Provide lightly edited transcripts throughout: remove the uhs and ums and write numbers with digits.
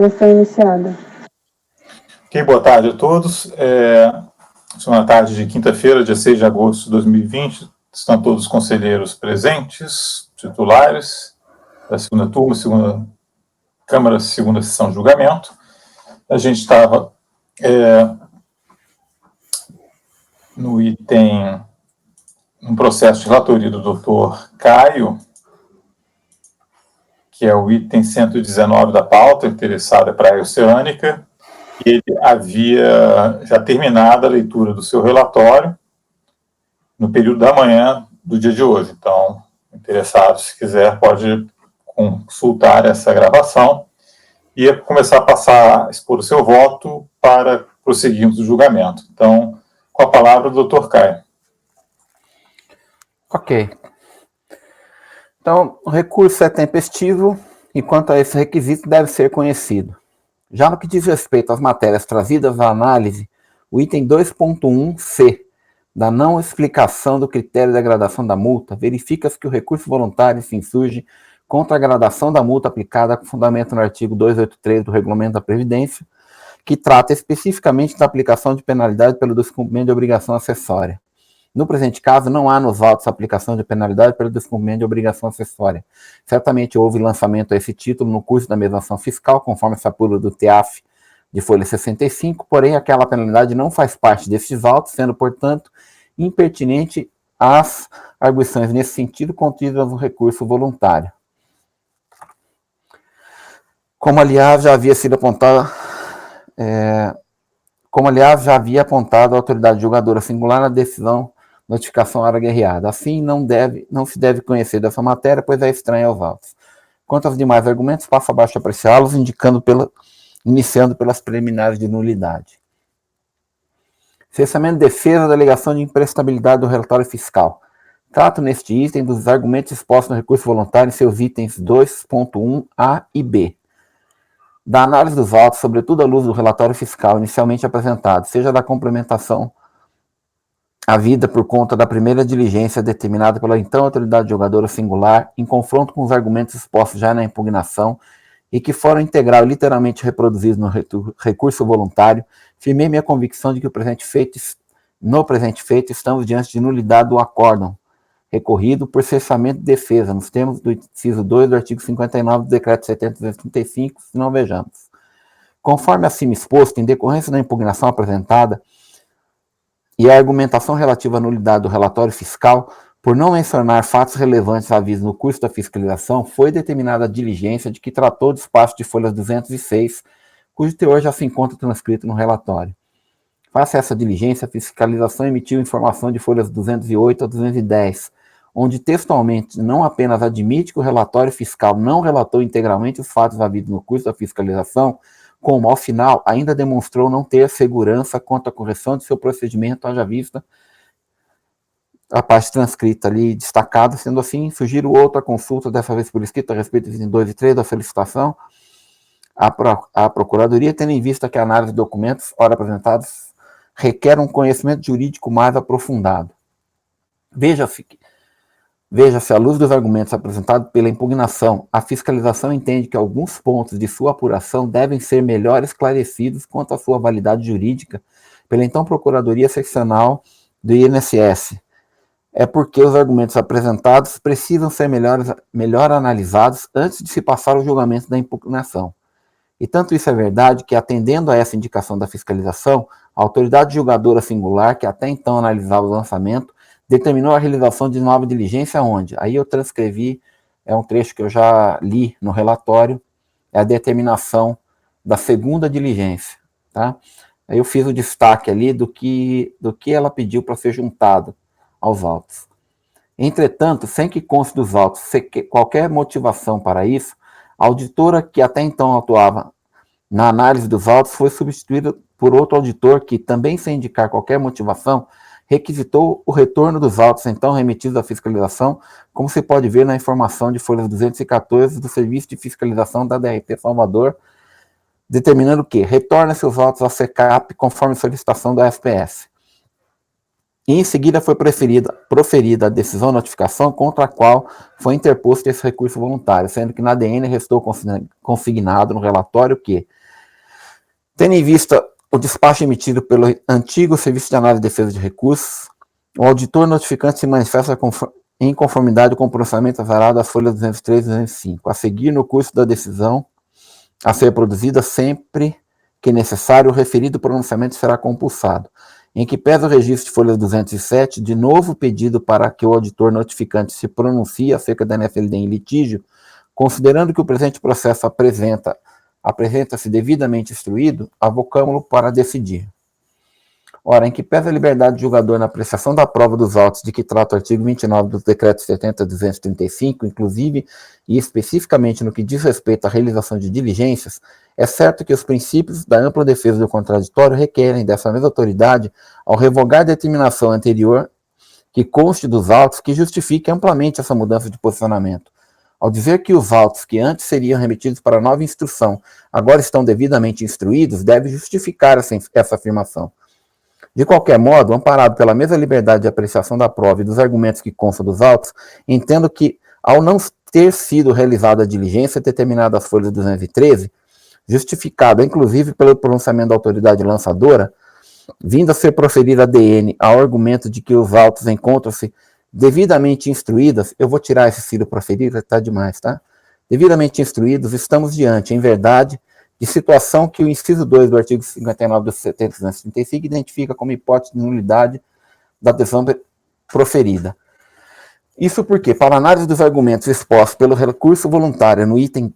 Sessão iniciada. Ok, boa tarde a todos. Uma tarde de quinta-feira, dia 6 de agosto de 2020. Estão todos os conselheiros presentes, titulares da segunda turma, segunda Câmara, segunda sessão de julgamento. A gente estava no item, um processo de relatoria do Dr. Caio, que é o item 119 da pauta, interessada para a Oceânica. Ele havia já terminado a leitura do seu relatório no período da manhã do dia de hoje. Então, interessado, se quiser, pode consultar essa gravação e começar a expor o seu voto para prosseguirmos o julgamento. Então, com a palavra, o Dr. Caio. Ok. Então, o recurso é tempestivo e, quanto a esse requisito, deve ser conhecido. Já no que diz respeito às matérias trazidas à análise, o item 2.1c, da não explicação do critério da gradação da multa, verifica-se que o recurso voluntário se insurge contra a gradação da multa aplicada com fundamento no artigo 283 do Regulamento da Previdência, que trata especificamente da aplicação de penalidade pelo descumprimento de obrigação acessória. No presente caso, não há nos autos aplicação de penalidade pelo descumprimento de obrigação acessória. Certamente houve lançamento a esse título no curso da mesma ação fiscal, conforme se apura do TEAF de folha 65, porém aquela penalidade não faz parte destes autos, sendo, portanto, impertinente às arguições nesse sentido contidas no recurso voluntário. Como, aliás, já havia apontado a autoridade julgadora singular na decisão notificação hora guerreada. Assim, não se deve conhecer dessa matéria, pois é estranha aos autos. Quanto aos demais argumentos, passo abaixo a apreciá-los, iniciando pelas preliminares de nulidade. Cessamento de defesa da alegação de imprestabilidade do relatório fiscal. Trato neste item dos argumentos expostos no recurso voluntário em seus itens 2.1a e b. Da análise dos autos, sobretudo à luz do relatório fiscal inicialmente apresentado, seja da complementação havida por conta da primeira diligência determinada pela então autoridade julgadora singular, em confronto com os argumentos expostos já na impugnação e que foram integral e literalmente reproduzidos no recurso voluntário, firmei minha convicção de que no presente feito estamos diante de nulidade do acórdão recorrido por cessamento de defesa, nos termos do inciso 2 do artigo 59 do Decreto 735, se não vejamos. Conforme acima exposto, em decorrência da impugnação apresentada, e a argumentação relativa à nulidade do relatório fiscal, por não mencionar fatos relevantes havidos no curso da fiscalização, foi determinada a diligência de que tratou o despacho de folhas 206, cujo teor já se encontra transcrito no relatório. Face a essa diligência, a fiscalização emitiu informação de folhas 208 a 210, onde textualmente não apenas admite que o relatório fiscal não relatou integralmente os fatos havidos no curso da fiscalização, como, ao final, ainda demonstrou não ter segurança quanto à correção de seu procedimento, haja vista a parte transcrita ali destacada. Sendo assim, sugiro outra consulta, dessa vez por escrito, a respeito dos itens 2 e 3 da solicitação à Procuradoria, tendo em vista que a análise de documentos, ora apresentados, requer um conhecimento jurídico mais aprofundado. Veja-se, à luz dos argumentos apresentados pela impugnação, a fiscalização entende que alguns pontos de sua apuração devem ser melhor esclarecidos quanto à sua validade jurídica pela então Procuradoria Seccional do INSS. É porque os argumentos apresentados precisam ser melhor analisados antes de se passar ao julgamento da impugnação. E tanto isso é verdade que, atendendo a essa indicação da fiscalização, a autoridade julgadora singular, que até então analisava o lançamento, determinou a realização de nova diligência onde? Aí eu transcrevi, é um trecho que eu já li no relatório, é a determinação da segunda diligência, tá? Aí eu fiz o destaque ali do que ela pediu para ser juntado aos autos. Entretanto, sem que conste dos autos qualquer motivação para isso, a auditora que até então atuava na análise dos autos foi substituída por outro auditor que, também sem indicar qualquer motivação, requisitou o retorno dos autos então remetidos à fiscalização, como se pode ver na informação de folhas 214 do Serviço de Fiscalização da DRT Salvador, determinando que retorna seus autos à SECAP conforme solicitação da FPS. e em seguida foi proferida a decisão notificação contra a qual foi interposto esse recurso voluntário, sendo que na ADN restou consignado no relatório que, tendo em vista o despacho emitido pelo antigo Serviço de Análise e Defesa de Recursos, o auditor notificante se manifesta em conformidade com o processamento azarado das folhas 203 e 205, a seguir no curso da decisão a ser produzida sempre que necessário, o referido pronunciamento será compulsado. Em que pesa o registro de folhas 207, de novo pedido para que o auditor notificante se pronuncie acerca da NFLD em litígio, considerando que o presente processo apresenta-se devidamente instruído, avocamo-lo para decidir. Ora, em que pesa a liberdade do julgador na apreciação da prova dos autos de que trata o artigo 29 do Decreto 70.235, inclusive e especificamente no que diz respeito à realização de diligências, é certo que os princípios da ampla defesa do contraditório requerem dessa mesma autoridade, ao revogar a determinação anterior que conste dos autos, que justifique amplamente essa mudança de posicionamento. Ao dizer que os autos que antes seriam remetidos para nova instrução agora estão devidamente instruídos, deve justificar essa afirmação. De qualquer modo, amparado pela mesma liberdade de apreciação da prova e dos argumentos que constam dos autos, entendo que, ao não ter sido realizada a diligência determinada às folhas 213, justificada inclusive pelo pronunciamento da autoridade lançadora, vindo a ser proferida a DN ao argumento de que os autos encontram-se devidamente instruídas, eu vou tirar esse cílio proferida, está demais, tá? Devidamente instruídos, estamos diante, em verdade, de situação que o inciso 2 do artigo 59 do 70.235 identifica como hipótese de nulidade da decisão proferida. Isso porque, para análise dos argumentos expostos pelo recurso voluntário no item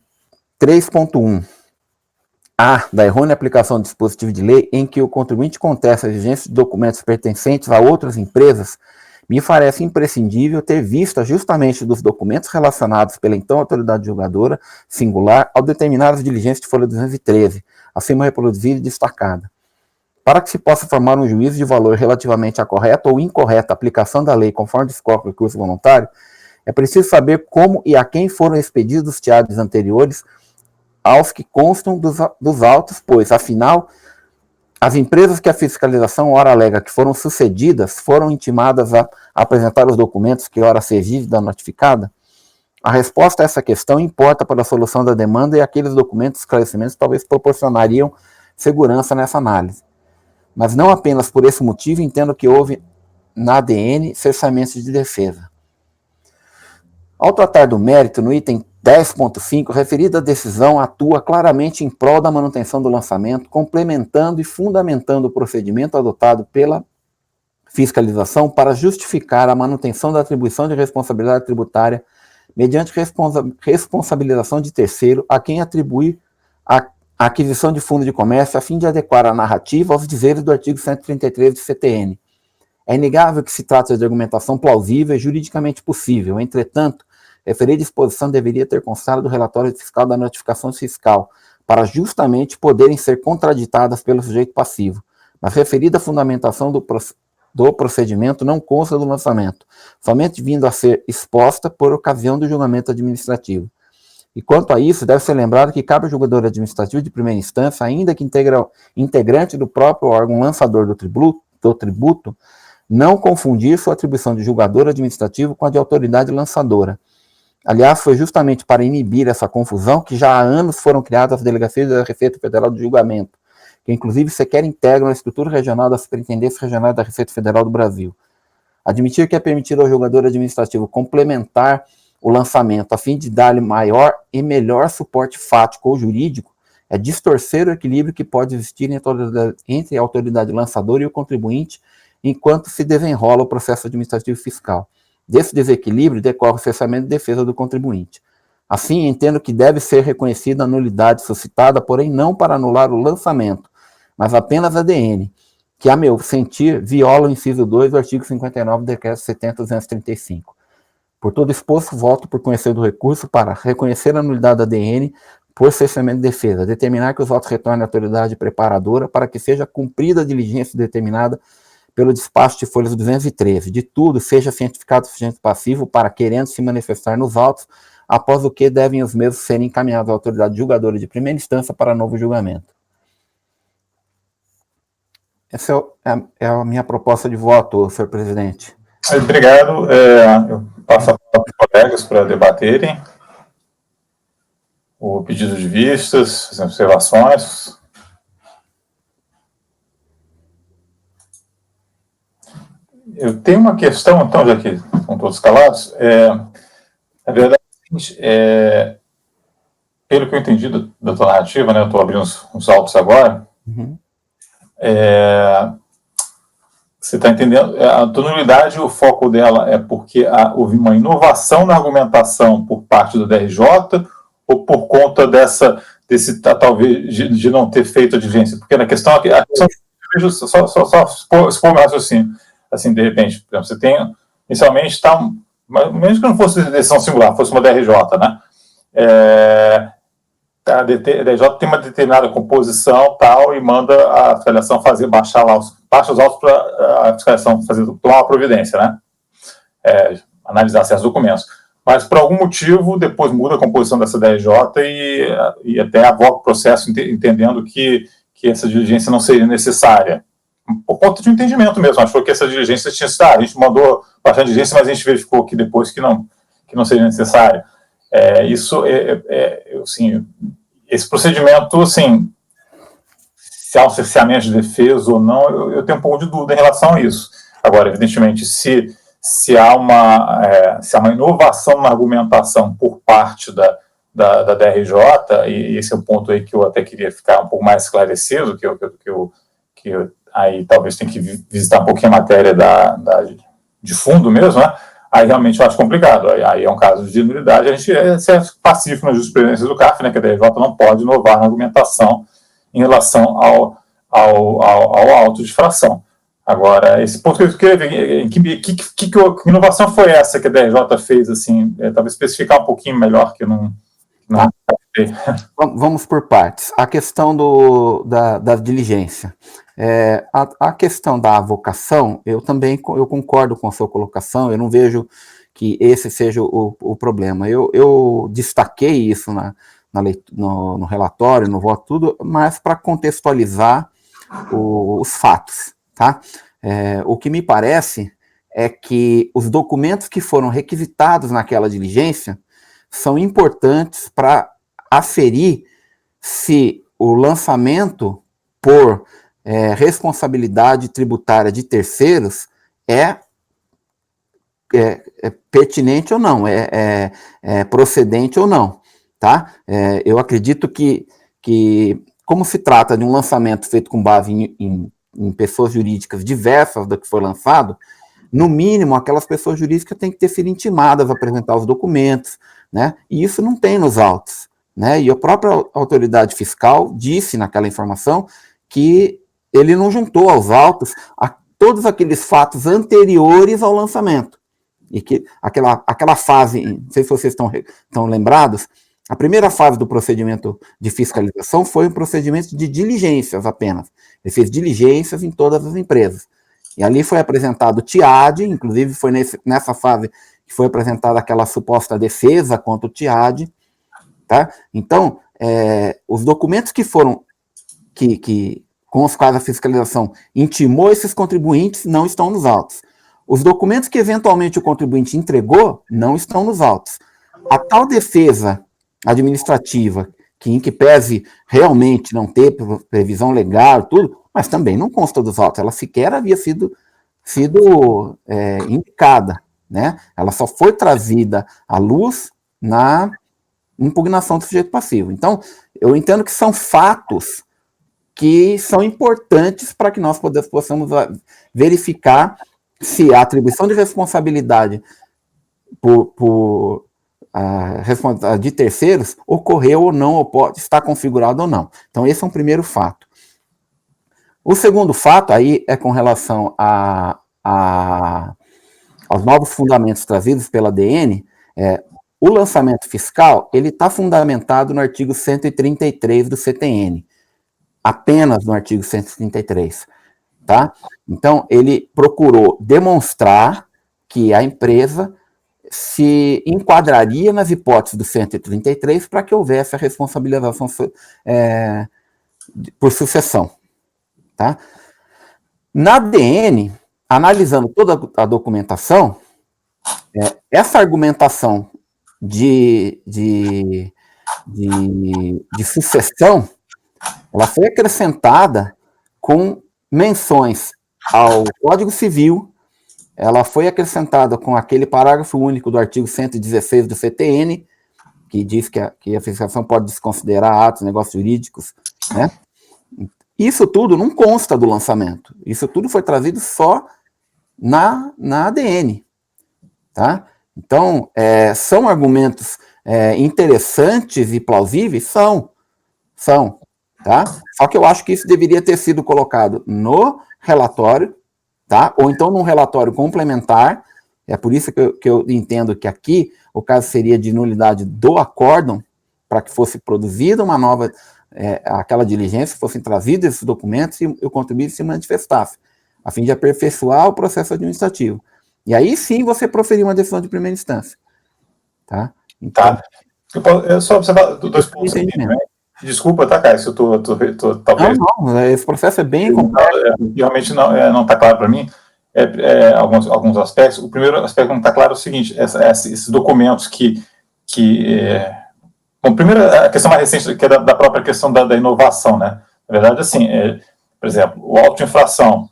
3.1a da errônea aplicação do dispositivo de lei, em que o contribuinte contesta a exigência de documentos pertencentes a outras empresas, me parece imprescindível ter vista justamente dos documentos relacionados pela então autoridade julgadora singular ao determinar as diligências de folha 213, acima reproduzida e destacada. Para que se possa formar um juízo de valor relativamente à correta ou incorreta aplicação da lei conforme discorre o recurso voluntário, é preciso saber como e a quem foram expedidos os teados anteriores aos que constam dos autos, pois, afinal, as empresas que a fiscalização ora alega que foram sucedidas foram intimadas a apresentar os documentos que ora se exige da notificada? A resposta a essa questão importa para a solução da demanda e aqueles documentos e esclarecimentos talvez proporcionariam segurança nessa análise. Mas não apenas por esse motivo entendo que houve na ADN cessamentos de defesa. Ao tratar do mérito, no item 10.5, referida decisão atua claramente em prol da manutenção do lançamento, complementando e fundamentando o procedimento adotado pela fiscalização para justificar a manutenção da atribuição de responsabilidade tributária mediante responsabilização de terceiro a quem atribuir a aquisição de fundo de comércio a fim de adequar a narrativa aos dizeres do artigo 133 do CTN. É inegável que se trata de argumentação plausível e juridicamente possível, entretanto, referida disposição deveria ter constado do relatório fiscal da notificação fiscal, para justamente poderem ser contraditadas pelo sujeito passivo, mas referida fundamentação do procedimento não consta do lançamento, somente vindo a ser exposta por ocasião do julgamento administrativo. E quanto a isso, deve ser lembrado que cabe ao julgador administrativo de primeira instância, ainda que integrante do próprio órgão lançador do tributo, não confundir sua atribuição de julgador administrativo com a de autoridade lançadora. Aliás, foi justamente para inibir essa confusão que já há anos foram criadas as delegacias da Receita Federal de Julgamento, que inclusive sequer integram a estrutura regional da Superintendência Regional da Receita Federal do Brasil. Admitir que é permitido ao julgador administrativo complementar o lançamento a fim de dar-lhe maior e melhor suporte fático ou jurídico é distorcer o equilíbrio que pode existir entre a autoridade lançadora e o contribuinte enquanto se desenrola o processo administrativo fiscal. Desse desequilíbrio decorre o cessamento de defesa do contribuinte. Assim, entendo que deve ser reconhecida a nulidade suscitada, porém não para anular o lançamento, mas apenas a DN, que, a meu sentir, viola o inciso 2 do artigo 59 do Decreto 70.235. Por todo exposto, voto por conhecer do recurso para reconhecer a nulidade da DN por cessamento de defesa, determinar que os votos retornem à autoridade preparadora para que seja cumprida a diligência determinada pelo despacho de folhas 213. De tudo, seja cientificado o sujeito passivo para, querendo se manifestar nos autos, após o que devem os mesmos serem encaminhados à autoridade julgadora de primeira instância para novo julgamento. Essa é a minha proposta de voto, senhor presidente. Obrigado. Eu passo a palavra para os colegas para debaterem o pedido de vistas, as observações. Eu tenho uma questão, então, já que estão todos calados. Na verdade, pelo que eu entendi da tua narrativa, né, eu estou abrindo uns autos agora, você está entendendo, a tua nulidade, o foco dela é porque houve uma inovação na argumentação por parte do DRJ, ou por conta desse talvez, de não ter feito a diligência? Porque na questão, só expor meu raciocínio, assim, de repente, por exemplo, você tem, inicialmente, mesmo que não fosse decisão singular, fosse uma DRJ, né? A DRJ tem uma determinada composição tal, e manda a fiscalização baixar os autos para a fiscalização tomar uma providência, né? Analisar certos documentos. Mas, por algum motivo, depois muda a composição dessa DRJ e até avoca o processo entendendo que essa diligência não seria necessária. Por conta de um entendimento mesmo, achou que essa diligência tinha sido, a gente mandou baixar a diligência, mas a gente verificou que depois que não seria necessária. Assim, esse procedimento, assim, se há um cerceamento de defesa ou não, eu tenho um pouco de dúvida em relação a isso. Agora, evidentemente, se há uma inovação na argumentação por parte da DRJ, e esse é um ponto aí que eu até queria ficar um pouco mais esclarecido, que eu aí talvez tenha que visitar um pouquinho a matéria de fundo mesmo, né? Aí realmente eu acho complicado. Aí é um caso de nulidade, a gente é pacífico na jurisprudência do CARF, né, que a DRJ não pode inovar na argumentação em relação ao auto de fração. Agora, esse ponto que eu queria ver, que inovação foi essa que a DRJ fez, assim, talvez especificar um pouquinho melhor, que não Vamos por partes. A questão da diligência. A questão da avocação, eu concordo com a sua colocação, eu não vejo que esse seja o problema. Eu destaquei isso no relatório, no voto, tudo, mas para contextualizar os fatos, tá? O que me parece é que os documentos que foram requisitados naquela diligência são importantes para aferir se o lançamento por responsabilidade tributária de terceiros é pertinente ou não, é procedente ou não, tá? Eu acredito que, como se trata de um lançamento feito com base em pessoas jurídicas diversas do que foi lançado, no mínimo, aquelas pessoas jurídicas têm que ter sido intimadas a apresentar os documentos, né? E isso não tem nos autos, né? E a própria autoridade fiscal disse naquela informação que ele não juntou aos autos todos aqueles fatos anteriores ao lançamento. E que aquela fase, não sei se vocês estão lembrados, a primeira fase do procedimento de fiscalização foi um procedimento de diligências apenas. Ele fez diligências em todas as empresas. E ali foi apresentado o TIAD, inclusive foi nessa fase que foi apresentada aquela suposta defesa contra o TIAD, tá? Então, os documentos que foram, com os quais a fiscalização intimou esses contribuintes, não estão nos autos. Os documentos que eventualmente o contribuinte entregou, não estão nos autos. A tal defesa administrativa, em que pese realmente não ter previsão legal, tudo, mas também não consta dos autos, ela sequer havia sido indicada, né? Ela só foi trazida à luz na impugnação do sujeito passivo. Então, eu entendo que são fatos que são importantes para que nós possamos verificar se a atribuição de responsabilidade de terceiros ocorreu ou não, ou pode estar configurado ou não. Então, esse é um primeiro fato. O segundo fato aí é com relação aos novos fundamentos trazidos pela DN. O lançamento fiscal, ele está fundamentado no artigo 133 do CTN, apenas no artigo 133, tá? Então, ele procurou demonstrar que a empresa se enquadraria nas hipóteses do 133 para que houvesse a responsabilização por sucessão, tá? Na ADN, analisando toda a documentação, essa argumentação de sucessão, ela foi acrescentada com menções ao Código Civil, ela foi acrescentada com aquele parágrafo único do artigo 116 do CTN, que diz que a fiscalização pode desconsiderar atos, negócios jurídicos, né? Isso tudo não consta do lançamento. Isso tudo foi trazido só na ADN, tá? Então, são argumentos interessantes e plausíveis? São, tá? Só que eu acho que isso deveria ter sido colocado no relatório, tá? Ou então num relatório complementar. É por isso que eu entendo que aqui o caso seria de nulidade do acórdão, para que fosse produzida uma nova, aquela diligência, fossem trazidos esses documentos e o contribuinte se manifestasse, a fim de aperfeiçoar o processo administrativo. E aí sim você proferir uma decisão de primeira instância. Tá? Então, eu só observar 2 pontos aqui, né? Desculpa, tá, Caio, se eu talvez... Não, esse processo é bem complexo. Realmente não está claro para mim. Alguns aspectos. O primeiro aspecto que não está claro é o seguinte: esses documentos bom, primeiro, a questão mais recente, que é da própria questão da inovação, né? Na verdade, assim, por exemplo, o auto de infração,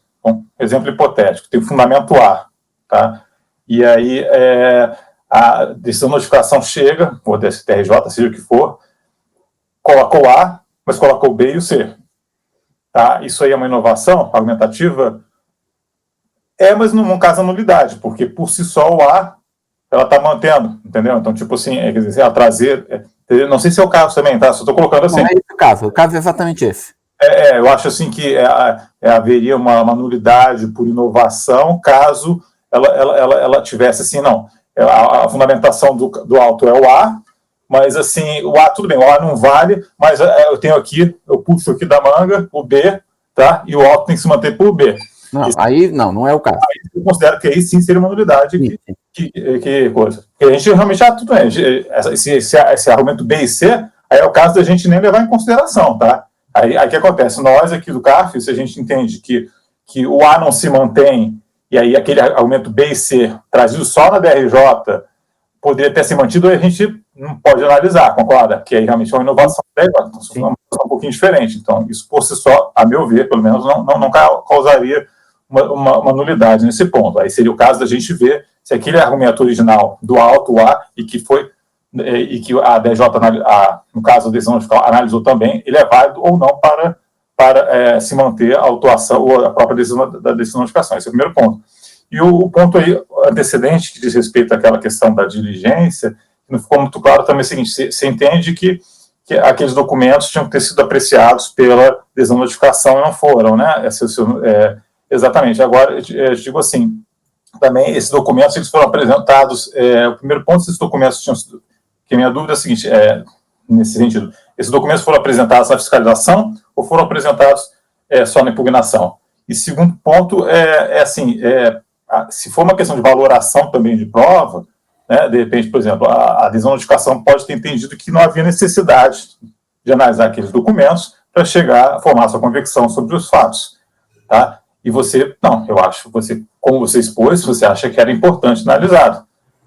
exemplo hipotético, tem o fundamento A, tá? E aí a decisão de notificação chega, ou DSTRJ, seja o que for, colocou A, mas colocou o B e o C. Tá? Isso aí é uma inovação argumentativa? Mas num caso a nulidade, porque por si só o A, ela está mantendo, entendeu? Então, tipo assim, quer dizer, ela trazer... não sei se é o caso também, tá? Só estou colocando assim. Não é esse o caso é exatamente esse. Eu acho assim que haveria uma nulidade por inovação caso ela tivesse assim, não. A fundamentação do auto é o A, mas assim, o A, tudo bem, o A não vale, mas eu puxo aqui da manga o B, tá? E o auto tem que se manter por B. Não, aí não é o caso. Aí eu considero que aí sim seria uma nulidade que coisa. Porque a gente realmente tudo bem. Esse argumento B e C, aí é o caso da gente nem levar em consideração, tá? Aí o que acontece? Nós aqui do CARF, se a gente entende que o A não se mantém, e aí aquele argumento B e C, trazido só na DRJ, poderia ter se mantido, aí a gente não pode analisar, concorda? Que aí realmente é uma inovação da DRJ, então, uma inovação um pouquinho diferente. Então, isso por si só, a meu ver, pelo menos, não causaria uma nulidade nesse ponto. Aí seria o caso da gente ver se aquele argumento original do auto A e que a DRJ, no caso da decisão fiscal, analisou também, ele é válido ou não para se manter a autuação ou a própria decisão da notificação. Esse é o primeiro ponto. E o ponto aí antecedente, que diz respeito àquela questão da diligência, não ficou muito claro também é o seguinte: você entende que aqueles documentos tinham que ter sido apreciados pela decisão de notificação e não foram, né? Exatamente. Agora, eu digo assim, também esses documentos, eles foram apresentados, o primeiro ponto, esses documentos tinham sido, que a minha dúvida é a seguinte, nesse sentido, esses documentos foram apresentados na fiscalização ou foram apresentados só na impugnação? E segundo ponto, se for uma questão de valoração também de prova, né, de repente, por exemplo, a decisão de notificação pode ter entendido que não havia necessidade de analisar aqueles documentos para chegar a formar sua convicção sobre os fatos, tá? E você, não, eu acho, como você expôs, você acha que era importante analisado.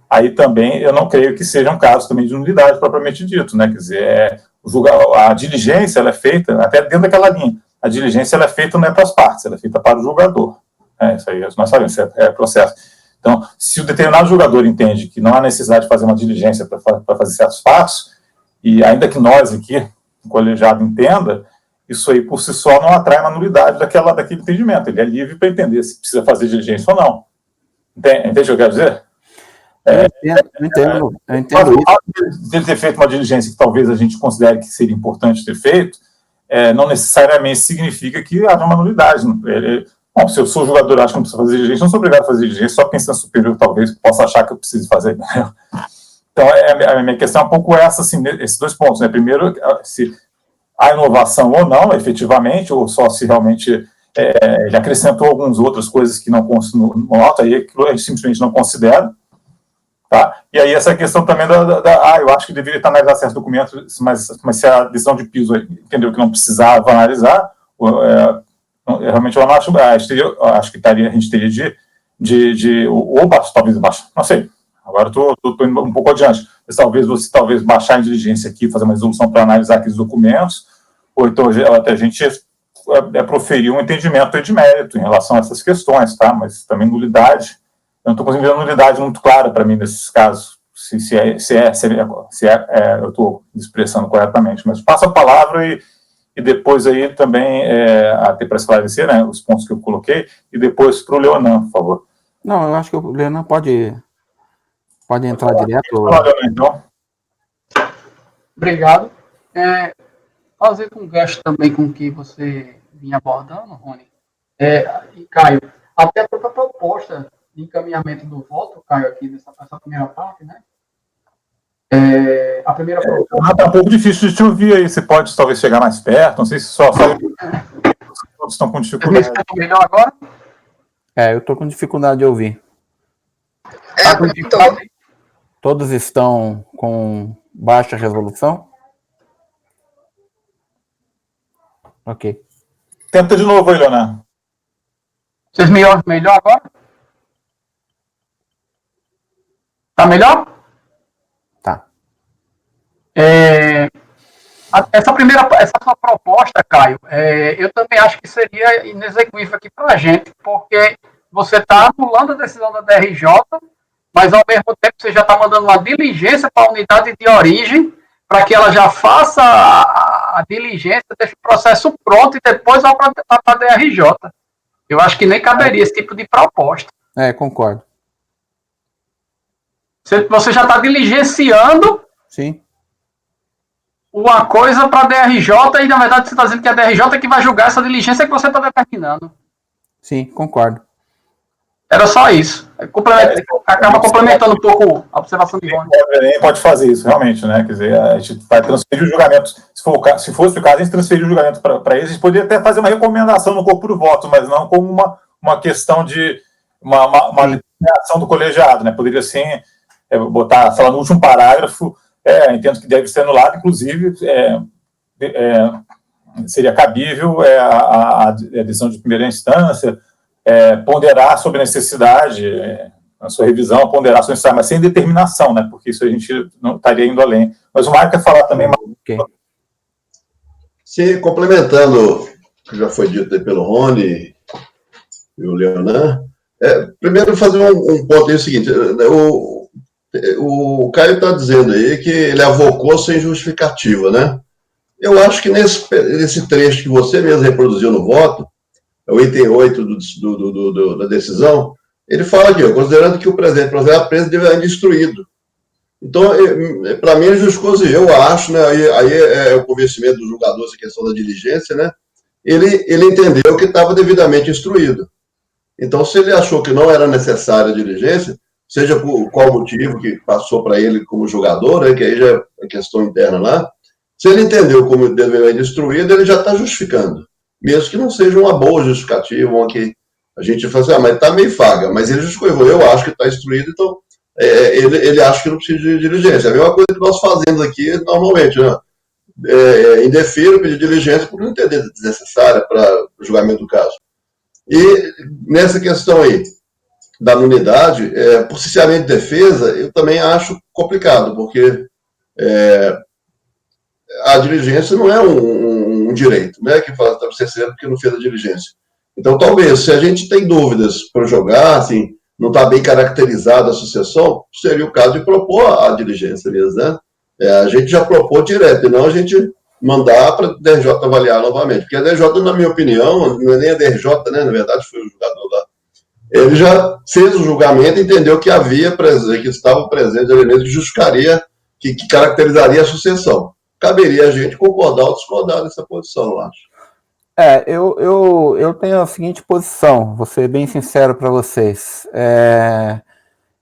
Aí também eu não creio que seja um caso também de nulidade propriamente dito, né? Quer dizer, a diligência ela é feita, até dentro daquela linha, a diligência ela é feita não é para as partes, ela é feita para o julgador. Isso aí nós sabemos, isso é processo. Então, se o determinado julgador entende que não há necessidade de fazer uma diligência para fazer certos fatos, e ainda que nós aqui, o colegiado, entenda, isso aí por si só não atrai uma nulidade daquele entendimento. Ele é livre para entender se precisa fazer diligência ou não. Entende o que eu quero dizer? Eu entendo isso. Ele ter feito uma diligência que talvez a gente considere que seria importante ter feito, não necessariamente significa que haja uma nulidade. Bom, se eu sou jogador, acho que não precisa fazer diligência, não sou obrigado a fazer diligência, só pensando superior, talvez possa achar que eu preciso fazer. Então, a minha questão é um pouco essa, assim, esses 2 pontos, né? Primeiro, se há inovação ou não, efetivamente, ou só se realmente ele acrescentou algumas outras coisas que não constam no auto, aí a gente simplesmente não considera, tá? E aí essa questão também eu acho que deveria estar analisar certos documentos, mas se a decisão de piso entendeu que não precisava analisar, realmente eu não acho, acho que a gente teria ou talvez baixar, não sei, agora estou indo um pouco adiante, mas talvez baixar a inteligência aqui, fazer uma resolução para analisar aqueles documentos, ou então até a gente proferir um entendimento de mérito em relação a essas questões, tá? Mas também nulidade, eu não estou conseguindo ver nulidade muito clara para mim nesses casos, se eu estou expressando corretamente, mas passo a palavra e depois aí também, até para esclarecer, né, os pontos que eu coloquei, e depois para o Leonan, por favor. Não, eu acho que o Leonan pode entrar direto. Leonan, então. Obrigado. Fazer com gancho também com o que você vinha abordando, Rony, e Caio, até a própria proposta de encaminhamento do voto, Caio, aqui nessa primeira parte, né? A primeira proposta... Tá um pouco difícil de te ouvir aí, você pode talvez chegar mais perto, não sei se só todos estão com dificuldade. Vocês me escutam melhor agora? Eu estou com dificuldade de ouvir. Todos estão com baixa resolução? Ok. Tenta de novo aí, Leonan. Vocês me ouvem melhor agora? Tá melhor? Tá. Essa sua proposta, Caio, eu também acho que seria inexequível aqui para a gente, porque você está anulando a decisão da DRJ, mas ao mesmo tempo você já está mandando uma diligência para a unidade de origem, para que ela já faça a diligência, deixe o processo pronto e depois vá para a DRJ. Eu acho que nem caberia esse tipo de proposta. Concordo. Você já está diligenciando. Sim. Uma coisa para a DRJ e, na verdade, você está dizendo que é a DRJ que vai julgar essa diligência que você está determinando. Sim, concordo. Era só isso. Acaba complementando um pouco a observação de Rony. Pode fazer isso, realmente, né? Quer dizer, a gente vai transferir o julgamento. Se fosse o caso, a gente transferir o julgamento para eles, a gente poderia até fazer uma recomendação no corpo do voto, mas não como uma questão de uma determinação do colegiado, né? Poderia, assim, falar no último parágrafo, entendo que deve ser anulado, inclusive, seria cabível a decisão de primeira instância, ponderar sobre a necessidade, a sua revisão, ponderar sobre a necessidade, mas sem determinação, né? Porque isso a gente não estaria indo além. Mas o Marco quer falar também. Okay. Sim, complementando o que já foi dito aí pelo Rony e o Leonan, primeiro fazer um ponto aí, o seguinte, o Caio está dizendo aí que ele avocou sem justificativa, né? Eu acho que nesse trecho que você mesmo reproduziu no voto, o item 8 da decisão, ele fala aqui, considerando que o presidente processo preso deve ser instruído. Então, para mim, ele justificou, eu acho, né, aí é o convencimento do julgador, essa questão da diligência, né, ele entendeu que estava devidamente instruído. Então, se ele achou que não era necessária a diligência, seja por qual motivo que passou para ele como julgador, né, que aí já é questão interna lá, se ele entendeu como devidamente instruído, ele já está justificando. Mesmo que não seja uma boa justificativa, uma que a gente fala assim, mas está meio vaga, mas ele justificou, eu acho que está instruído, então ele acha que não precisa de diligência. É a mesma coisa que nós fazemos aqui normalmente, né? Indefiro, pedir diligência por não entender desnecessária para o julgamento do caso. E nessa questão aí da nulidade, por ciciamento de defesa, eu também acho complicado, porque a diligência não é um direito, né, que fala que você serve porque não fez a diligência. Então, talvez, se a gente tem dúvidas para jogar, assim, não está bem caracterizada a sucessão, seria o caso de propor a diligência mesmo, né? A gente já propôs direto, e não a gente mandar para a DRJ avaliar novamente. Porque a DRJ, na minha opinião, não é nem a DRJ, né? Na verdade, foi o julgador lá. Ele já fez o julgamento e entendeu que que estava presente elementos que justificaria, que caracterizaria a sucessão. Caberia a gente concordar ou discordar dessa posição, eu acho. Eu tenho a seguinte posição, vou ser bem sincero para vocês.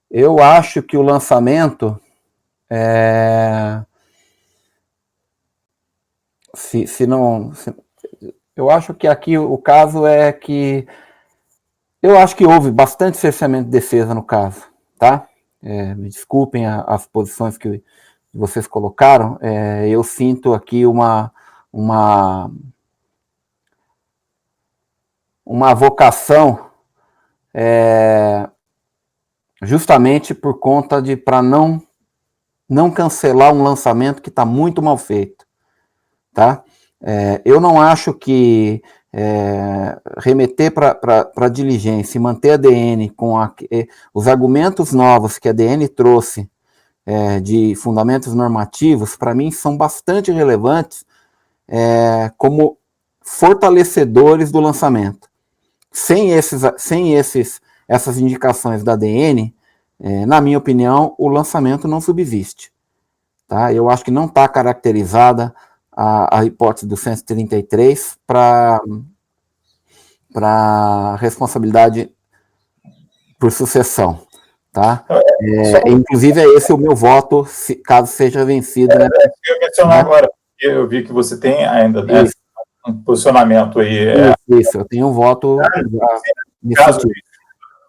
Eu acho que o lançamento, eu acho que aqui o caso é que eu acho que houve bastante cerceamento de defesa no caso, tá? Me desculpem as posições que vocês colocaram, eu sinto aqui uma uma vocação justamente por conta de para não cancelar um lançamento que está muito mal feito, tá? Eu não acho que remeter para diligência e manter a DN com os argumentos novos que a DN trouxe de fundamentos normativos, para mim, são bastante relevantes como fortalecedores do lançamento. Sem essas indicações da DN, na minha opinião, o lançamento não subsiste. Tá? Eu acho que não está caracterizada a hipótese do 133 para responsabilidade por sucessão. Tá? Inclusive, esse o meu voto, caso seja vencido. Né? Eu mencionar agora, porque eu vi que você tem ainda um posicionamento aí. Isso, eu tenho um voto. Caso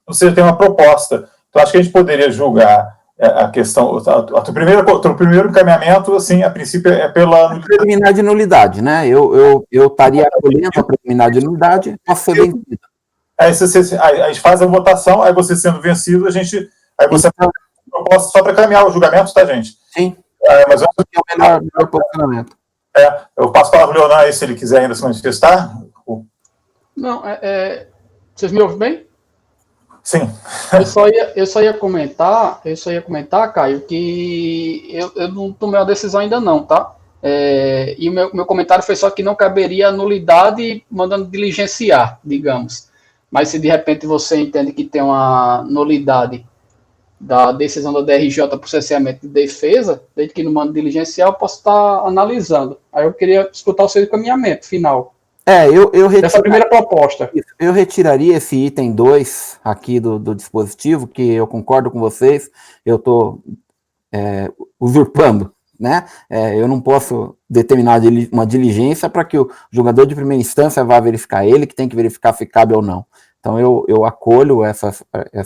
você tem uma proposta, então acho que a gente poderia julgar a questão. O primeiro encaminhamento, assim, a princípio, é pela. Preliminar de nulidade, né? Eu estaria acolhendo a preliminar de nulidade, posso ser vencido. Aí a gente faz a votação, aí você sendo vencido, aí você faz a proposta só para caminhar os julgamentos, tá, gente? Sim. Mas é o melhor posicionamento. Eu passo para o Leonan aí, se ele quiser ainda se manifestar. Não, vocês me ouvem bem? Sim. Eu só ia comentar, Caio, que eu não tomei uma decisão ainda não, tá? E o meu comentário foi só que não caberia a nulidade mandando diligenciar, digamos. Mas se de repente você entende que tem uma nulidade da decisão da DRJ por cerceamento de defesa, desde que não manda diligenciar, eu posso estar analisando. Aí eu queria escutar o seu encaminhamento final. Essa primeira proposta. Eu retiraria esse item 2 aqui do dispositivo, que eu concordo com vocês, eu estou usurpando, né? Eu não posso determinar uma diligência para que o julgador de primeira instância vá verificar, ele que tem que verificar se cabe ou não. Então eu acolho essa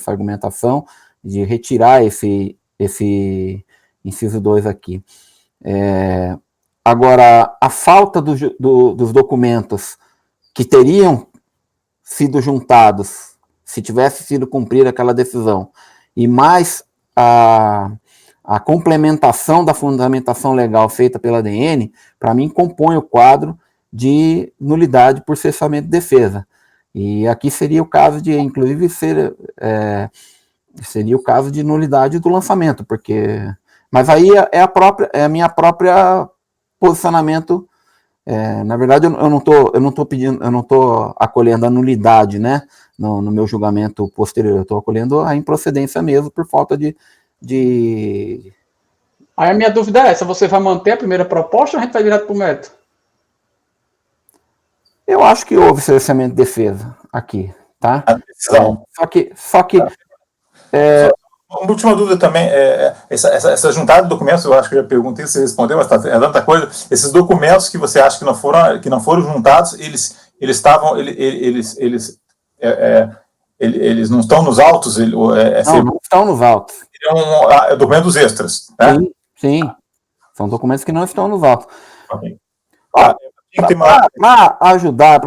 argumentação de retirar esse inciso 2 aqui. Agora, a falta dos documentos que teriam sido juntados se tivesse sido cumprida aquela decisão, e mais a complementação da fundamentação legal feita pela DN, para mim, compõe o quadro de nulidade por cessamento de defesa. E aqui seria o caso de, inclusive, seria o caso de nulidade do lançamento, porque... Mas aí é a minha própria posicionamento. Na verdade, eu não estou acolhendo a nulidade, né, no meu julgamento posterior, eu estou acolhendo a improcedência mesmo por falta de... Aí a minha dúvida é essa, você vai manter a primeira proposta ou a gente vai direto para o método? Eu acho que houve cerceamento de defesa aqui, tá? Só que uma última dúvida também, essa juntada de documentos, eu acho que eu já perguntei se você respondeu, mas é tanta coisa. Esses documentos que você acha que não foram juntados, eles não estão nos autos? Não estão nos autos. Documentos extras, né? Sim. São documentos que não estão nos autos. Okay. Para ajudar,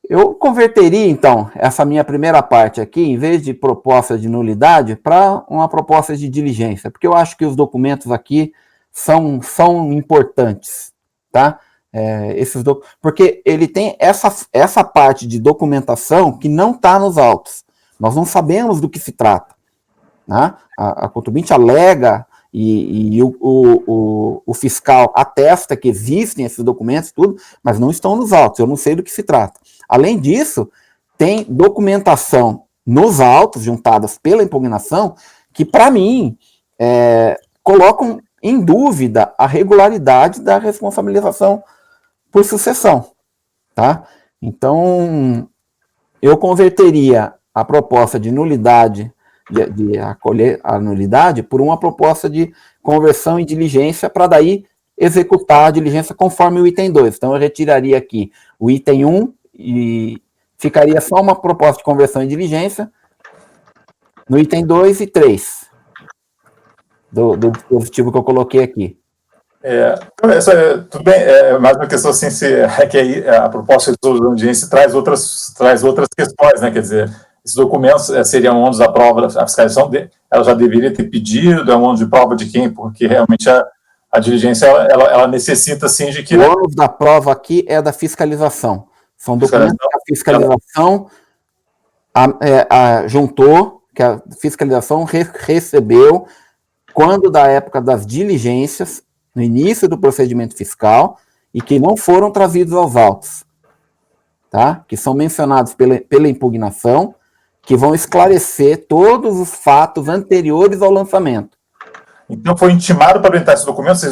eu converteria, então, essa minha primeira parte aqui, em vez de proposta de nulidade, para uma proposta de diligência, porque eu acho que os documentos aqui são importantes, tá? Porque ele tem essa parte de documentação que não está nos autos. Nós não sabemos do que se trata, né? A contribuinte alega e o fiscal atesta que existem esses documentos, tudo, mas não estão nos autos, eu não sei do que se trata. Além disso, tem documentação nos autos, juntadas pela impugnação, que, para mim, colocam em dúvida a regularidade da responsabilização por sucessão. Tá? Então, eu converteria a proposta de nulidade, de acolher a nulidade, por uma proposta de conversão em diligência, para daí executar a diligência conforme o item 2. Então, eu retiraria aqui o item 1, e ficaria só uma proposta de conversão em diligência no item 2 e 3 do dispositivo que eu coloquei aqui. Tudo bem, mais uma questão assim, que aí a proposta de resolução de audiência traz outras questões, né? Quer dizer, esses documentos seriam ônus da prova, a fiscalização ela já deveria ter pedido, é um ônus de prova de quem? Porque realmente a diligência ela necessita assim de que. O ônus da prova aqui é da fiscalização. São documentos que a fiscalização juntou, que a fiscalização recebeu quando da época das diligências, no início do procedimento fiscal, e que não foram trazidos aos autos, tá? Que são mencionados pela impugnação, que vão esclarecer todos os fatos anteriores ao lançamento. Então foi intimado para apresentar esses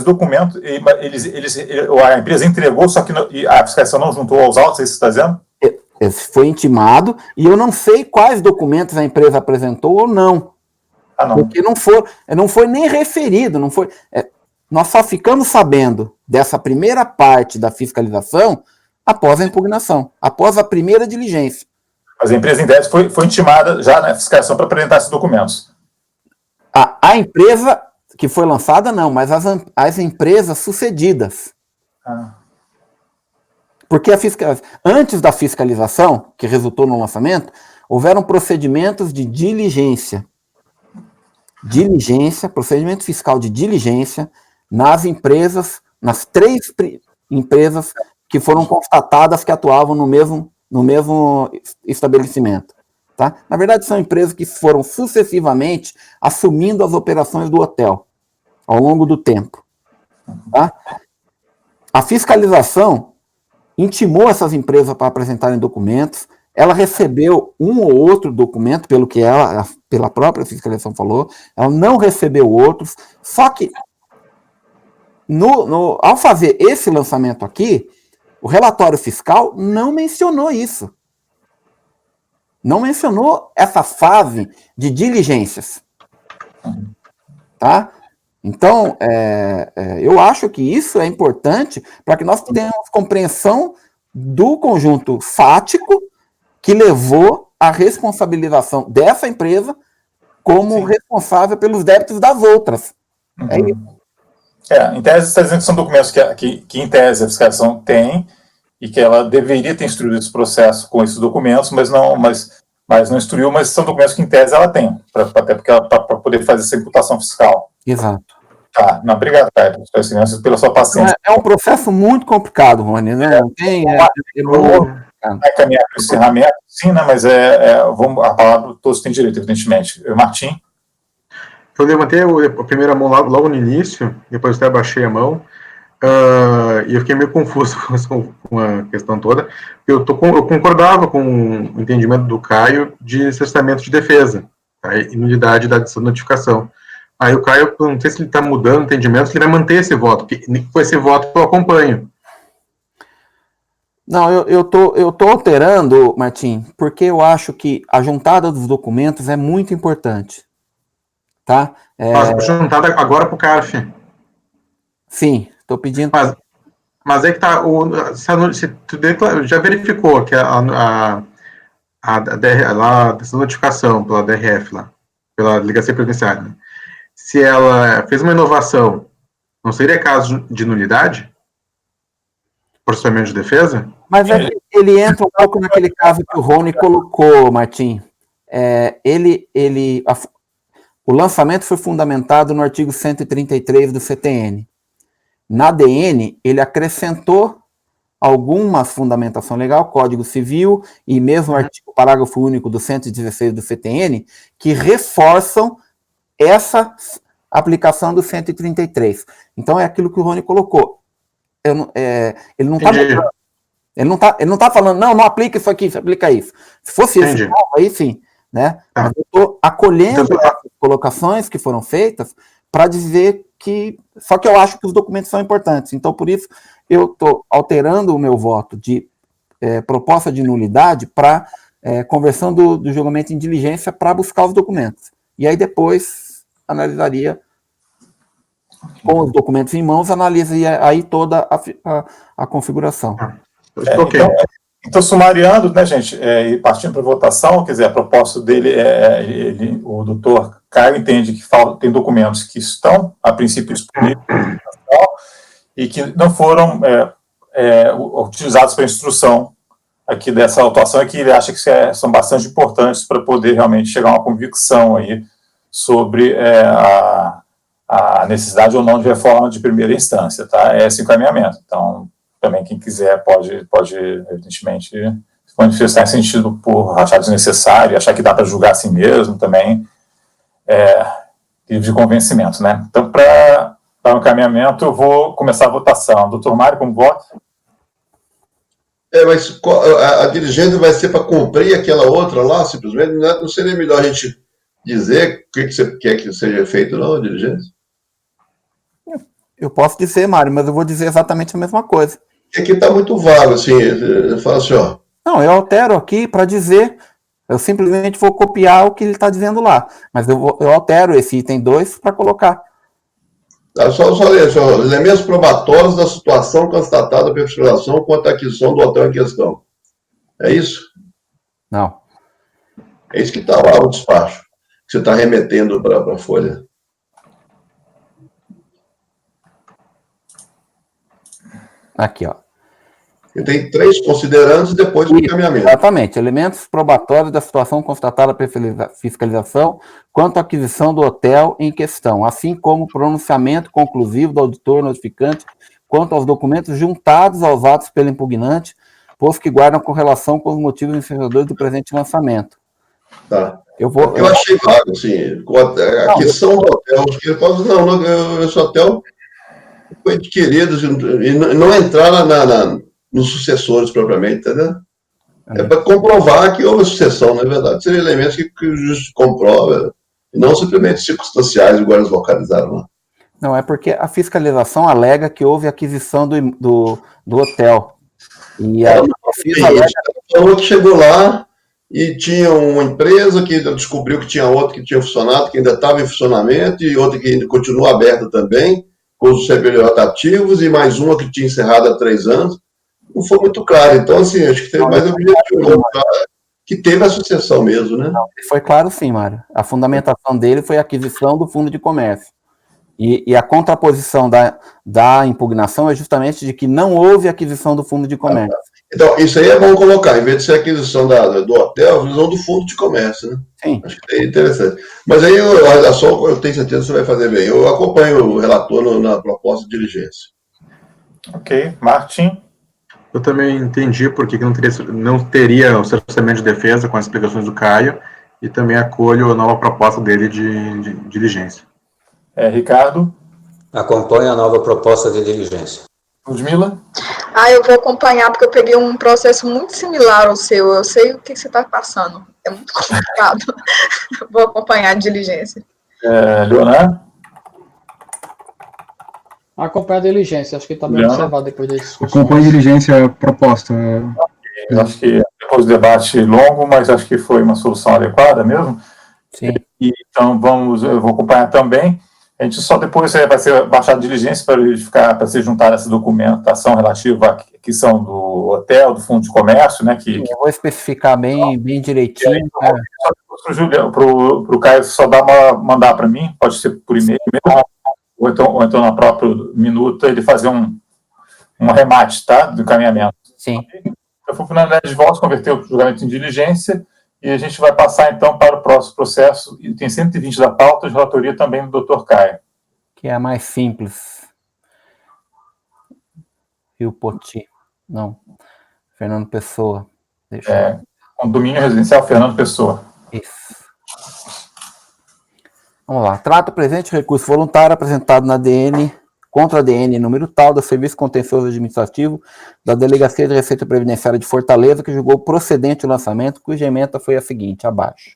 documentos, a empresa entregou, só que a fiscalização não juntou aos autos, é isso que você está dizendo? Foi intimado, e eu não sei quais documentos a empresa apresentou ou não. Não. Porque não foi nem referido, não foi. Nós só ficamos sabendo dessa primeira parte da fiscalização após a impugnação, após a primeira diligência. Mas a empresa, em tese, foi intimada já na fiscalização para apresentar esses documentos. A empresa que foi lançada, não, mas as empresas sucedidas. Porque antes da fiscalização, que resultou no lançamento, houveram procedimentos de diligência. Procedimento fiscal de diligência nas empresas, nas 3 empresas que foram constatadas que atuavam no mesmo estabelecimento. Tá? Na verdade, são empresas que foram sucessivamente assumindo as operações do hotel ao longo do tempo. Tá? A fiscalização intimou essas empresas para apresentarem documentos. Ela recebeu um ou outro documento, pelo que pela própria fiscalização falou, ela não recebeu outros, só que ao fazer esse lançamento aqui, o relatório fiscal não mencionou isso. Não mencionou essa fase de diligências. Tá? Então, eu acho que isso é importante para que nós tenhamos compreensão do conjunto fático que levou à responsabilização dessa empresa como responsável pelos débitos das outras. É isso. Em tese, está dizendo que são documentos que em tese, a fiscalização tem e que ela deveria ter instruído esse processo com esses documentos, mas não instruiu, mas são documentos que, em tese, ela tem, até para poder fazer essa imputação fiscal. Exato. Tá, não, obrigado, Caio, pela sua paciência. É um processo muito complicado, Rony, né? Não tem... Vai caminhar para o encerramento, sim, né? Mas a palavra todos têm direito, evidentemente. Martim? Eu levantei a primeira mão logo no início, depois até abaixei a mão, e eu fiquei meio confuso com a questão toda. Eu concordava com o entendimento do Caio de necessitamento de defesa, tá? E nulidade da notificação. Aí o Caio, não sei se ele está mudando o entendimento, se ele vai manter esse voto, porque com esse voto eu acompanho. Não, eu tô alterando, Martim, porque eu acho que a juntada dos documentos é muito importante. Tá? Juntada agora para o CARF. Sim, estou pedindo. Mas é que tá. Se tu já verificou que essa notificação pela DRF, pela Delegacia Previdenciária, né? Se ela fez uma inovação, não seria caso de nulidade? Processamento de defesa? Mas ele entra um pouco naquele caso que o Rony colocou, Martim. O lançamento foi fundamentado no artigo 133 do CTN. Na DN, ele acrescentou alguma fundamentação legal, Código Civil e mesmo o parágrafo único do 116 do CTN, que reforçam essa aplicação do 133. Então, é aquilo que o Rony colocou. Ele não está falando, não aplica isso aqui, aplica isso. Se fosse esse caso, aí sim. Né? Mas eu estou acolhendo as colocações que foram feitas para dizer que... Só que eu acho que os documentos são importantes. Então, por isso, eu estou alterando o meu voto de proposta de nulidade para conversão do julgamento em diligência para buscar os documentos. E aí depois analisaria, com os documentos em mãos, analisaria aí toda a configuração. Então, sumariando, né, gente, e partindo para a votação, quer dizer, a proposta dele o doutor Caio entende que tem documentos que estão, a princípio, disponíveis, fiscal e que não foram utilizados para instrução aqui dessa autuação, e que ele acha que são bastante importantes para poder realmente chegar a uma convicção aí sobre a necessidade ou não de reforma de primeira instância, tá? É esse encaminhamento. Então, também quem quiser pode evidentemente, se manifestar em sentido por achar desnecessário, achar que dá para julgar assim mesmo, também livre de convencimento, né? Então, para dar um encaminhamento, eu vou começar a votação. Doutor Mário, como vota? Mas a diligência vai ser para cumprir aquela outra lá, simplesmente? Não seria melhor a gente dizer o que você quer que seja feito, não, a diligência? Eu posso dizer, Mário, mas eu vou dizer exatamente a mesma coisa. Aqui está muito vago, assim, eu falo assim, ó. Não, eu altero aqui para dizer, eu simplesmente vou copiar o que ele está dizendo lá, mas eu altero esse item 2 para colocar. Só ler, elementos probatórios da situação constatada pela fiscalização quanto à aquisição do hotel em questão. É isso? Não. É isso que está lá no despacho, que você está remetendo para a folha. Aqui, ó. E tem 3 considerandos e depois o encaminhamento. Exatamente. Elementos probatórios da situação constatada pela fiscalização quanto à aquisição do hotel em questão, assim como o pronunciamento conclusivo do auditor notificante quanto aos documentos juntados aos atos pelo impugnante, posto que guardam correlação com os motivos inferiores do presente lançamento. Tá. Eu achei vago, assim, a aquisição do hotel, acho que ele fala, não, esse hotel foi adquirido e não entrar nos sucessores propriamente, entendeu? É para comprovar que houve sucessão, não é verdade? Seriam elementos que o juiz comprova, e não simplesmente circunstanciais, igual eles localizaram lá. Não, é porque a fiscalização alega que houve aquisição do hotel. E a falou que chegou lá e tinha uma empresa que descobriu que tinha outra que tinha funcionado, que ainda estava em funcionamento, e outra que ainda continua aberta também, com os servidores ativos, e mais uma que tinha encerrado há 3 anos. Não foi muito claro. Então, assim, acho que teve mais objetivo que teve a sucessão mesmo, né? Não, foi claro sim, Mário. A fundamentação dele foi a aquisição do fundo de comércio. E a contraposição da impugnação é justamente de que não houve aquisição do fundo de comércio. Então, isso aí é bom colocar, em vez de ser a aquisição do hotel, a aquisição do fundo de comércio, né? Sim. Acho que é interessante. Mas aí, eu tenho certeza que você vai fazer bem. Eu acompanho o relator na proposta de diligência. Ok. Martim? Eu também entendi por que não teria o cerceamento de defesa com as explicações do Caio, e também acolho a nova proposta dele de diligência. Ricardo? Acompanho a nova proposta de diligência. Ludmila? Eu vou acompanhar, porque eu peguei um processo muito similar ao seu. Eu sei o que você está passando. É muito complicado. Vou acompanhar a diligência. Leonardo? Acompanhar a diligência. Acho que está bem observado depois da discussão. Acompanho a diligência proposta. Eu acho que depois do debate longo, mas acho que foi uma solução adequada mesmo. Sim. Então, eu vou acompanhar também. A gente só depois vai ser baixada a diligência para ser juntada essa documentação relativa à aquisição do hotel, do fundo de comércio, né? Eu vou especificar bem direitinho. Para o Caio só mandar para mim, pode ser por e-mail mesmo, ou então na própria minuta ele fazer um arremate, tá? Do encaminhamento. Sim. Eu fui finalidade de votos, converter o julgamento em diligência, e a gente vai passar, então, para o próximo processo, e tem 120 da pauta, de relatoria também do Dr. Caio. Que é a mais simples. Rio Poti. Não. Fernando Pessoa. Condomínio Residencial Fernando Pessoa. Isso. Vamos lá. Trata o presente recurso voluntário apresentado na DN, contra a DN número tal, do Serviço Contencioso Administrativo da Delegacia de Receita Previdenciária de Fortaleza, que julgou procedente o lançamento, cuja ementa foi a seguinte, abaixo.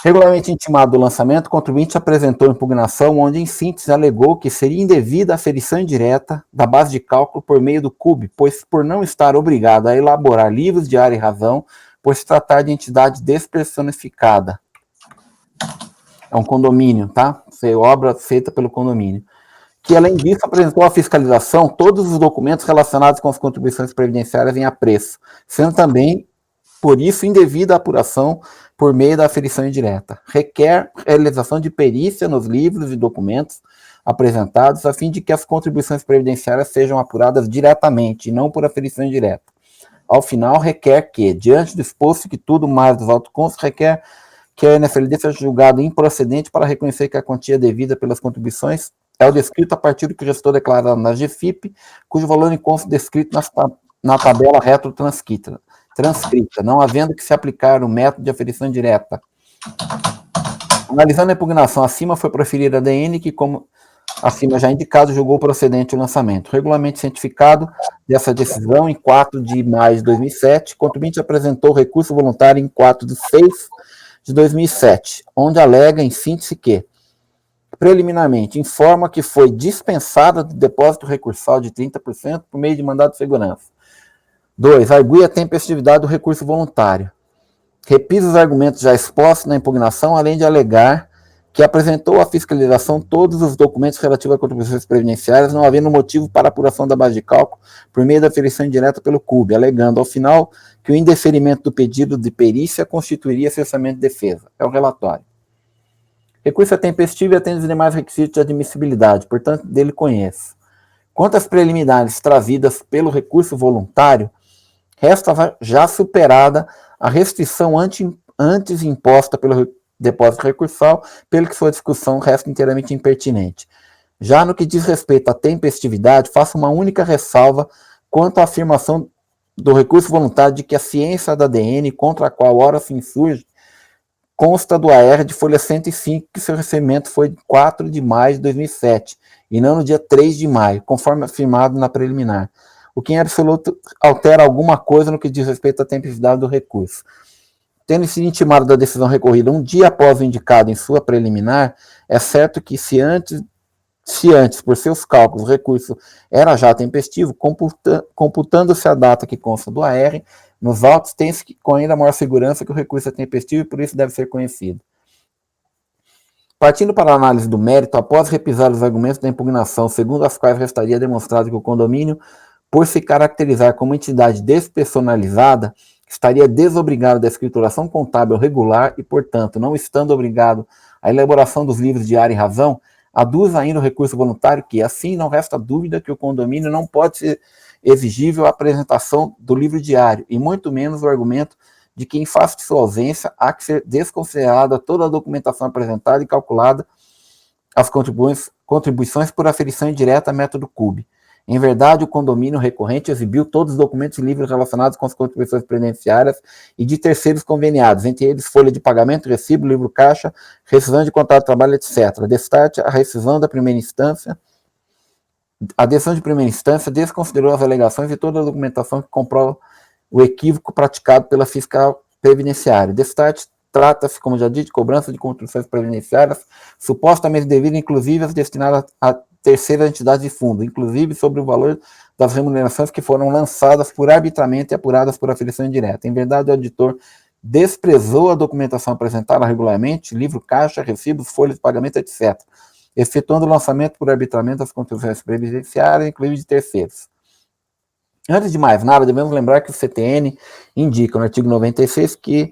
Regularmente intimado do lançamento, o contribuinte apresentou impugnação onde, em síntese, alegou que seria indevida a aferição indireta da base de cálculo por meio do CUB, pois por não estar obrigado a elaborar livros de área e razão, por se tratar de entidade despersonificada. É um condomínio, tá? Obra feita pelo condomínio. Que, além disso, apresentou à fiscalização todos os documentos relacionados com as contribuições previdenciárias em apreço, sendo também, por isso, indevida a apuração por meio da aferição indireta. Requer realização de perícia nos livros e documentos apresentados, a fim de que as contribuições previdenciárias sejam apuradas diretamente, e não por aferição indireta. Ao final, requer que, diante do exposto que tudo mais dos autos constos, requer que a NFLD seja julgado improcedente para reconhecer que a quantia devida pelas contribuições é o descrito a partir do que já estou declarado na GFIP, cujo valor em consta descrito na tabela retrotranscrita, não havendo que se aplicar o método de aferição direta. Analisando a impugnação, acima foi proferida a DN, que, como acima já indicado, julgou procedente o lançamento. Regulamento cientificado dessa decisão, em 4 de maio de 2007, o contribuinte apresentou recurso voluntário em 4 de 6 de 2007, onde alega, em síntese, que preliminarmente informa que foi dispensada do depósito recursal de 30% por meio de mandado de segurança. 2. Argui a tempestividade do recurso voluntário. Repisa os argumentos já expostos na impugnação, além de alegar que apresentou à fiscalização todos os documentos relativos a contribuições previdenciárias, não havendo motivo para apuração da base de cálculo por meio da aferição indireta pelo CUB, alegando, ao final, que o indeferimento do pedido de perícia constituiria cessamento de defesa. É o relatório. Recurso é tempestivo e atende os demais requisitos de admissibilidade, portanto, dele conheço. Quanto às preliminares trazidas pelo recurso voluntário, resta já superada a restrição antes imposta pelo depósito recursal, pelo que sua discussão resta inteiramente impertinente. Já no que diz respeito à tempestividade, faço uma única ressalva quanto à afirmação do recurso voluntário de que a ciência da DN, contra a qual ora se insurge, consta do AR de folha 105, que seu recebimento foi 4 de maio de 2007, e não no dia 3 de maio, conforme afirmado na preliminar, o que em absoluto altera alguma coisa no que diz respeito à tempestividade do recurso. Tendo sido intimado da decisão recorrida um dia após o indicado em sua preliminar, é certo que se antes, por seus cálculos, o recurso era já tempestivo, computando-se a data que consta do AR, nos autos tem-se com ainda maior segurança que o recurso é tempestivo e por isso deve ser conhecido. Partindo para a análise do mérito, após repisar os argumentos da impugnação, segundo as quais restaria demonstrado que o condomínio, por se caracterizar como entidade despersonalizada, estaria desobrigado da escrituração contábil regular e, portanto, não estando obrigado à elaboração dos livros de área e razão, aduz ainda o recurso voluntário que, assim, não resta dúvida que o condomínio não pode ser exigível a apresentação do livro diário, e muito menos o argumento de que, em face de sua ausência, há que ser desconsiderada toda a documentação apresentada e calculada as contribuições por aferição indireta a método CUB. Em verdade, o condomínio recorrente exibiu todos os documentos e livros relacionados com as contribuições previdenciárias e de terceiros conveniados, entre eles folha de pagamento, recibo, livro caixa, rescisão de contrato de trabalho, etc. Destarte a rescisão da primeira instância. A decisão de primeira instância desconsiderou as alegações e toda a documentação que comprova o equívoco praticado pela fiscal previdenciária. Destarte trata-se, como já disse, de cobrança de contribuições previdenciárias supostamente devidas, inclusive as destinadas a terceiras entidades de fundo, inclusive sobre o valor das remunerações que foram lançadas por arbitramento e apuradas por aferição indireta. Em verdade, o auditor desprezou a documentação apresentada regularmente, livro caixa, recibos, folhas de pagamento, etc., efetuando o lançamento por arbitramento das contribuições previdenciárias, inclusive de terceiros. Antes de mais nada, devemos lembrar que o CTN indica no artigo 96 que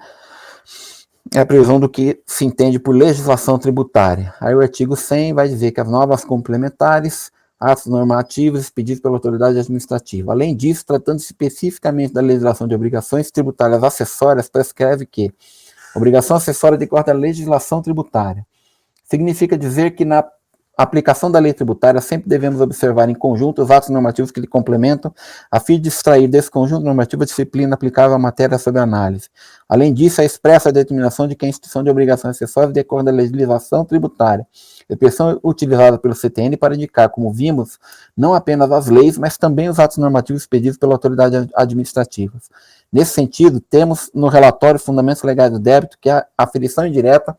é a previsão do que se entende por legislação tributária. Aí o artigo 100 vai dizer que as novas complementares, atos normativos expedidos pela autoridade administrativa. Além disso, tratando-se especificamente da legislação de obrigações tributárias acessórias, prescreve que obrigação acessória decorre da legislação tributária. Significa dizer que na aplicação da lei tributária sempre devemos observar em conjunto os atos normativos que lhe complementam, a fim de extrair desse conjunto normativo a disciplina aplicável à matéria sob análise. Além disso, é expressa a determinação de que a instituição de obrigações acessórias decorre da legislação tributária, expressão utilizada pelo CTN para indicar, como vimos, não apenas as leis, mas também os atos normativos expedidos pela autoridade administrativa. Nesse sentido, temos no relatório Fundamentos Legais do Débito que a aferição indireta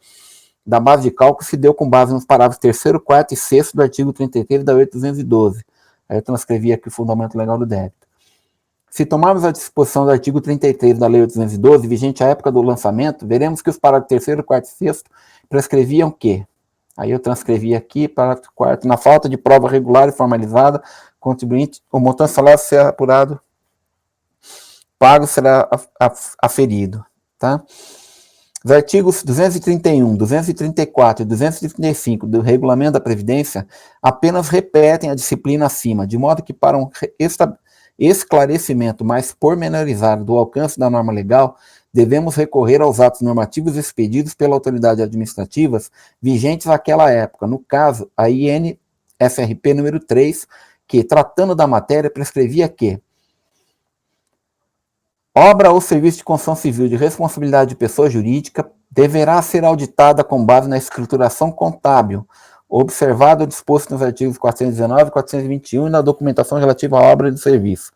da base de cálculo se deu com base nos parágrafos 3º, 4º e 6º do artigo 33 da 8.212. Aí eu transcrevi aqui o fundamento legal do débito. Se tomarmos a disposição do artigo 33 da lei 812, vigente à época do lançamento, veremos que os parágrafos 3º, 4º e 6º prescreviam que, aí eu transcrevi aqui, parágrafo 4º, na falta de prova regular e formalizada, contribuinte, o montante salário será apurado, pago será aferido, tá? Os artigos 231, 234 e 235 do Regulamento da Previdência apenas repetem a disciplina acima, de modo que, para um esclarecimento mais pormenorizado do alcance da norma legal, devemos recorrer aos atos normativos expedidos pela autoridade administrativas vigentes naquela época, no caso, a INSRP número 3, que, tratando da matéria, prescrevia que obra ou serviço de construção civil de responsabilidade de pessoa jurídica deverá ser auditada com base na escrituração contábil, observado o disposto nos artigos 419 e 421 e na documentação relativa à obra e do serviço.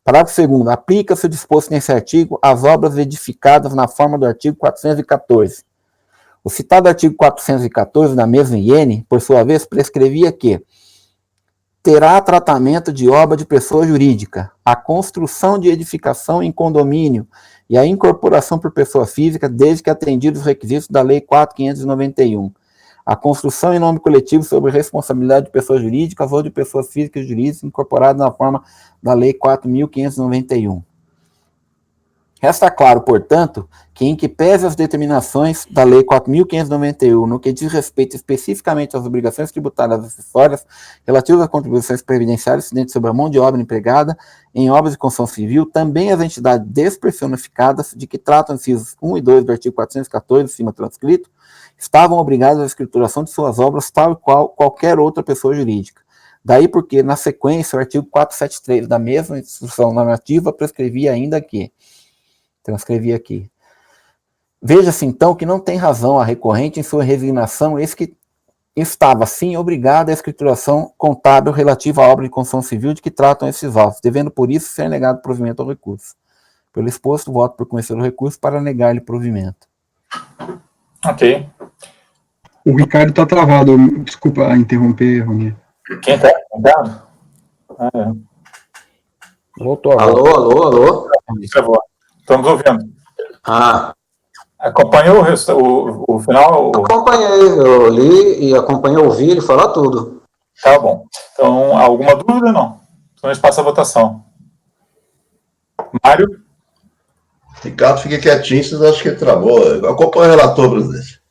Parágrafo 2º. Aplica-se o disposto nesse artigo às obras edificadas na forma do artigo 414. O citado artigo 414 da mesma IN, por sua vez, prescrevia que terá tratamento de obra de pessoa jurídica, a construção de edificação em condomínio e a incorporação por pessoa física, desde que atendidos os requisitos da Lei 4.591. A construção em nome coletivo sobre responsabilidade de pessoas jurídicas ou de pessoas físicas e jurídicas incorporadas na forma da Lei 4.591. Resta claro, portanto, que em que pese as determinações da Lei 4.591, no que diz respeito especificamente às obrigações tributárias acessórias relativas a contribuições previdenciárias incidentes sobre a mão de obra empregada em obras de construção civil, também as entidades despersonificadas, de que tratam incisos 1 e 2 do artigo 414, acima transcrito, estavam obrigadas à escrituração de suas obras tal e qual qualquer outra pessoa jurídica. Daí porque, na sequência, o artigo 473 da mesma instrução normativa prescrevia ainda que, transcrevi aqui, veja-se então que não tem razão a recorrente em sua resignação, eis que estava, sim, obrigada à escrituração contábil relativa à obra de construção civil de que tratam esses autos, devendo por isso ser negado provimento ao recurso. Pelo exposto, voto por conhecer o recurso para negar-lhe provimento. Ok. O Ricardo está travado. Desculpa interromper, Rony. Quem está travado? Ah, é. Voltou agora. Alô? Estamos ouvindo. Acompanhou o final? Acompanhei, eu li e acompanhei, ouvi ele falar tudo. Tá bom. Então, alguma dúvida? Não. Então, a gente passa a votação. Mário? Ricardo, fique quietinho, vocês acham que ele travou. Acompanha o relator, presidente.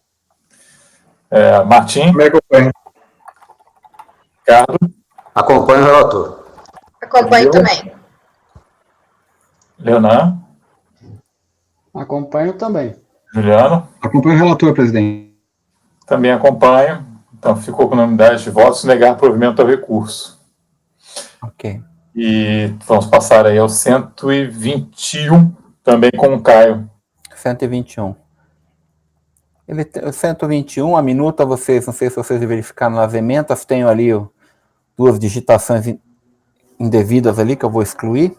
Martim? Como é que eu ponho? Ricardo? Acompanho o relator. Acompanho também. Leonan? Acompanho também. Juliano? Acompanho o relator, presidente. Também acompanho. Então, ficou com unanimidade de votos, negar provimento ao recurso. Ok. E vamos passar aí ao 121, também com o Caio. 121. O 121, a minuta, vocês, não sei se vocês verificaram nas emendas, tenho ali duas digitações indevidas ali, que eu vou excluir.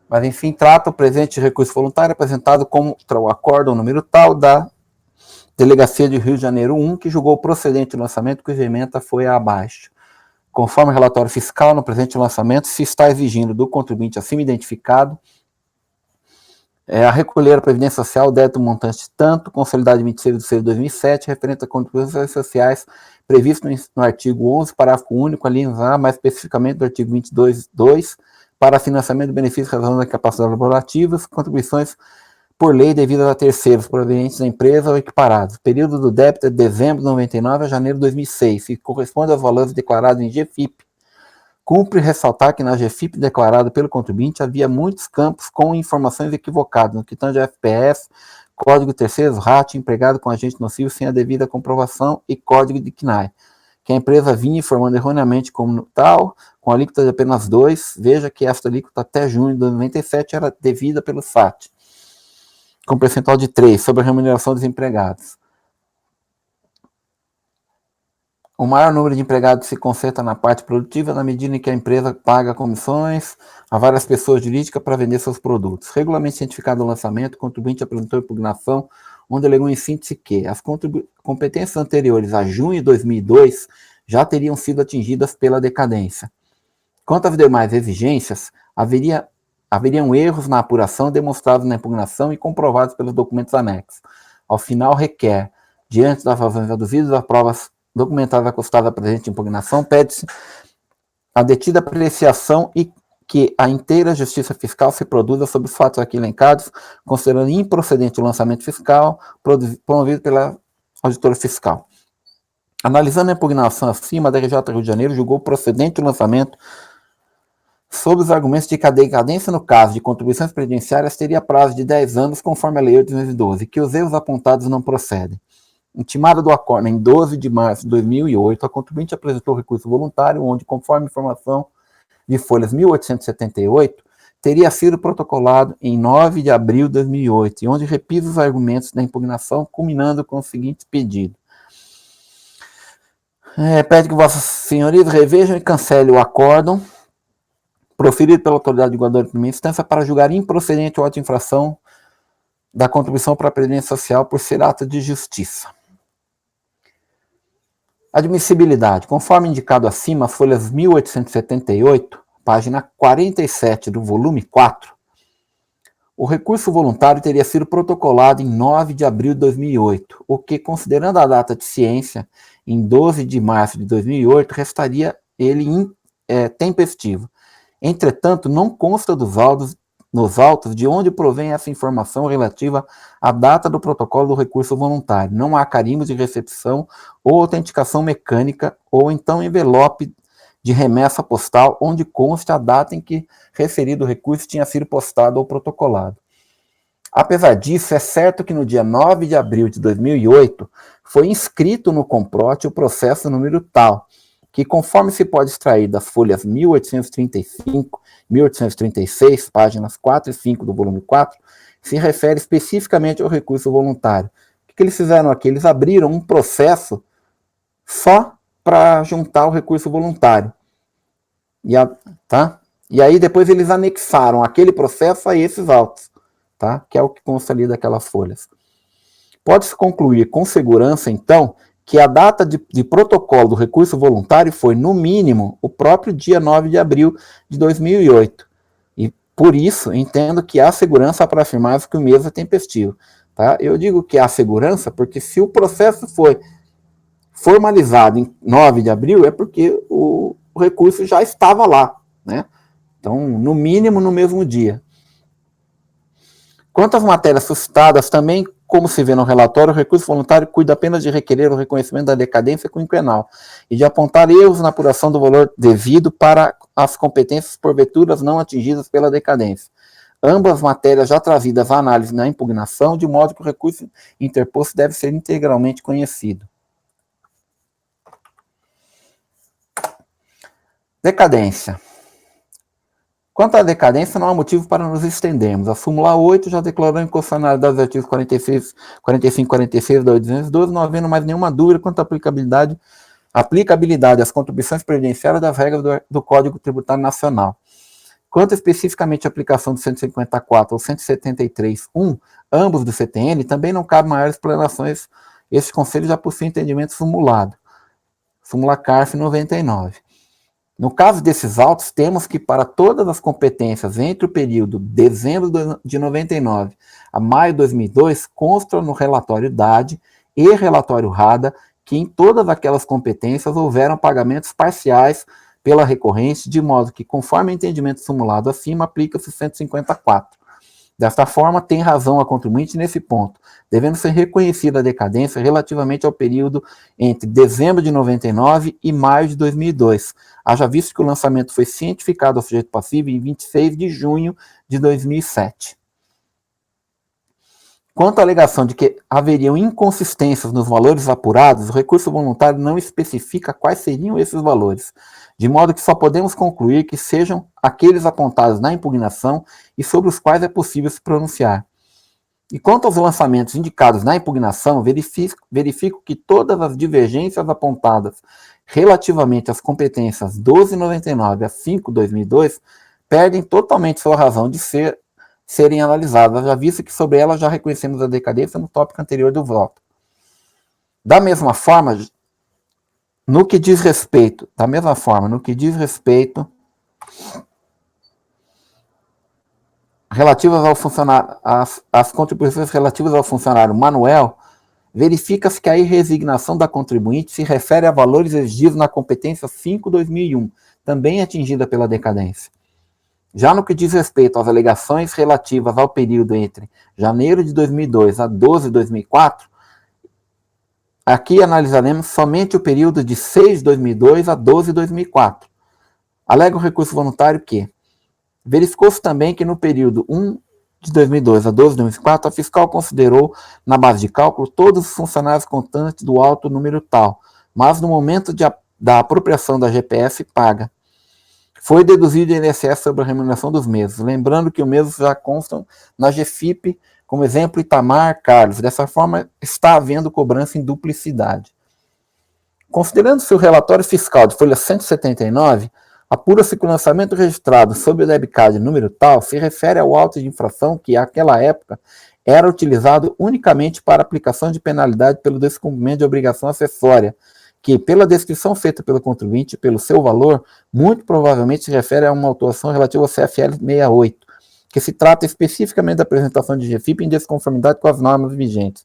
Mas, enfim, trata o presente recurso voluntário apresentado como o acórdão número tal da Delegacia de Rio de Janeiro 1, que julgou procedente o lançamento, cuja ementa foi abaixo. Conforme o relatório fiscal, no presente lançamento, se está exigindo do contribuinte acima identificado a recolher a Previdência Social o débito montante tanto, consolidado de 26 de 6 de 2007, referente a contribuições sociais, previsto no artigo 11, parágrafo único, alínea A, mais especificamente do artigo 22.2, para financiamento de benefícios em razão da capacidade laborativa, contribuições por lei devidas a terceiros provenientes da empresa ou equiparados. O período do débito é de dezembro de 99 a janeiro de 2006 e corresponde aos valores declarados em GFIP. Cumpre ressaltar que na GFIP declarada pelo contribuinte havia muitos campos com informações equivocadas, no que tange a FPS, código terceiros, RAT, empregado com agente nocivo sem a devida comprovação e código de CNAE, que a empresa vinha informando erroneamente como tal, com alíquota de apenas 2, veja que esta alíquota até junho de 97 era devida pelo SAT, com percentual de 3, sobre a remuneração dos empregados. O maior número de empregados se concentra na parte produtiva, na medida em que a empresa paga comissões a várias pessoas jurídicas para vender seus produtos. Regularmente cientificado o lançamento, o contribuinte apresentou impugnação, onde alegou em síntese que as competências anteriores a junho de 2002 já teriam sido atingidas pela decadência. Quanto às demais exigências, haveriam erros na apuração demonstrados na impugnação e comprovados pelos documentos anexos. Ao final, requer, diante das razões aduzidas das provas documentadas acostadas à presente impugnação, pede-se a detida apreciação e que a inteira justiça fiscal se produza sobre os fatos aqui elencados, considerando improcedente o lançamento fiscal promovido pela auditora fiscal. Analisando a impugnação acima, a DRJ Rio de Janeiro julgou procedente o lançamento sob os argumentos de que a decadência no caso de contribuições previdenciárias teria prazo de 10 anos, conforme a Lei 8.212, que os erros apontados não procedem. Intimada do acordo em 12 de março de 2008, a contribuinte apresentou recurso voluntário, onde, conforme informação de folhas 1878, teria sido protocolado em 9 de abril de 2008, e onde repisa os argumentos da impugnação, culminando com o seguinte pedido. Pede que vossas senhorias revejam e cancelem o acórdão proferido pela autoridade igualadora de primeira instância para julgar improcedente o auto de infração da contribuição para a Previdência Social por ser ato de justiça. Admissibilidade. Conforme indicado acima, folhas 1878, página 47 do volume 4, o recurso voluntário teria sido protocolado em 9 de abril de 2008, o que, considerando a data de ciência, em 12 de março de 2008, restaria ele tempestivo. Entretanto, não consta nos autos de onde provém essa informação relativa à data do protocolo do recurso voluntário. Não há carimbo de recepção ou autenticação mecânica, ou então envelope de remessa postal onde consta a data em que referido recurso tinha sido postado ou protocolado. Apesar disso, é certo que no dia 9 de abril de 2008 foi inscrito no Comprote o processo número tal, que, conforme se pode extrair das folhas 1835 e 1836, páginas 4 e 5 do volume 4, se refere especificamente ao recurso voluntário. O que eles fizeram aqui? Eles abriram um processo só para juntar o recurso voluntário. E aí depois eles anexaram aquele processo a esses autos, tá? Que é o que consta ali daquelas folhas. Pode-se concluir com segurança, então, que a data de protocolo do recurso voluntário foi, no mínimo, o próprio dia 9 de abril de 2008. E, por isso, entendo que há segurança para afirmar que o mesmo é tempestivo. Tá? Eu digo que há segurança porque se o processo foi formalizado em 9 de abril, é porque o recurso já estava lá, né? Então, no mínimo, no mesmo dia. Quanto às matérias suscitadas, também, como se vê no relatório, o recurso voluntário cuida apenas de requerer o reconhecimento da decadência quinquenal e de apontar erros na apuração do valor devido para as competências porventuras não atingidas pela decadência. Ambas matérias já trazidas à análise na impugnação, de modo que o recurso interposto deve ser integralmente conhecido. Decadência. Quanto à decadência, não há motivo para nos estendermos. A súmula 8 já declarou a inconstitucionalidade dos artigos 45 e 46 da 812, não havendo mais nenhuma dúvida quanto à aplicabilidade às contribuições previdenciárias das regras do Código Tributário Nacional. Quanto especificamente à aplicação do 154 ou 173.1, ambos do CTN, também não cabe maiores explanações. Este conselho já possui entendimento simulado. Súmula CARF 99. No caso desses autos, temos que para todas as competências entre o período de dezembro de 99 a maio de 2002, consta no relatório DAD e relatório RADA que em todas aquelas competências houveram pagamentos parciais pela recorrente, de modo que, conforme o entendimento simulado acima, aplica-se o 154. Desta forma, tem razão a contribuinte nesse ponto, devendo ser reconhecida a decadência relativamente ao período entre dezembro de 99 e maio de 2002, haja visto que o lançamento foi cientificado ao sujeito passivo em 26 de junho de 2007. Quanto à alegação de que haveriam inconsistências nos valores apurados, o recurso voluntário não especifica quais seriam esses valores, de modo que só podemos concluir que sejam aqueles apontados na impugnação e sobre os quais é possível se pronunciar. E quanto aos lançamentos indicados na impugnação, verifico que todas as divergências apontadas relativamente às competências 1299 a 5/2002 perdem totalmente sua razão de serem analisadas, já visto que sobre elas já reconhecemos a decadência no tópico anterior do voto. Da mesma forma, no que diz respeito relativas ao funcionário, as contribuições relativas ao funcionário Manuel, verifica-se que a irresignação da contribuinte se refere a valores exigidos na competência 5/2001, também atingida pela decadência. Já no que diz respeito às alegações relativas ao período entre janeiro de 2002 a 12 de 2004, aqui analisaremos somente o período de 6 de 2002 a 12 de 2004. Alega o recurso voluntário que verificou-se também que no período 1 de 2002 a 12 de 2004, a fiscal considerou, na base de cálculo, todos os funcionários constantes do alto número tal, mas no momento da apropriação da GPF paga, foi deduzido o INSS sobre a remuneração dos mesmos, lembrando que os mesmos já constam na GFIP, como exemplo Itamar Carlos. Dessa forma, está havendo cobrança em duplicidade. Considerando-se o relatório fiscal de folha 179, apura-se que o lançamento registrado sob o debitcard número tal se refere ao auto de infração que, àquela época, era utilizado unicamente para aplicação de penalidade pelo descumprimento de obrigação acessória, que, pela descrição feita pelo contribuinte e pelo seu valor, muito provavelmente se refere a uma autuação relativa ao CFL 68, que se trata especificamente da apresentação de GFIP em desconformidade com as normas vigentes.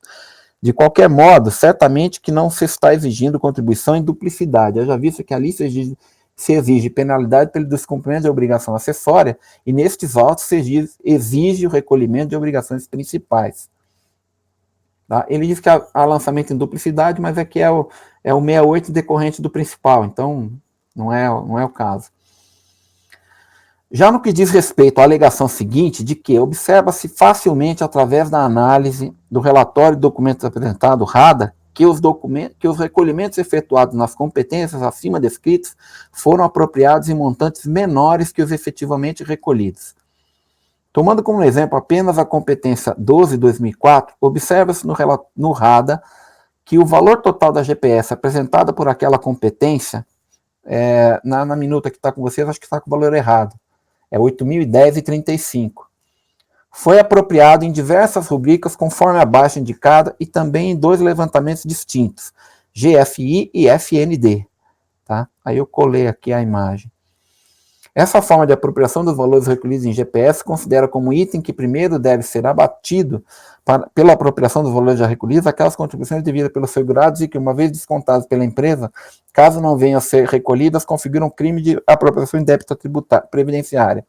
De qualquer modo, certamente que não se está exigindo contribuição em duplicidade. Haja visto que ali se exige penalidade pelo descumprimento de obrigação acessória e nestes autos se exige o recolhimento de obrigações principais. Tá? Ele diz que há lançamento em duplicidade, mas aqui é o 68 decorrente do principal, então não é o caso. Já no que diz respeito à alegação seguinte, de que observa-se facilmente através da análise do relatório e documentos apresentados, RADA, que os recolhimentos efetuados nas competências acima descritas foram apropriados em montantes menores que os efetivamente recolhidos. Tomando como exemplo apenas a competência 12/2004, observa-se no RADA que o valor total da GPS apresentada por aquela competência, na minuta que está com vocês, acho que está com o valor errado, é 8.010,35. Foi apropriado em diversas rubricas conforme abaixo indicada e também em 2 levantamentos distintos, GFI e FND. Tá? Aí eu colei aqui a imagem. Essa forma de apropriação dos valores recolhidos em GPS considera como item que primeiro deve ser abatido pela apropriação dos valores já recolhidos aquelas contribuições devidas pelos segurados e que, uma vez descontadas pela empresa, caso não venham a ser recolhidas, configuram crime de apropriação indébita previdenciária.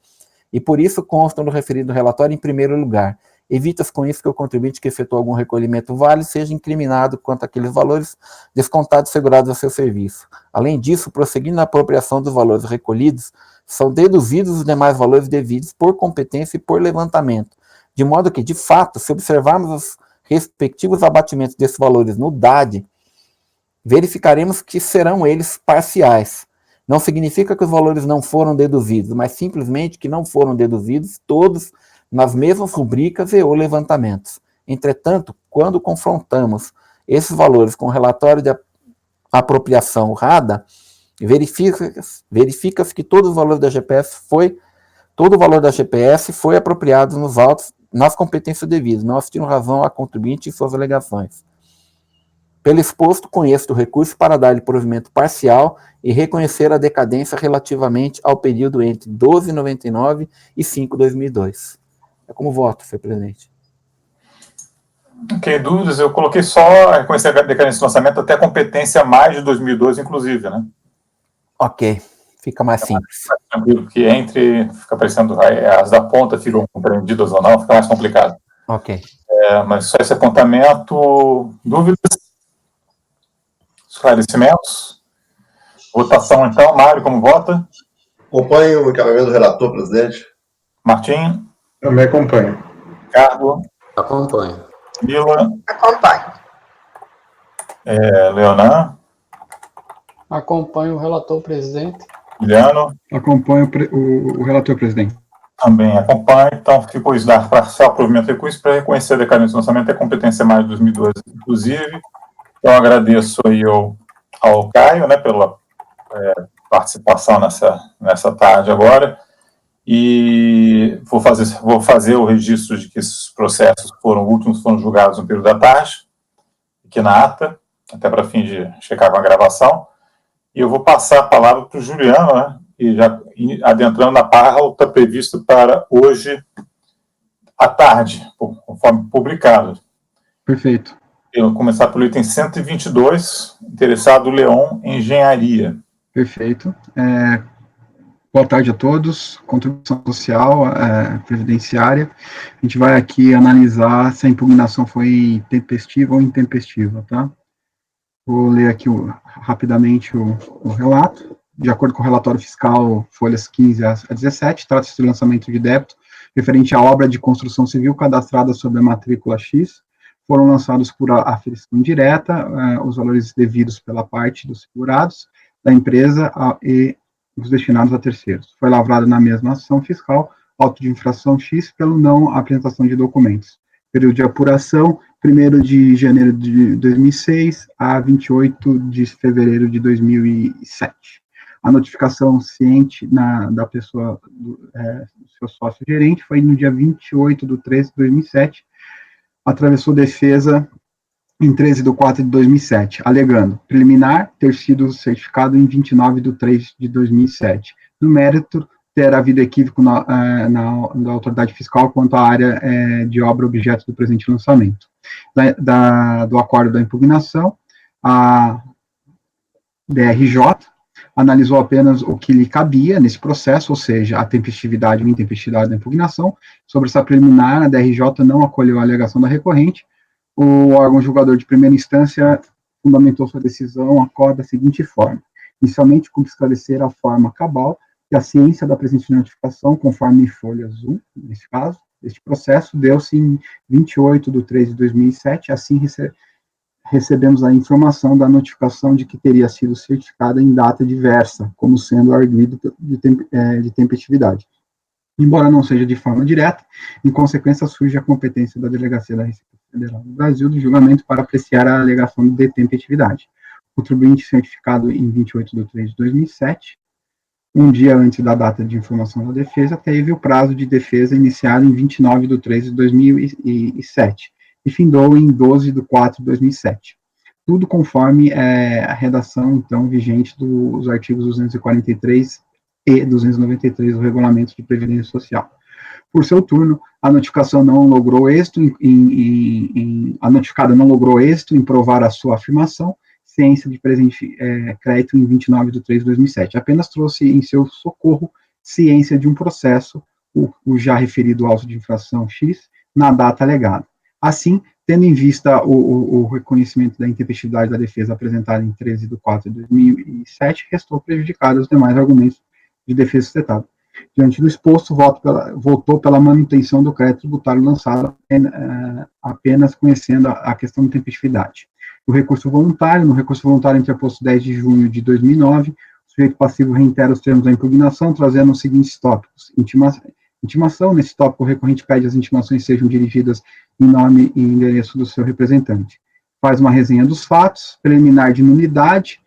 E por isso constam no referido relatório em primeiro lugar. Evita-se com isso que o contribuinte que efetuou algum recolhimento válido seja incriminado quanto àqueles valores descontados segurados a seu serviço. Além disso, prosseguindo na apropriação dos valores recolhidos, são deduzidos os demais valores devidos por competência e por levantamento, de modo que, de fato, se observarmos os respectivos abatimentos desses valores no DAD, verificaremos que serão eles parciais. Não significa que os valores não foram deduzidos, mas simplesmente que não foram deduzidos todos nas mesmas rubricas e ou levantamentos. Entretanto, quando confrontamos esses valores com o relatório de apropriação RADA, verifica-se que todo o valor da GPS foi apropriado nos autos nas competências devidas, não assistindo razão a contribuinte e suas alegações. Pelo exposto, conheço o recurso para dar-lhe provimento parcial e reconhecer a decadência relativamente ao período entre 12/99 e 5/2002. É como voto, senhor presidente. Ok, dúvidas? Eu coloquei só reconhecer a decadência do lançamento até a competência mais de 2002, inclusive, né? Ok, fica mais simples. Mais tranquilo, porque fica parecendo, as da ponta ficam compreendidas ou não, fica mais complicado. Ok. Mas só esse apontamento. Dúvidas? Esclarecimentos? Votação, então. Mário, como vota? Acompanho o encaminhamento do relator, presidente. Martim? Também acompanho. Ricardo? Acompanho. Mila? Acompanho. Leonan? Acompanho o relator, presidente. Juliano? Acompanho o relator, presidente. Também acompanho. Então, ficou isso dar parcial provimento de recurso para reconhecer a decadência do lançamento e a competência mais de 2002, inclusive. Então, agradeço aí ao Caio, né, pela participação nessa tarde agora. E vou fazer o registro de que esses processos foram julgados no período da tarde, aqui na ata, até para fim de checar com a gravação. E eu vou passar a palavra para o Juliano, né, e já adentrando na pauta prevista para hoje à tarde, conforme publicado. Perfeito. Eu vou começar pelo item 122, interessado Leon Engenharia. Perfeito. Boa tarde a todos. Contribuição social, previdenciária. A gente vai aqui analisar se a impugnação foi tempestiva ou intempestiva, tá? Vou ler aqui rapidamente o relato. De acordo com o relatório fiscal, folhas 15 a 17, trata-se de lançamento de débito referente à obra de construção civil cadastrada sob a matrícula X. Foram lançados por aferição direta os valores devidos pela parte dos segurados da empresa e os destinados a terceiros. Foi lavrado na mesma ação fiscal auto de infração X pelo não apresentação de documentos. Período de apuração, 1º de janeiro de 2006 a 28 de fevereiro de 2007. A notificação ciente da pessoa, do seu sócio gerente, foi no dia 28 de 13 de 2007, atravessou defesa em 13 de 4 de 2007, alegando preliminar ter sido certificado em 29 de 3 de 2007. No mérito, ter havido equívoco na autoridade fiscal quanto à área de obra objeto do presente lançamento. Do acordo da impugnação, a DRJ analisou apenas o que lhe cabia nesse processo, ou seja, a tempestividade ou intempestividade da impugnação. Sobre essa preliminar, a DRJ não acolheu a alegação da recorrente. O órgão julgador de primeira instância fundamentou sua decisão da seguinte forma: inicialmente, como esclarecer a forma cabal e a ciência da presente notificação, conforme folha azul, nesse caso, este processo deu-se em 28 de 3 de 2007, assim recebemos a informação da notificação de que teria sido certificada em data diversa, como sendo arguido de tempestividade. Embora não seja de forma direta, em consequência surge a competência da Delegacia da Receita Federal do Brasil do julgamento para apreciar a alegação de tempestividade. O contribuinte certificado em 28 de 3 de 2007, um dia antes da data de informação da defesa, teve o prazo de defesa iniciado em 29 de 3 de 2007 e findou em 12 de 4 de 2007. Tudo conforme a redação, então, vigente dos artigos 243 e 293 do Regulamento de Previdência Social. Por seu turno, a notificada não logrou êxito em provar a sua afirmação, ciência de presente crédito em 29 de 3 de 2007. Apenas trouxe em seu socorro ciência de um processo, o já referido auto de infração X, na data alegada. Assim, tendo em vista o reconhecimento da intempestividade da defesa apresentada em 13 de 4 de 2007, restou prejudicado os demais argumentos de defesa sustentável. Diante do exposto, votou pela manutenção do crédito tributário lançado, apenas conhecendo a questão de tempestividade. No recurso voluntário interposto 10 de junho de 2009, o sujeito passivo reitera os termos da impugnação, trazendo os seguintes tópicos: intimação, nesse tópico o recorrente pede as intimações sejam dirigidas em nome e endereço do seu representante. Faz uma resenha dos fatos, preliminar de nulidade,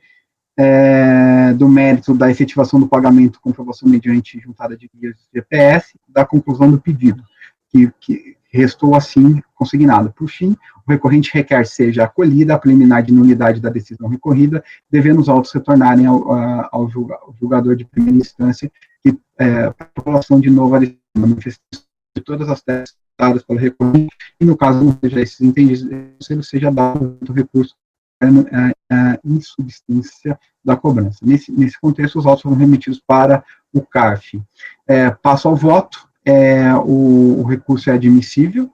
do mérito da efetivação do pagamento, comprovação mediante juntada de guias GPS, da conclusão do pedido, que restou assim consignado. Por fim, o recorrente requer seja acolhida a preliminar de nulidade da decisão recorrida, devendo os autos retornarem ao julgador de primeira instância, que população de novo a manifestação de todas as teses dadas pelo recorrente, e no caso não seja esses entendidos, seja dado o recurso insubstância da cobrança. Nesse contexto, os autos foram remetidos para o CARF. Passo ao voto. O recurso é admissível,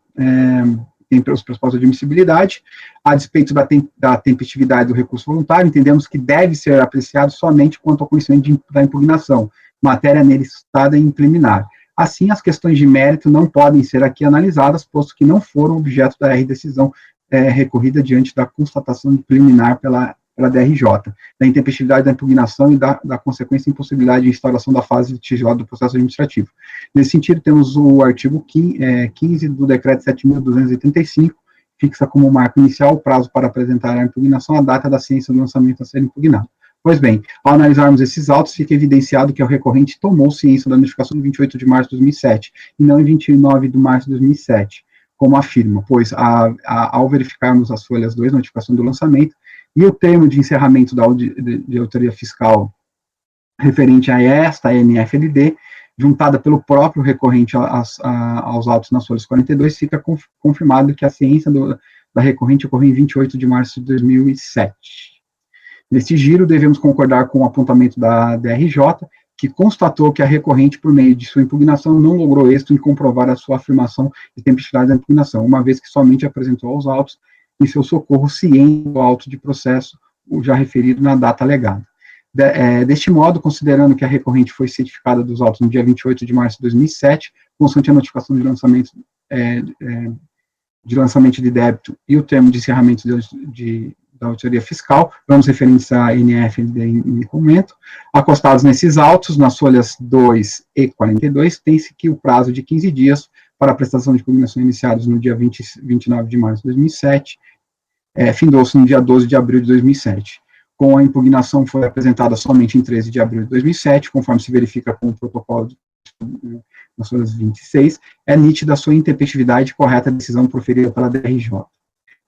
tem os pressupostos de admissibilidade. A despeito da tempestividade do recurso voluntário, entendemos que deve ser apreciado somente quanto ao conhecimento da impugnação, matéria nele citada em preliminar. Assim, as questões de mérito não podem ser aqui analisadas, posto que não foram objeto da decisão recorrida diante da constatação de preliminar pela DRJ, da intempestividade da impugnação e da consequência impossibilidade de instauração da fase litigiosa do processo administrativo. Nesse sentido, temos o artigo 15 do decreto 7.285, fixa como marco inicial o prazo para apresentar a impugnação a data da ciência do lançamento a ser impugnado. Pois bem, ao analisarmos esses autos, fica evidenciado que o recorrente tomou ciência da notificação em 28 de março de 2007, e não em 29 de março de 2007, como afirma, pois ao verificarmos as folhas 2, notificação do lançamento, e o termo de encerramento de autoria fiscal referente a esta NFLD, juntada pelo próprio recorrente aos autos nas folhas 42, fica confirmado que a ciência da recorrente ocorreu em 28 de março de 2007. Neste giro, devemos concordar com o apontamento da DRJ, que constatou que a recorrente, por meio de sua impugnação, não logrou êxito em comprovar a sua afirmação de tempestividade da impugnação, uma vez que somente apresentou aos autos em seu socorro ciente do auto de processo, o já referido na data alegada. Deste modo, considerando que a recorrente foi certificada dos autos no dia 28 de março de 2007, constante a notificação de lançamento de débito e o termo de encerramento da auditoria fiscal, vamos referenciar a NF em comento, acostados nesses autos, nas folhas 2 e 42, tem-se que o prazo de 15 dias para a prestação de impugnação iniciados no dia 29 de março de 2007, findou-se no dia 12 de abril de 2007. Com a impugnação foi apresentada somente em 13 de abril de 2007, conforme se verifica com o protocolo nas folhas 26, é nítida a sua intempestividade correta decisão proferida pela DRJ.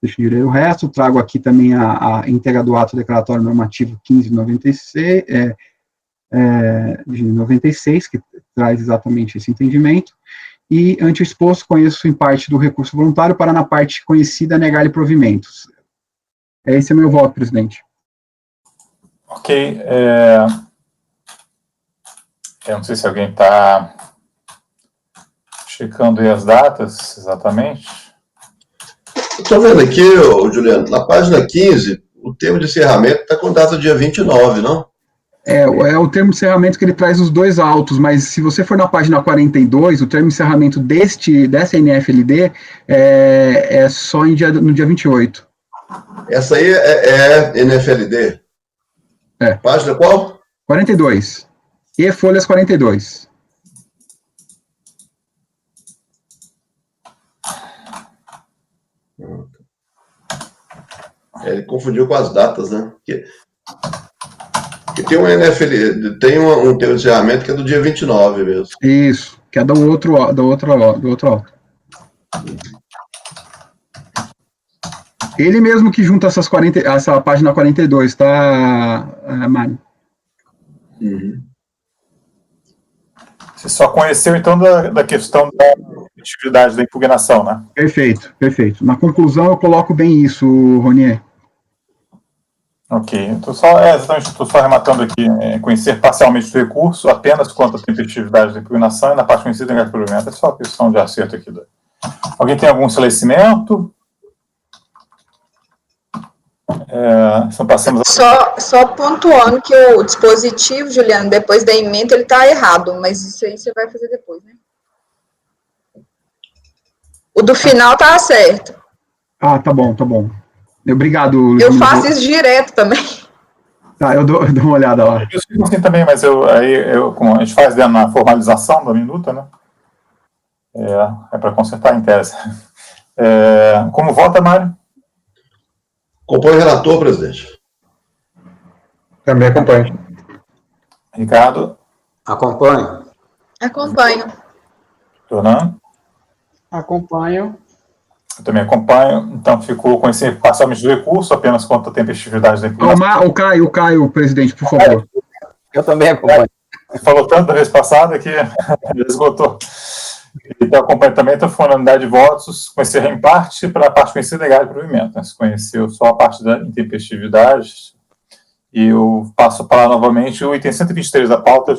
Deixa eu ler o resto, trago aqui também a íntegra do ato declaratório normativo 1596, de 96, que traz exatamente esse entendimento, e, ante o exposto, conheço em parte do recurso voluntário para, na parte conhecida, negar-lhe provimentos. Esse é meu voto, presidente. Ok. Eu não sei se alguém está checando aí as datas, exatamente. Estou vendo aqui, Juliano, na página 15, o termo de encerramento está com data dia 29, não? É o termo de encerramento que ele traz os dois autos, mas se você for na página 42, o termo de encerramento dessa NFLD é só no dia 28. Essa aí é NFLD? Página qual? 42. E folhas 42. Ele confundiu com as datas, né? Porque tem um NFLD, tem um termo de encerramento que é do dia 29 mesmo. Isso, que é do outro auto. Ele mesmo que junta essa página 42, tá, Mário? Uhum. Você só conheceu, então, da questão da atividade da impugnação, né? Perfeito, perfeito. Na conclusão, eu coloco bem isso, Ronier. Ok. Estou só rematando aqui. Conhecer parcialmente o recurso, apenas quanto à tempestividade da impugnação, e na parte conhecida em provimento. É só questão de acerto aqui. Alguém tem algum esclarecimento? Passamos Só pontuando que o dispositivo, Juliano, depois da emenda, ele está errado, mas isso aí você vai fazer depois, né? O do final tá certo. Ah, tá bom. Obrigado. Eu faço isso direto também. Tá, eu dou uma olhada lá. Eu fico assim também, mas como a gente faz na formalização da minuta, né? É para consertar em tese. Como vota, Mário? Acompanho o relator, presidente. Também acompanho. Ricardo? Acompanho. Acompanho. Tornando? Acompanho. Eu também acompanho. Então, ficou conhecer parcialmente do recurso, apenas quanto à tempestividade da impugnação. O Caio, presidente, por favor. Eu também acompanho. Falou tanto da vez passada que esgotou. Então, acompanho também, estou falando unidade de votos, conhecer em parte para a parte conhecida legal de provimento. Né? Se conheceu só a parte da intempestividade, e eu passo a palavra novamente o item 123 da pauta.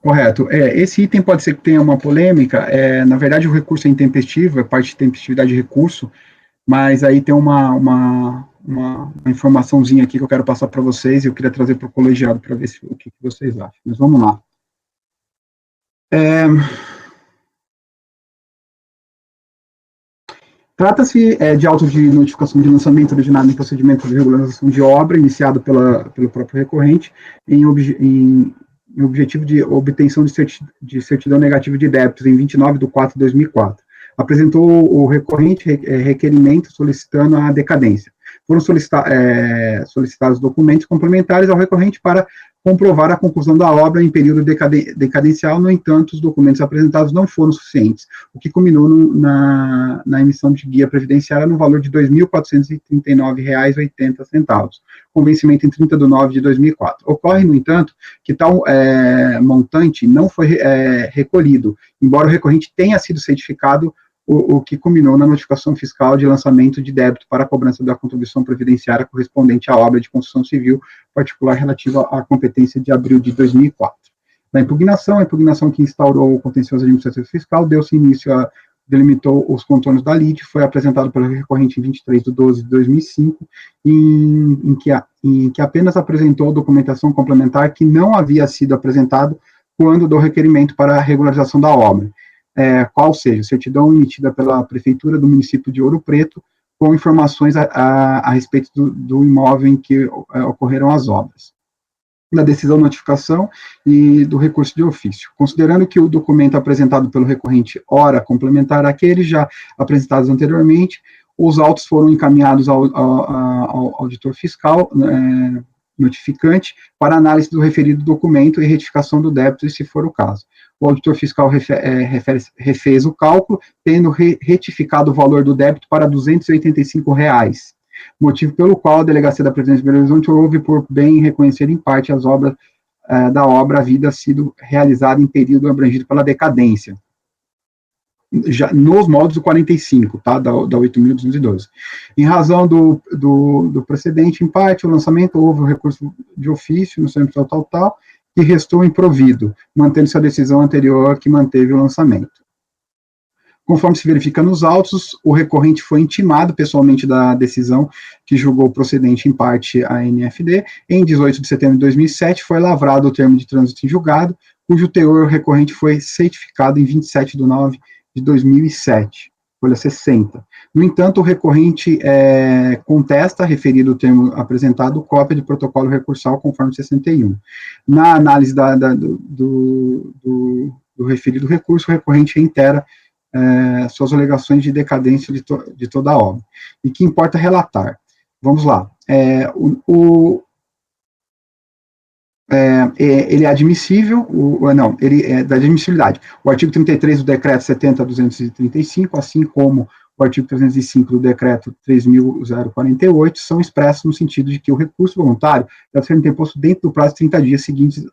Correto. Esse item pode ser que tenha uma polêmica. Na verdade, o recurso é intempestivo, é parte de tempestividade de recurso, mas aí tem uma informaçãozinha aqui que eu quero passar para vocês e eu queria trazer para o colegiado para ver o que vocês acham. Mas vamos lá. Trata-se de auto de notificação de lançamento originado em procedimento de regularização de obra, iniciado pelo próprio recorrente, em objetivo de obtenção de certidão negativa de débitos em 29/4/2004. Apresentou o recorrente requerimento solicitando a decadência. Foram solicitados documentos complementares ao recorrente para comprovar a conclusão da obra em período decadencial. No entanto, os documentos apresentados não foram suficientes, o que culminou na emissão de guia previdenciária no valor de R$ 2.439,80, com vencimento em 30/9/2004. Ocorre, no entanto, que tal montante não foi recolhido, embora o recorrente tenha sido certificado, o que culminou na notificação fiscal de lançamento de débito para a cobrança da contribuição previdenciária correspondente à obra de construção civil particular relativa à competência de abril de 2004. da impugnação, a impugnação que instaurou o contencioso administrativo fiscal, deu-se início a delimitou os contornos da lide, foi apresentado pelo recorrente em 23 de 12 de 2005, em que apenas apresentou documentação complementar que não havia sido apresentado quando do requerimento para a regularização da obra, qual seja, certidão emitida pela Prefeitura do município de Ouro Preto, com informações a respeito do imóvel em que ocorreram as obras, da decisão de notificação e do recurso de ofício. Considerando que o documento apresentado pelo recorrente ora complementar àqueles já apresentados anteriormente, os autos foram encaminhados ao auditor fiscal notificante para análise do referido documento e retificação do débito, se for o caso. O auditor fiscal refez o cálculo, tendo retificado o valor do débito para R$ 285, motivo pelo qual a Delegacia da Presidência de Belo Horizonte houve por bem reconhecer em parte as obras da obra havida sido realizada em período abrangido pela decadência, já nos moldes do 45, tá, da 8.212. Em razão do precedente, em parte, o lançamento, houve o recurso de ofício no centro tal, que restou improvido, mantendo-se a decisão anterior que manteve o lançamento. Conforme se verifica nos autos, o recorrente foi intimado pessoalmente da decisão que julgou procedente em parte a NFD. Em 18 de setembro de 2007, foi lavrado o termo de trânsito em julgado, cujo teor recorrente foi certificado em 27 de 9 de 2007, folha 60. No entanto, o recorrente contesta, referido o termo apresentado, cópia de protocolo recursal conforme 61. Na análise do referido recurso, o recorrente reitera suas alegações de decadência de toda a obra. E que importa relatar. Vamos lá. Ele é admissível, ele é da admissibilidade. O artigo 33 do decreto 70.235, assim como o artigo 305 do decreto 3.048, são expressos no sentido de que o recurso voluntário deve ser interposto dentro do prazo de 30 dias seguintes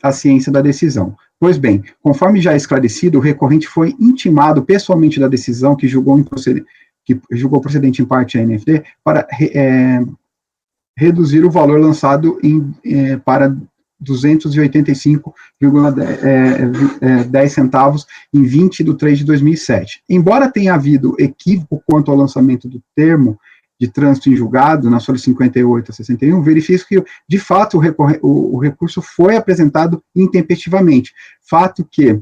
à ciência da decisão. Pois bem, conforme já esclarecido, o recorrente foi intimado pessoalmente da decisão que julgou procedente em parte a NFD para reduzir o valor lançado para 285,10 centavos em 20 de 3 de 2007. Embora tenha havido equívoco quanto ao lançamento do termo de trânsito em julgado, na folha 58 a 61, verifico que, de fato, o recurso foi apresentado intempestivamente, fato que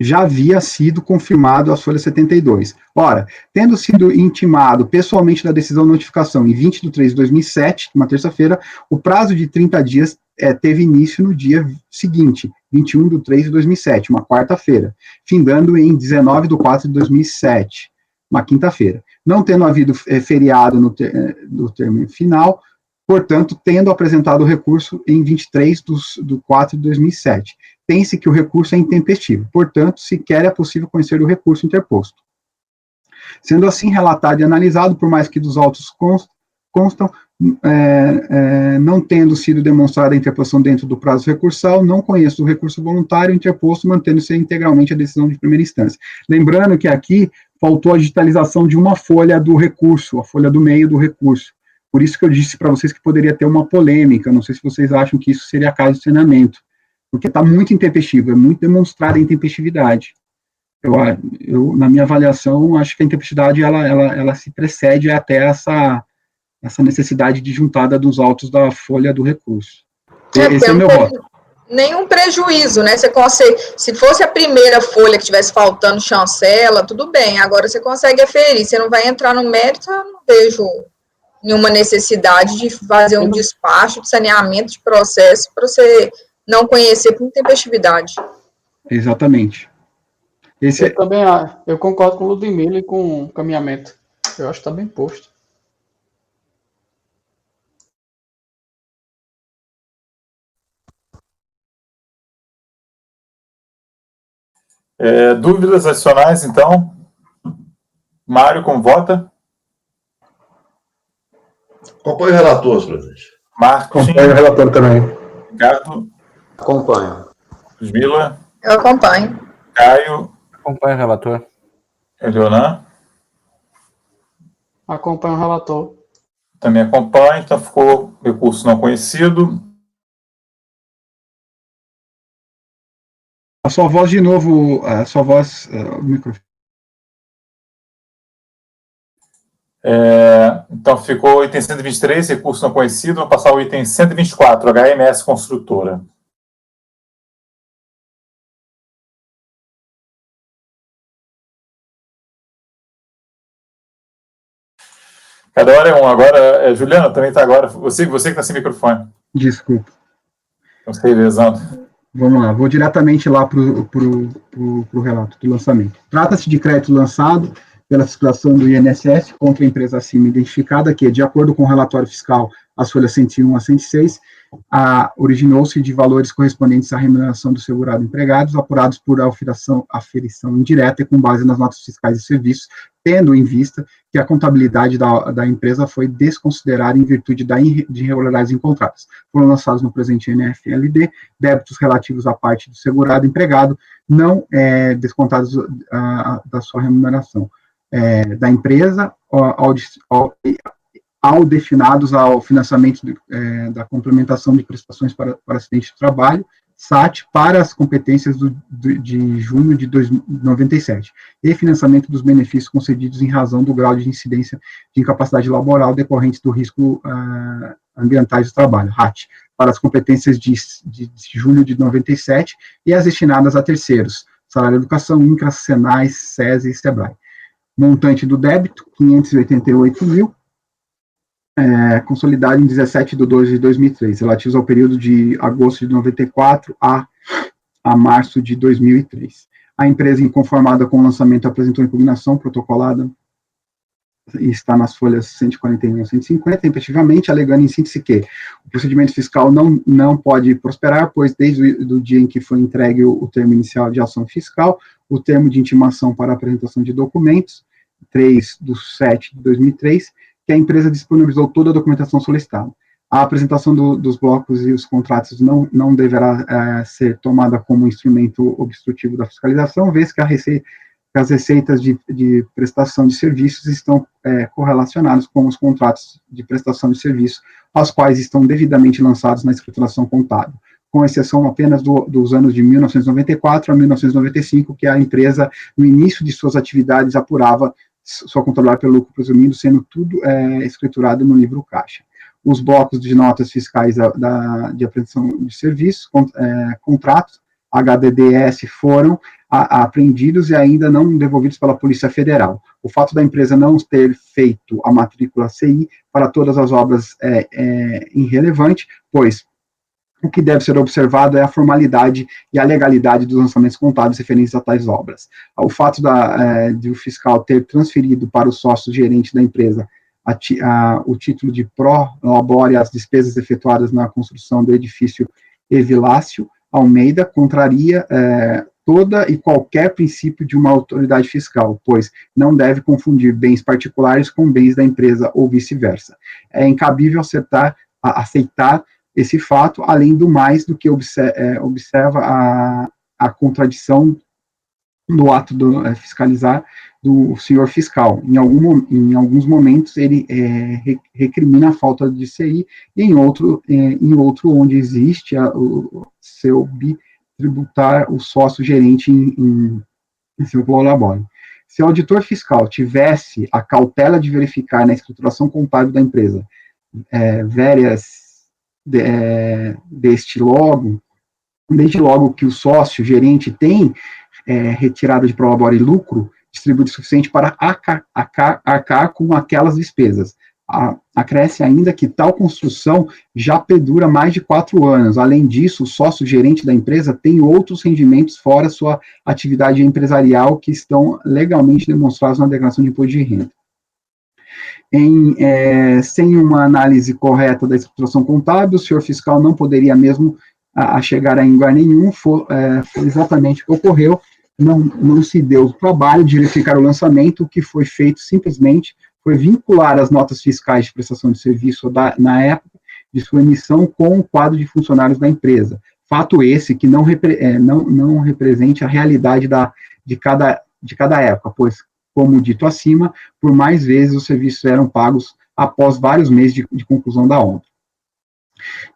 já havia sido confirmado a folha 72. Ora, tendo sido intimado pessoalmente da decisão de notificação em 20 de 3 de 2007, uma terça-feira, o prazo de 30 dias teve início no dia seguinte, 21 de 3 de 2007, uma quarta-feira, findando em 19 de 4 de 2007, uma quinta-feira. Não tendo havido feriado no termo final, portanto, tendo apresentado o recurso em 23 de 4 de 2007. Tem-se que o recurso é intempestivo, portanto, sequer é possível conhecer o recurso interposto. Sendo assim relatado e analisado, por mais que dos autos constam, não tendo sido demonstrada a interposição dentro do prazo recursal, não conheço o recurso voluntário interposto, mantendo-se integralmente a decisão de primeira instância. Lembrando que aqui faltou a digitalização de uma folha do recurso, a folha do meio do recurso. Por isso que eu disse para vocês que poderia ter uma polêmica, não sei se vocês acham que isso seria caso de saneamento, porque está muito intempestivo, é muito demonstrada a intempestividade. Eu, na minha avaliação, acho que a intempestividade, ela se precede até essa necessidade de juntada dos autos da folha do recurso. Esse é o meu voto. Nenhum prejuízo, né? Você consegue, se fosse a primeira folha que estivesse faltando chancela, tudo bem, agora você consegue aferir, você não vai entrar no mérito, eu não vejo nenhuma necessidade de fazer um despacho de saneamento de processo para você não conhecer por intempestividade. Exatamente. Eu concordo com o Ludmila e com o caminhamento. Eu acho que está bem posto. Dúvidas adicionais, então? Mário, como vota? Acompanhe o relator, presidente. Marcos. Acompanho o relator também. Ricardo. Acompanho. Ludmila. Eu acompanho. Caio. Acompanho o relator. Leonan. Acompanho o relator. Também acompanho, então ficou recurso não conhecido. A sua voz de novo, a sua voz, o microfone. Então, ficou o item 123, recurso não conhecido. Vamos passar ao item 124, HMS Construtora. Cada hora é um. Agora, Juliana, também está agora. Você que está sem microfone. Desculpa. Estamos revezando. Vamos lá, vou diretamente lá para o relato do lançamento. Trata-se de crédito lançado pela fiscalização do INSS contra a empresa acima identificada, que, de acordo com o relatório fiscal, as folhas 101 a 106, originou-se de valores correspondentes à remuneração do segurado empregados, apurados por aferição indireta e com base nas notas fiscais de serviços, tendo em vista que a contabilidade da empresa foi desconsiderada em virtude de irregularidades encontradas. Foram lançados no presente NFLD débitos relativos à parte do segurado empregado, não descontados da sua remuneração da empresa, ao destinados ao financiamento da complementação de prestações para acidente de trabalho, SAT, para as competências de junho de 97, e financiamento dos benefícios concedidos em razão do grau de incidência de incapacidade laboral decorrentes do risco ambientais do trabalho, RAT, para as competências de julho de 97, e as destinadas a terceiros, Salário Educação, INCRA, SENAI, SESI e SEBRAE. Montante do débito, 588 mil, consolidado em 17 de 12 de 2003, relativos ao período de agosto de 94 a março de 2003. A empresa, inconformada com o lançamento, apresentou impugnação protocolada e está nas folhas 141 a 150, efetivamente, alegando em síntese que o procedimento fiscal não pode prosperar, pois desde o dia em que foi entregue o termo inicial de ação fiscal, o termo de intimação para apresentação de documentos, 3/7 de 2003, que a empresa disponibilizou toda a documentação solicitada. A apresentação dos blocos e os contratos não deverá ser tomada como instrumento obstrutivo da fiscalização, vez que as receitas de prestação de serviços estão correlacionadas com os contratos de prestação de serviços, aos quais estão devidamente lançados na escrituração contábil, com exceção apenas dos anos de 1994 a 1995, que a empresa, no início de suas atividades, apurava sua contabilidade pelo lucro presumido, sendo tudo escriturado no livro caixa. Os blocos de notas fiscais de apreensão de serviços, contratos, HDDS, foram apreendidos e ainda não devolvidos pela Polícia Federal. O fato da empresa não ter feito a matrícula CI para todas as obras é irrelevante, pois o que deve ser observado é a formalidade e a legalidade dos lançamentos contábeis referentes a tais obras. O fato de o fiscal ter transferido para o sócio-gerente da empresa o título de pró labore e as despesas efetuadas na construção do edifício Evilácio Almeida contraria toda e qualquer princípio de uma autoridade fiscal, pois não deve confundir bens particulares com bens da empresa ou vice-versa. É incabível aceitar esse fato, além do mais do que observa a contradição do ato de fiscalizar do senhor fiscal. Em alguns momentos, ele recrimina a falta de CI, e em outro onde existe o seu bitributar o sócio-gerente em seu prolabore. Se o auditor fiscal tivesse a cautela de verificar na escrituração contábil da empresa várias desde logo que o sócio-gerente tem retirada de prolabore e lucro distribuído suficiente para arcar com aquelas despesas. Acresce ainda que tal construção já perdura mais de 4 anos. Além disso, o sócio-gerente da empresa tem outros rendimentos fora sua atividade empresarial que estão legalmente demonstrados na declaração de imposto de renda. Sem uma análise correta da escrituração contábil, o senhor fiscal não poderia mesmo chegar a lugar nenhum. Foi exatamente o que ocorreu. Não se deu o trabalho de verificar o lançamento. O que foi feito simplesmente foi vincular as notas fiscais de prestação de serviço na época de sua emissão com o quadro de funcionários da empresa. Fato esse que não represente a realidade de cada época, pois, como dito acima, por mais vezes os serviços eram pagos após vários meses de conclusão da obra.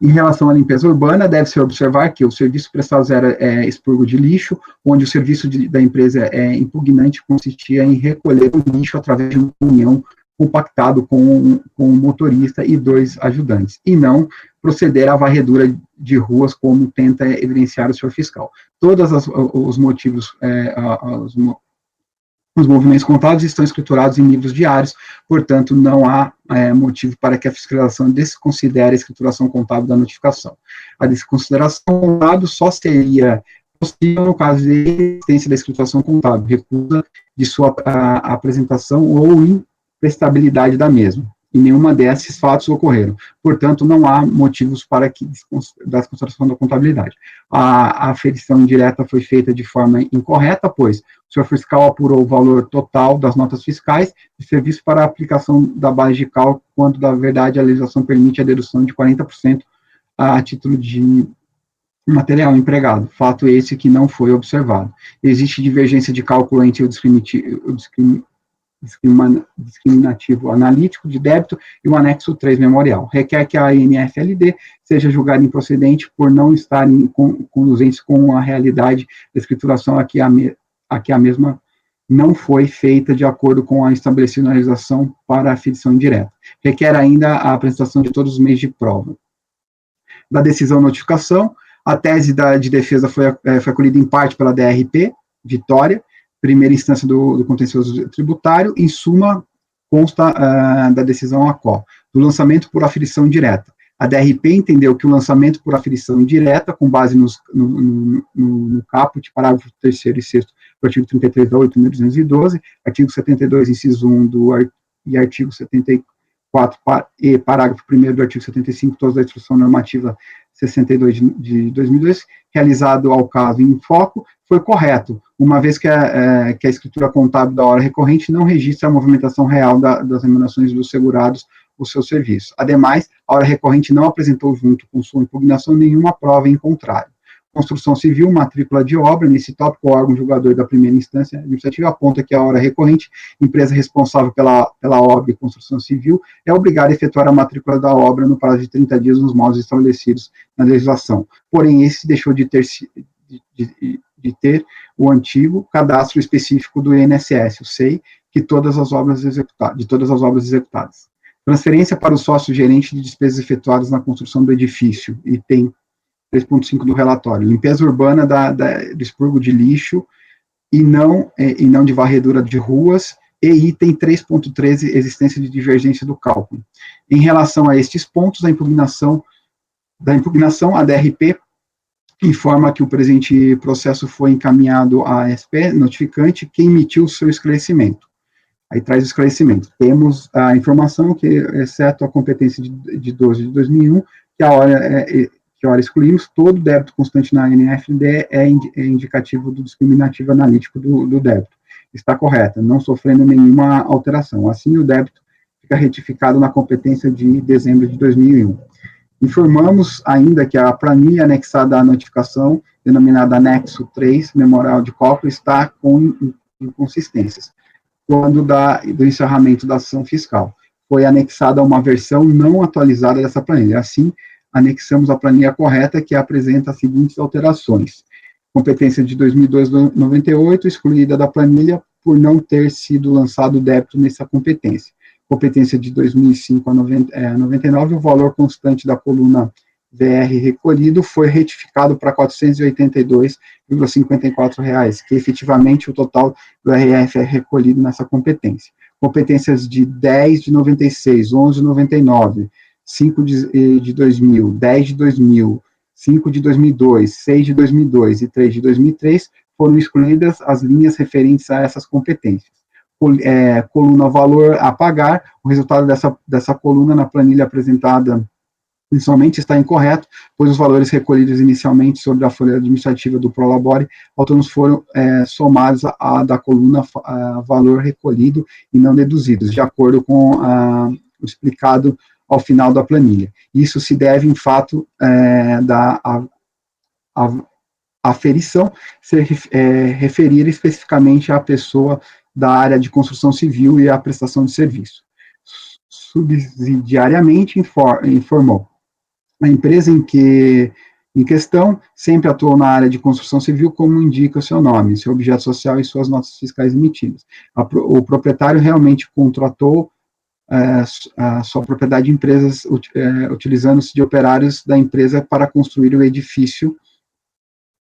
Em relação à limpeza urbana, deve-se observar que o serviço prestado zero é expurgo de lixo, onde o serviço da empresa impugnante consistia em recolher o lixo através de uma reunião compactado com o motorista e 2 ajudantes, e não proceder à varredura de ruas, como tenta evidenciar o senhor fiscal. Todos os motivos, os movimentos contados estão escriturados em livros diários, portanto, não há motivo para que a fiscalização desconsidere a escrituração contábil da notificação. A desconsideração contábil só seria possível no caso de existência da escrituração contábil, recusa de sua apresentação ou imprestabilidade da mesma. E nenhuma desses fatos ocorreram. Portanto, não há motivos para que da desconsideração da contabilidade. A aferição indireta foi feita de forma incorreta, pois o senhor fiscal apurou o valor total das notas fiscais de serviço para a aplicação da base de cálculo, quando, na verdade, a legislação permite a dedução de 40% a título de material empregado. Fato esse que não foi observado. Existe divergência de cálculo entre o discriminativo analítico de débito e o anexo 3 memorial. Requer que a ANFLD seja julgada improcedente por não estar conduzente com a realidade da escrituração a que a mesma não foi feita de acordo com a estabelecida na legislação para a aferição indireta. Requer ainda a apresentação de todos os meios de prova. Da decisão notificação, a tese de defesa foi acolhida em parte pela DRP, Vitória, primeira instância do contencioso tributário, em suma, consta da decisão ACO, do lançamento por aferição direta. A DRP entendeu que o lançamento por aferição indireta, com base no caput, parágrafo 3º e 6º do artigo 33 da 8.212, artigo 72, inciso 1 e artigo 74 e parágrafo 1º do artigo 75, todos da Instrução Normativa 62 de 2002, realizado ao caso em foco, foi correto, uma vez que a escritura contábil da hora recorrente não registra a movimentação real das remunerações dos segurados o seu serviço. Ademais, a hora recorrente não apresentou, junto com sua impugnação, nenhuma prova em contrário. Construção Civil, matrícula de obra, nesse tópico, o órgão julgador da primeira instância administrativa aponta que a hora recorrente, empresa responsável pela obra e construção civil, é obrigada a efetuar a matrícula da obra no prazo de 30 dias nos modos estabelecidos na legislação. Porém, esse deixou de ter o antigo cadastro específico do INSS, o SEI, de todas as obras executadas. Transferência para o sócio gerente de despesas efetuadas na construção do edifício, item 3.5 do relatório. Limpeza urbana do expurgo de lixo e não de varredura de ruas, e item 3.13, existência de divergência do cálculo. Em relação a estes pontos, da impugnação, a DRP informa que o presente processo foi encaminhado à SP notificante, que emitiu o seu esclarecimento. Aí traz o esclarecimento. Temos a informação que, exceto a competência de 12 de 2001, que a hora excluímos, todo débito constante na NFD é indicativo do discriminativo analítico do débito. Está correta, não sofrendo nenhuma alteração. Assim, o débito fica retificado na competência de dezembro de 2001. Informamos ainda que a planilha anexada à notificação, denominada anexo 3, memorial de cálculo, está com inconsistências. Quando do encerramento da ação fiscal, foi anexada uma versão não atualizada dessa planilha. Assim, anexamos a planilha correta, que apresenta as seguintes alterações. Competência de 2002-98, excluída da planilha por não ter sido lançado débito nessa competência. Competência de 2005 a 99, o valor constante da coluna VR recolhido foi retificado para R$ 482,54, que efetivamente o total do RF é recolhido nessa competência. Competências de 10 de 96, 11 de 99, 5 de 2000, 10 de 2000, 5 de 2002, 6 de 2002 e 3 de 2003, foram excluídas as linhas referentes a essas competências. Coluna valor a pagar, o resultado dessa coluna na planilha apresentada inicialmente está incorreto, pois os valores recolhidos inicialmente sobre a folha administrativa do Prolabore autônomos foram somados à da coluna valor recolhido e não deduzidos, de acordo com o explicado ao final da planilha. Isso se deve, em fato, da aferição referir especificamente à pessoa da área de construção civil e à prestação de serviço. Subsidiariamente informou A empresa em questão sempre atuou na área de construção civil, como indica o seu nome, seu objeto social e suas notas fiscais emitidas. O proprietário realmente contratou a sua propriedade de empresas, utilizando-se de operários da empresa para construir o edifício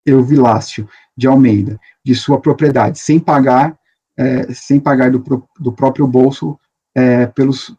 Euvilácio de Almeida, de sua propriedade, sem pagar do próprio bolso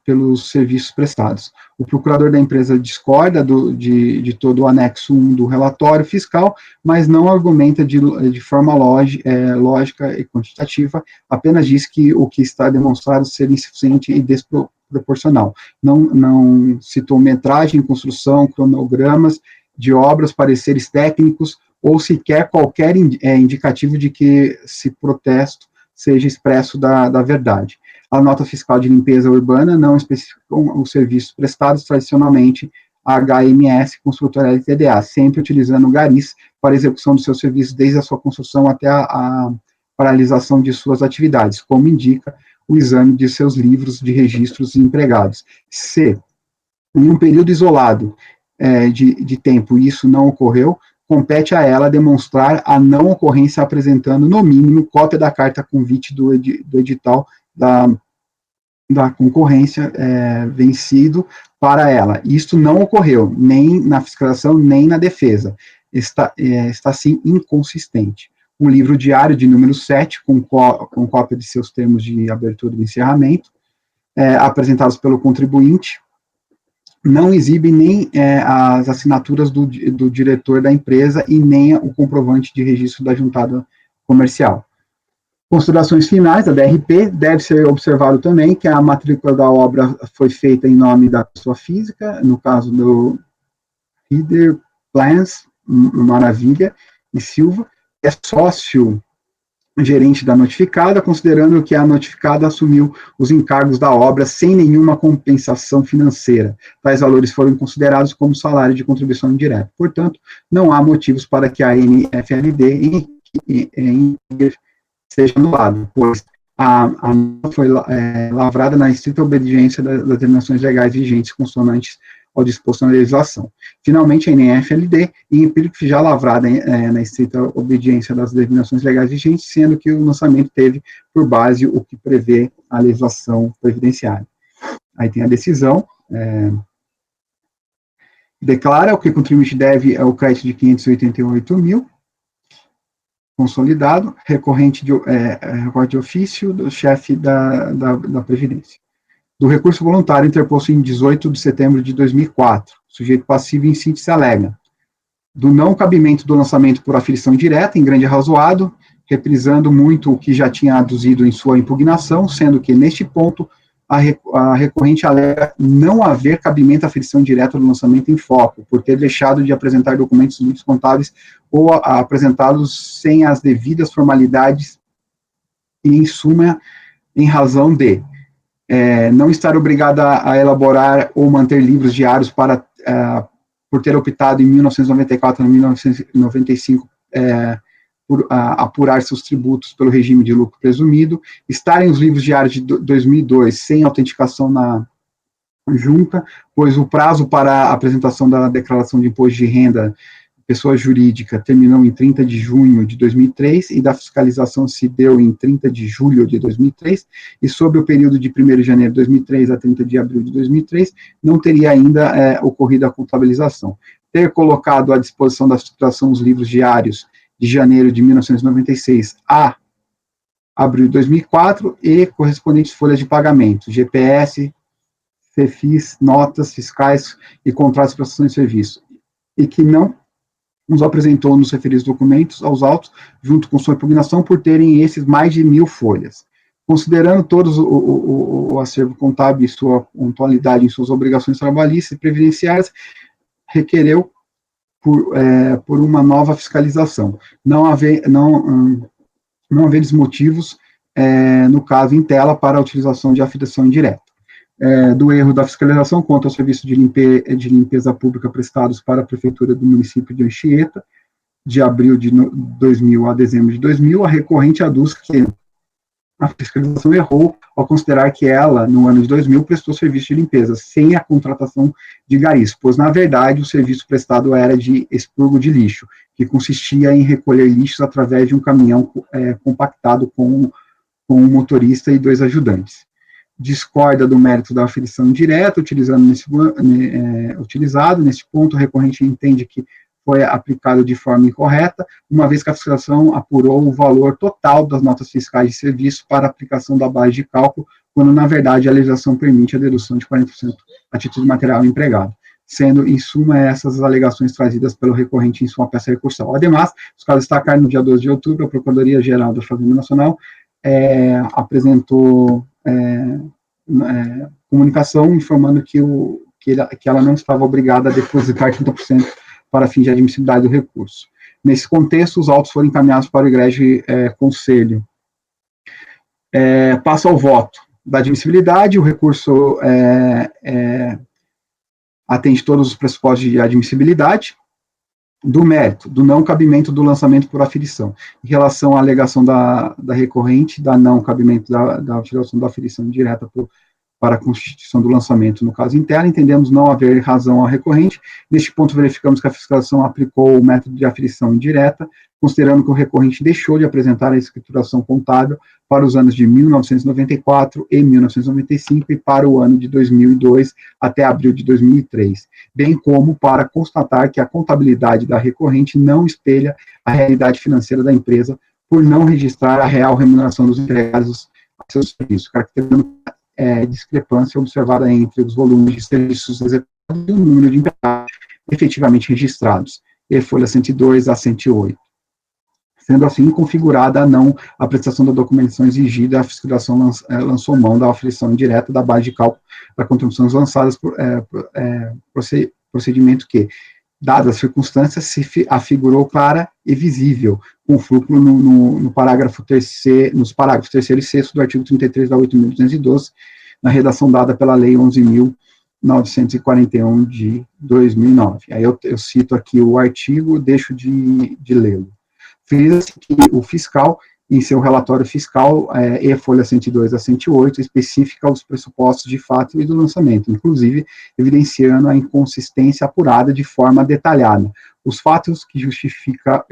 pelos serviços prestados. O procurador da empresa discorda de todo o anexo 1 do relatório fiscal, mas não argumenta de forma lógica e quantitativa, apenas diz que o que está demonstrado ser insuficiente e desproporcional. Não citou metragem, construção, cronogramas de obras, pareceres técnicos, ou sequer qualquer indicativo de que esse protesto seja expresso da verdade. A nota fiscal de limpeza urbana não especifica os serviços prestados tradicionalmente a HMS Construtora LTDA, sempre utilizando garis para execução dos seus serviços desde a sua construção até a paralisação de suas atividades, como indica o exame de seus livros de registros empregados. Se, em um período isolado de tempo, isso não ocorreu, compete a ela demonstrar a não ocorrência apresentando, no mínimo, cópia da carta convite do edital da concorrência vencido para ela. Isto não ocorreu, nem na fiscalização, nem na defesa. Está sim, inconsistente. O livro diário de número 7, com cópia de seus termos de abertura e encerramento, apresentados pelo contribuinte, não exibe nem as assinaturas do diretor da empresa e nem o comprovante de registro da juntada comercial. Considerações finais da DRP, deve ser observado também que a matrícula da obra foi feita em nome da pessoa física, no caso do Rieder Plans, Maravilha e Silva, é sócio gerente da notificada, considerando que a notificada assumiu os encargos da obra sem nenhuma compensação financeira. Tais valores foram considerados como salário de contribuição indireta. Portanto, não há motivos para que a NFLD seja anulada, pois a nota foi lavrada na estrita obediência das determinações legais vigentes consonantes ao disposto na legislação. Finalmente, a NFLD, em empírico, já lavrada na estrita obediência das determinações legais vigentes, sendo que o lançamento teve por base o que prevê a legislação previdenciária. Aí tem a decisão, declara o que o contribuinte deve ao crédito de 588 mil, consolidado, recorrente de ofício do chefe da Previdência. Do recurso voluntário interposto em 18 de setembro de 2004, sujeito passivo em síntese alega do não cabimento do lançamento por afiliação direta, em grande arrazoado, reprisando muito o que já tinha aduzido em sua impugnação, sendo que, neste ponto, a recorrente alega não haver cabimento à afiliação direta do lançamento em foco, por ter deixado de apresentar documentos livres contábeis ou apresentá-los sem as devidas formalidades e, em suma, em razão de não estar obrigada a elaborar ou manter livros diários por ter optado em 1994 e 1995 por apurar seus tributos pelo regime de lucro presumido, estarem os livros diários de 2002 sem autenticação na junta, pois o prazo para a apresentação da declaração de imposto de renda pessoa jurídica terminou em 30 de junho de 2003 e da fiscalização se deu em 30 de julho de 2003, e sobre o período de 1º de janeiro de 2003 a 30 de abril de 2003, não teria ainda ocorrido a contabilização. Ter colocado à disposição da fiscalização os livros diários de janeiro de 1996 a abril de 2004 e correspondentes folhas de pagamento, GPS, CFIs, notas fiscais e contratos de prestação de serviço, e que não nos apresentou nos referidos documentos aos autos, junto com sua impugnação, por terem esses mais de 1000 folhas. Considerando todos o acervo contábil e sua pontualidade em suas obrigações trabalhistas e previdenciárias, requereu por uma nova fiscalização. Não haveres motivos, no caso em tela, para a utilização de afiliação indireta. Do erro da fiscalização quanto ao serviço de limpeza pública prestados para a Prefeitura do município de Anchieta, de abril de 2000 a dezembro de 2000, a recorrente aduz que a fiscalização errou ao considerar que ela, no ano de 2000, prestou serviço de limpeza, sem a contratação de garis, pois, na verdade, o serviço prestado era de expurgo de lixo, que consistia em recolher lixos através de um caminhão compactado com um motorista e 2 ajudantes. Discorda do mérito da aferição indireta, utilizado nesse ponto, o recorrente entende que foi aplicado de forma incorreta, uma vez que a fiscalização apurou o valor total das notas fiscais de serviço para aplicação da base de cálculo, quando, na verdade, a legislação permite a dedução de 40% a título de material empregado, sendo, em suma, essas as alegações trazidas pelo recorrente em sua peça recursal. Ademais, os casos destacaram no dia 12 de outubro, a Procuradoria-Geral da Fazenda Nacional apresentou comunicação informando que ela não estava obrigada a depositar 30% para fim de admissibilidade do recurso. Nesse contexto, os autos foram encaminhados para o egrégio conselho. Passa ao voto da admissibilidade, o recurso atende todos os pressupostos de admissibilidade, do mérito, do não cabimento do lançamento por aferição. Em relação à alegação da recorrente, da não cabimento da utilização da aferição direta para a constituição do lançamento no caso interno, entendemos não haver razão à recorrente. Neste ponto, verificamos que a fiscalização aplicou o método de aferição indireta, considerando que o recorrente deixou de apresentar a escrituração contábil para os anos de 1994 e 1995 e para o ano de 2002 até abril de 2003, bem como para constatar que a contabilidade da recorrente não espelha a realidade financeira da empresa por não registrar a real remuneração dos empregados a seus serviços, caracterizando discrepância observada entre os volumes de serviços executados e o número de empregados efetivamente registrados, e folha 102 a 108. Sendo assim, configurada a não apreciação da documentação exigida, a fiscalização lançou mão da aferição indireta da base de cálculo das contribuições lançadas por procedimento que, dadas as circunstâncias, se afigurou clara e visível, com fulcro no parágrafo nos parágrafos 3º e 6º do artigo 33 da 8.212, na redação dada pela Lei 11.941 de 2009. Aí eu cito aqui o artigo, deixo de lê-lo. Frisa-se que o fiscal, em seu relatório fiscal, e folha 102 a 108, especifica os pressupostos de fato e do lançamento, inclusive evidenciando a inconsistência apurada de forma detalhada. Os fatos que justificaram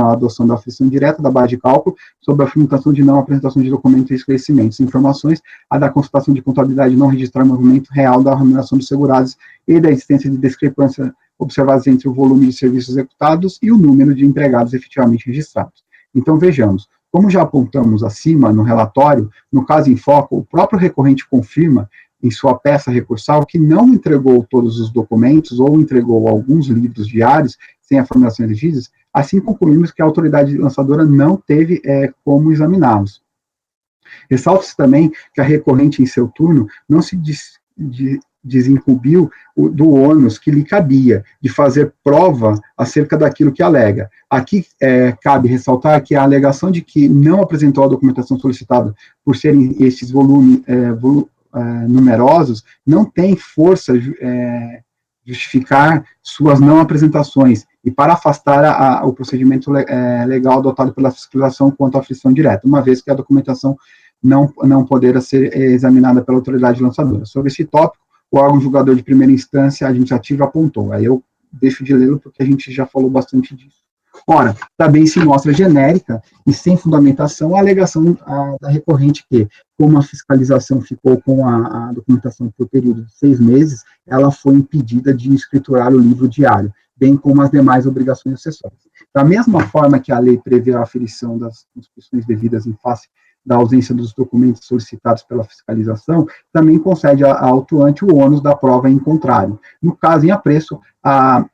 a adoção da aferição direta da base de cálculo sobre a fundamentação de não apresentação de documentos e esclarecimentos, informações, a da constatação de contabilidade não registrar movimento real da remuneração dos segurados e da existência de discrepância observadas entre o volume de serviços executados e o número de empregados efetivamente registrados. Então, vejamos, como já apontamos acima no relatório, no caso em foco, o próprio recorrente confirma em sua peça recursal que não entregou todos os documentos ou entregou alguns livros diários sem a formulação exigidas, assim concluímos que a autoridade lançadora não teve como examiná-los. Ressalta-se também que a recorrente, em seu turno, não se desincumbiu do ônus que lhe cabia de fazer prova acerca daquilo que alega. Aqui cabe ressaltar que a alegação de que não apresentou a documentação solicitada por serem estes volumes numerosos não tem força justificar suas não apresentações e para afastar o procedimento legal adotado pela fiscalização quanto à aferição direta, uma vez que a documentação não poderá ser examinada pela autoridade lançadora. Sobre esse tópico, o órgão julgador de primeira instância administrativa apontou. Aí eu deixo de lê-lo porque a gente já falou bastante disso. Ora, também se mostra genérica e sem fundamentação a alegação da recorrente que, como a fiscalização ficou com a documentação por período de 6 meses, ela foi impedida de escriturar o livro diário, bem como as demais obrigações acessórias. Da mesma forma que a lei prevê a aferição das constituições devidas em face da ausência dos documentos solicitados pela fiscalização, também concede ao autuante o ônus da prova em contrário. No caso em apreço, a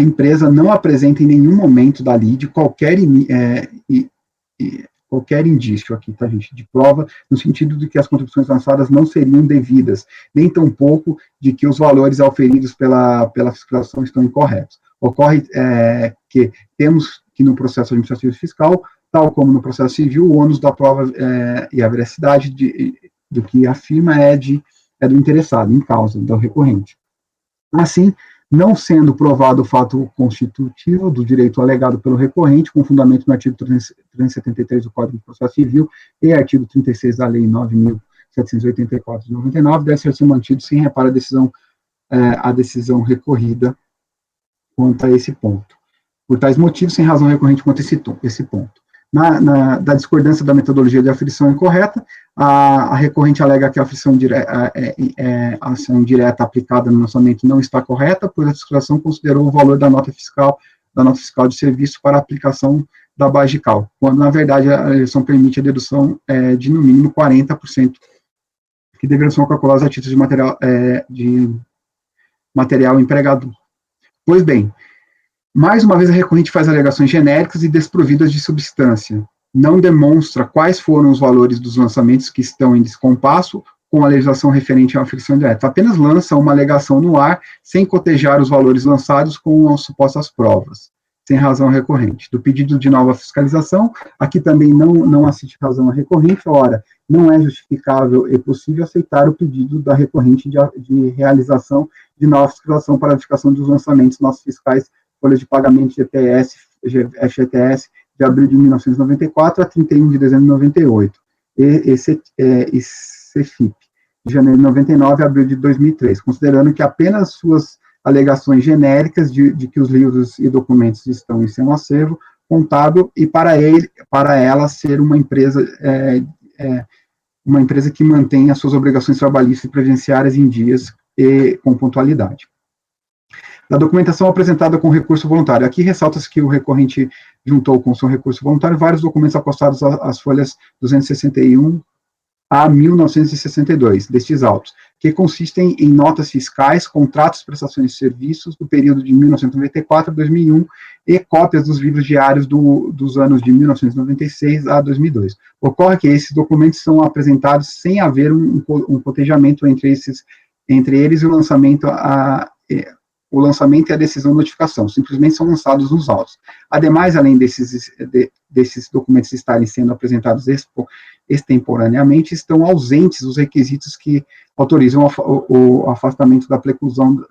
empresa não apresenta em nenhum momento da lide qualquer indício aqui, tá, gente, de prova, no sentido de que as contribuições lançadas não seriam devidas, nem tampouco de que os valores auferidos pela fiscalização estão incorretos. Ocorre que temos que no processo administrativo fiscal, tal como no processo civil, o ônus da prova e a veracidade do que afirma é do interessado, em causa, do recorrente. Assim, não sendo provado o fato constitutivo do direito alegado pelo recorrente, com fundamento no artigo 373 do Código de Processo Civil e artigo 36 da Lei 9.784 de 99, deve ser mantido sem reparo a decisão recorrida quanto a esse ponto. Por tais motivos, sem razão recorrente quanto a esse ponto. Da discordância da metodologia de aferição incorreta, a recorrente alega que a aferição a ação direta aplicada no lançamento não está correta, pois a fiscalização considerou o valor da nota fiscal de serviço para a aplicação da base de cálculo, quando, na verdade, a legislação permite a dedução de, no mínimo, 40%, que deverão ser calculados a título de material empregado. Pois bem, mais uma vez, a recorrente faz alegações genéricas e desprovidas de substância. Não demonstra quais foram os valores dos lançamentos que estão em descompasso com a legislação referente à aferição direta. Apenas lança uma alegação no ar, sem cotejar os valores lançados com as supostas provas, sem razão recorrente. Do pedido de nova fiscalização, aqui também não assiste razão recorrente. Ora, não é justificável e possível aceitar o pedido da recorrente de realização de nova fiscalização para a verificação dos lançamentos notas fiscais, folhas de pagamento FGTS de abril de 1994 a 31 de dezembro de 98, e CFIP, de janeiro de 99 a abril de 2003, considerando que apenas suas alegações genéricas de que os livros e documentos estão em seu acervo contábil e para ela ser uma empresa que mantém as suas obrigações trabalhistas e previdenciárias em dias e com pontualidade. Da documentação apresentada com recurso voluntário. Aqui ressalta-se que o recorrente juntou com seu recurso voluntário vários documentos apostados às folhas 261 a 1962, destes autos, que consistem em notas fiscais, contratos de prestações de serviços do período de 1994 a 2001 e cópias dos livros diários dos anos de 1996 a 2002. Ocorre que esses documentos são apresentados sem haver um cotejamento entre eles e o lançamento e a decisão de notificação, simplesmente são lançados nos autos. Ademais, além desses documentos estarem sendo apresentados extemporaneamente, estão ausentes os requisitos que autorizam o afastamento da preclusão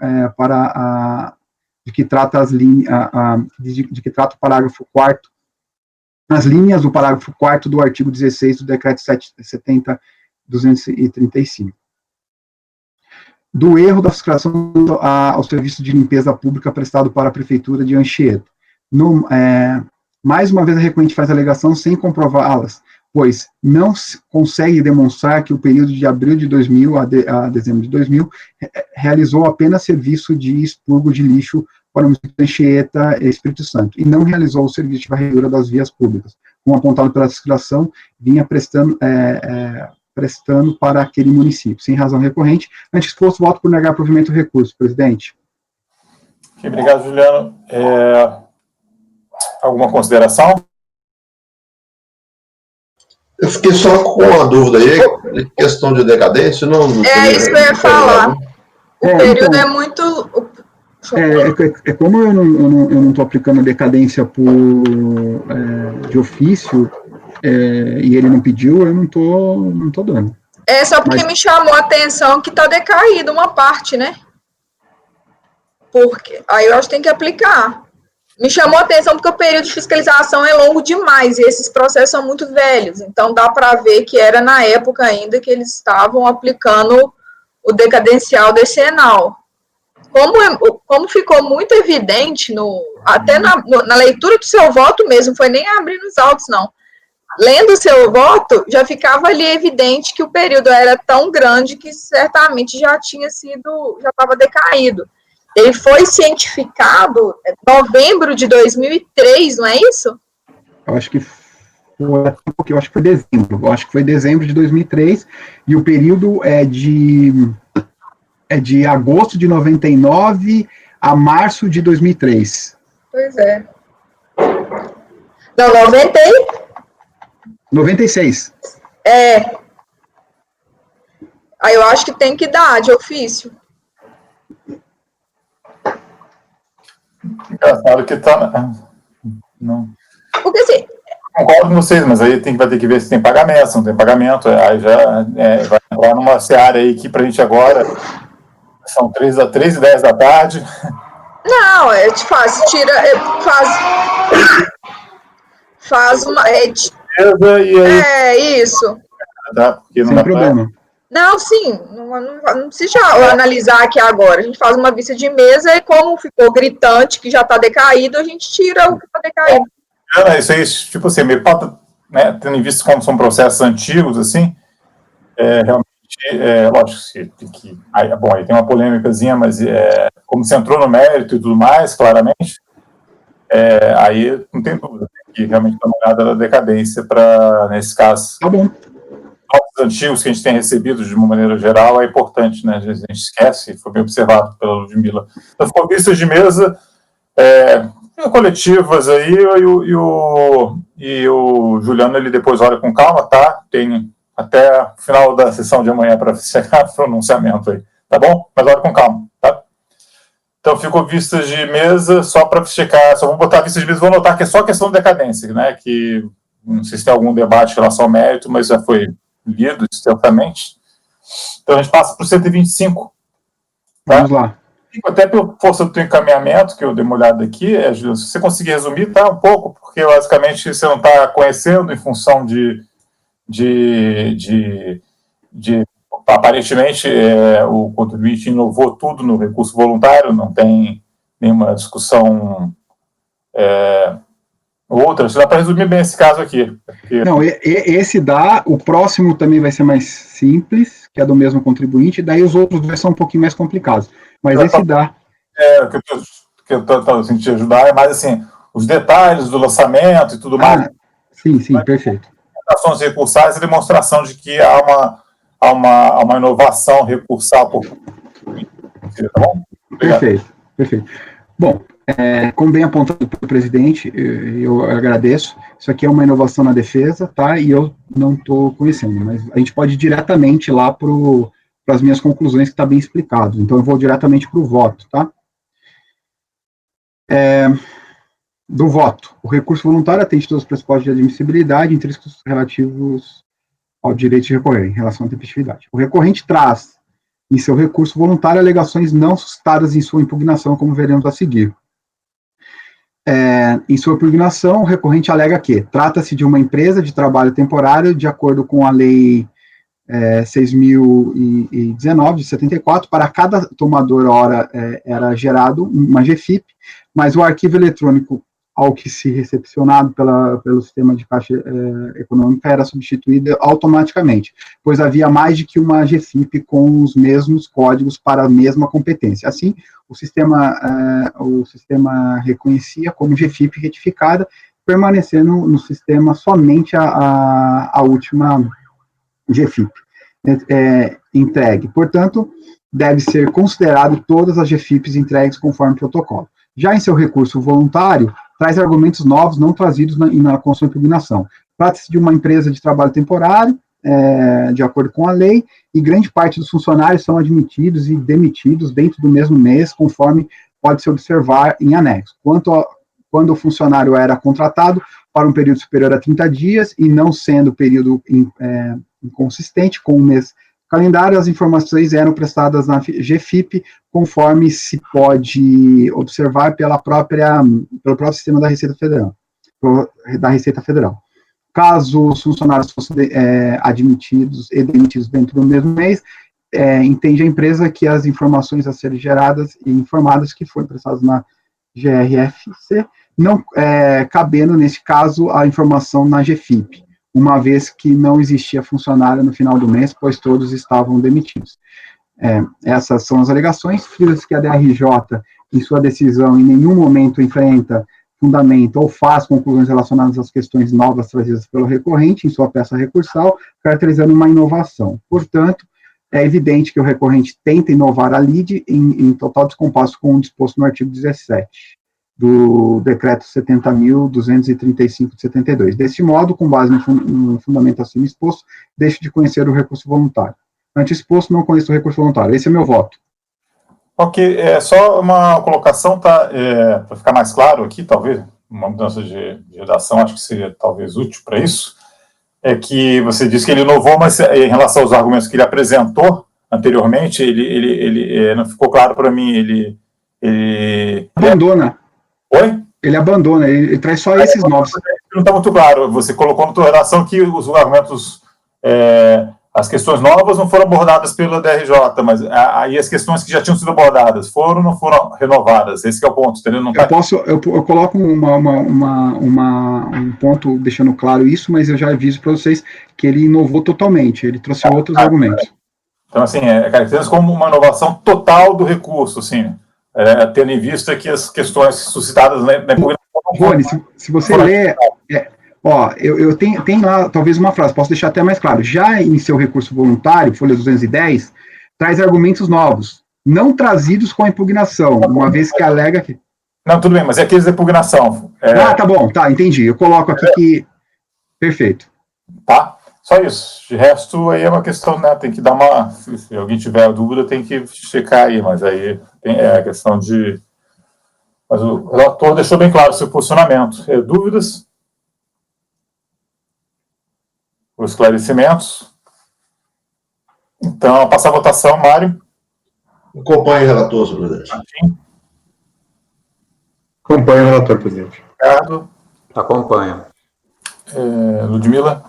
de que trata o parágrafo 4º, as linhas do parágrafo 4º do artigo 16 do decreto 70.235. Do erro da fiscalização ao serviço de limpeza pública prestado para a Prefeitura de Anchieta. Mais uma vez, a recorrente faz alegação sem comprová-las, pois não consegue demonstrar que o período de abril de 2000 a dezembro de 2000 realizou apenas serviço de expurgo de lixo para o município de Anchieta e Espírito Santo, e não realizou o serviço de varredura das vias públicas, como apontado pela fiscalização, vinha prestando para aquele município, sem razão recorrente. Antes exposto, voto por negar provimento do recurso. Presidente. Obrigado, Juliano. Alguma consideração? Eu fiquei só com uma dúvida aí, questão de decadência, não... Isso que eu ia falar. O período então, é muito... Como eu não estou aplicando a decadência de ofício, e ele não pediu, eu não tô dando. Só porque me chamou a atenção que está decaído uma parte, né? Porque aí eu acho que tem que aplicar. Me chamou a atenção porque o período de fiscalização é longo demais, e esses processos são muito velhos, então dá para ver que era na época ainda que eles estavam aplicando o decadencial decenal. Como ficou muito evidente, até na leitura do seu voto mesmo, foi nem abrir nos autos, não. Lendo o seu voto, já ficava ali evidente que o período era tão grande que certamente já estava decaído. Ele foi cientificado em novembro de 2003, não é isso? Eu acho que foi dezembro. Eu acho que foi dezembro de 2003, e o período é de agosto de 99 a março de 2003. Pois é. Não, 96. Aí eu acho que tem que dar de ofício. Engraçado que tá... Não. Porque assim... Concordo com vocês, mas aí vai ter que ver se tem pagamento, se não tem pagamento. Aí já vai entrar numa seara aí que pra gente agora são 3h10 da tarde. Não, faz uma... isso. Tá? Porque não Sem problema. Não, sim, não precisa analisar aqui agora. A gente faz uma vista de mesa e como ficou gritante que já está decaído, a gente tira o que está decaído. Isso aí, tipo assim, meio papo, né, tendo em vista como são processos antigos, assim, realmente, lógico que aí tem uma polêmicazinha, mas como você entrou no mérito e tudo mais, claramente, aí não tem dúvida, tem que realmente dar uma olhada na decadência para, nesse caso, tá bom. Os antigos que a gente tem recebido de uma maneira geral é importante, né? A gente esquece, foi bem observado pela Ludmila. Então, ficou vistas de mesa coletivas aí, e o Juliano, ele depois olha com calma, tá? Tem até o final da sessão de amanhã para chegar o pronunciamento aí, tá bom? Mas olha com calma, tá? Então, ficou vistas de mesa, só para checar, só vou botar vistas de mesa, vou notar que é só questão de decadência, né? Que não sei se tem algum debate em relação ao mérito, mas já foi lido extensamente. Então a gente passa para o 125. Tá? Vamos lá. Até pela força do teu encaminhamento, que eu dei uma olhada aqui, Júlio, se você conseguir resumir, tá um pouco, porque basicamente você não está conhecendo em função de aparentemente o contribuinte inovou tudo no recurso voluntário, não tem nenhuma discussão outra. Dá para resumir bem esse caso aqui. Porque... Não, esse dá, o próximo também vai ser mais simples, que é do mesmo contribuinte, daí os outros dois são um pouquinho mais complicados. Mas esse dá. O que eu estou assim, te ajudar é mais assim, os detalhes do lançamento e tudo mais. Sim, perfeito. Ações recursais e demonstração de que há uma inovação recursal. Tá bom? Obrigado. Perfeito. Bom, como bem apontado pelo presidente, eu agradeço. Isso aqui é uma inovação na defesa, tá? E eu não estou conhecendo, mas a gente pode ir diretamente lá para as minhas conclusões, que está bem explicado. Então, eu vou diretamente para o voto, tá? Do voto. O recurso voluntário atende todos os pressupostos de admissibilidade intrínsecos relativos ao direito de recorrer, em relação à tempestividade. O recorrente traz em seu recurso voluntário alegações não suscitadas em sua impugnação, como veremos a seguir. Em sua impugnação, o recorrente alega que trata-se de uma empresa de trabalho temporário, de acordo com a Lei 6.019, de 74, para cada tomador hora era gerado uma GFIP, mas o arquivo eletrônico ao que se recepcionado pelo sistema de caixa econômica era substituído automaticamente, pois havia mais de que uma GFIP com os mesmos códigos para a mesma competência. Assim, o sistema reconhecia como GFIP retificada, permanecendo no sistema somente a última GFIP entregue. Portanto, deve ser considerado todas as GFIPs entregues conforme protocolo. Já em seu recurso voluntário, traz argumentos novos não trazidos na sua impugnação. Trata-se de uma empresa de trabalho temporário, de acordo com a lei, e grande parte dos funcionários são admitidos e demitidos dentro do mesmo mês, conforme pode-se observar em anexo. Quando o funcionário era contratado para um período superior a 30 dias, e não sendo período inconsistente com o mês calendário, as informações eram prestadas na GFIP, conforme se pode observar pelo próprio sistema da Receita Federal. Caso os funcionários fossem admitidos e demitidos dentro do mesmo mês, entende a empresa que as informações a serem geradas e informadas que foram prestadas na GRFC, não cabendo, nesse caso, a informação na GFIP, uma vez que não existia funcionário no final do mês, pois todos estavam demitidos. Essas são as alegações. Frisa-se que a DRJ, em sua decisão, em nenhum momento fundamenta ou faz conclusões relacionadas às questões novas trazidas pelo recorrente em sua peça recursal, caracterizando uma inovação. Portanto, é evidente que o recorrente tenta inovar a lide em total descompasso com o disposto no artigo 17 do decreto 70.235 de 72. Deste modo, com base no fundamento acima exposto, deixo de conhecer o recurso voluntário. Antes exposto, não conheço o recurso voluntário. Esse é meu voto. Ok, só uma colocação, tá, para ficar mais claro aqui, talvez, uma mudança de redação, acho que seria talvez útil para isso, é que você disse que ele inovou, mas em relação aos argumentos que ele apresentou anteriormente, ele não ficou claro para mim, ele ele abandona. Oi? Ele abandona, ele traz só esses novos. Não está muito claro. Você colocou na tua redação que os argumentos, as questões novas não foram abordadas pela DRJ, mas aí as questões que já tinham sido abordadas foram ou não foram renovadas? Esse que é o ponto, entendeu? Não tá... eu coloco um ponto deixando claro isso, mas eu já aviso para vocês que ele inovou totalmente, ele trouxe outros argumentos. Então, assim, caracteriza como uma inovação total do recurso, assim, tendo em vista que as questões suscitadas na impugnação... Rony, se você ler... eu tenho lá, talvez, uma frase, posso deixar até mais claro. Já em seu recurso voluntário, folha 210, traz argumentos novos, não trazidos com a impugnação, uma vez que alega que... Não, tudo bem, mas é aqueles de impugnação. Tá bom, tá, entendi. Eu coloco aqui que... Perfeito. Tá, só isso. De resto, aí é uma questão, né, tem que dar uma... Se alguém tiver dúvida, tem que checar aí, mas aí é a questão de... Mas o relator deixou bem claro o seu posicionamento. Dúvidas? Os esclarecimentos. Então, passar a votação, Mário. Acompanhe o relator, senhor presidente. Acompanhe o relator, presidente. Ricardo. Acompanho. Ludmila.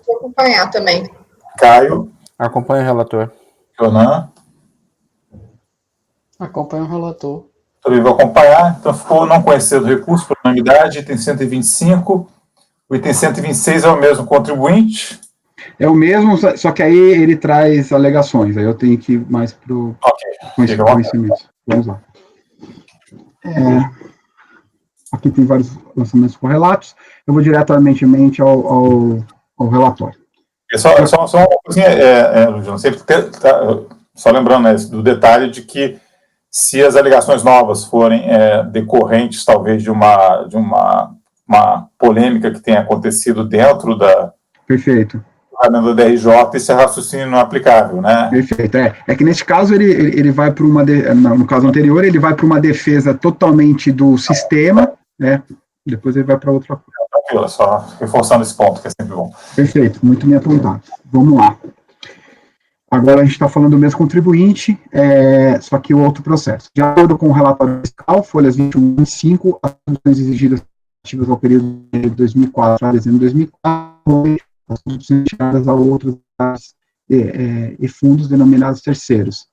Vou acompanhar também. Caio. Acompanho o relator. Jonan. Acompanho o relator. Também vou acompanhar. Então, ficou não conhecer do recurso por unanimidade, item 125. O item 126 é o mesmo contribuinte? É o mesmo, só que aí ele traz alegações, aí eu tenho que ir mais para o conhecimento. Vamos lá. Aqui tem vários lançamentos correlatos, eu vou diretamente ao relatório. Só uma coisinha, Luciano, só lembrando, né, do detalhe de que se as alegações novas forem decorrentes, talvez, de uma polêmica que tenha acontecido dentro da... Perfeito. Da DRJ, esse raciocínio não é aplicável, né? Perfeito. É que nesse caso ele vai para no caso anterior, ele vai para uma defesa totalmente do sistema, né? Depois ele vai para outra coisa. Tranquilo, só reforçando esse ponto, que é sempre bom. Perfeito, muito bem apontado. Vamos lá. Agora a gente está falando do mesmo contribuinte, só que o outro processo. De acordo com o relatório fiscal, folhas 21 e 25, as condições exigidas relativas ao período de 2004 a dezembro de 2004, as condições destinadas a outros e fundos denominados terceiros.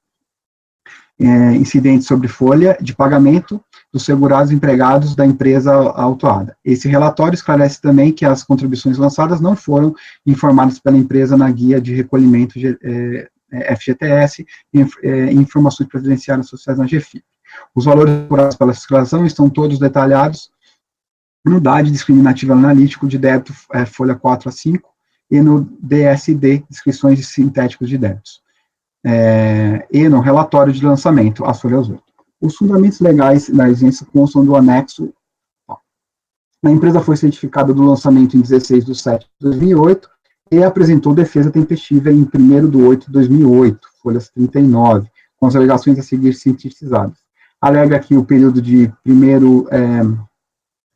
Incidentes sobre folha de pagamento dos segurados empregados da empresa autuada. Esse relatório esclarece também que as contribuições lançadas não foram informadas pela empresa na guia de recolhimento FGTS e informações previdenciárias sociais na GFIP. Os valores apurados pela fiscalização estão todos detalhados no DAD discriminativo analítico de débito folha 4 a 5 e no DSD, descrições sintéticos de débitos. E no relatório de lançamento, as folhas 8. Os fundamentos legais da exigência constam do anexo. A empresa foi certificada do lançamento em 16/7/2008 e apresentou defesa tempestiva em 1/8/2008, folhas 39, com as alegações a seguir sintetizadas. Alega que o período de 1º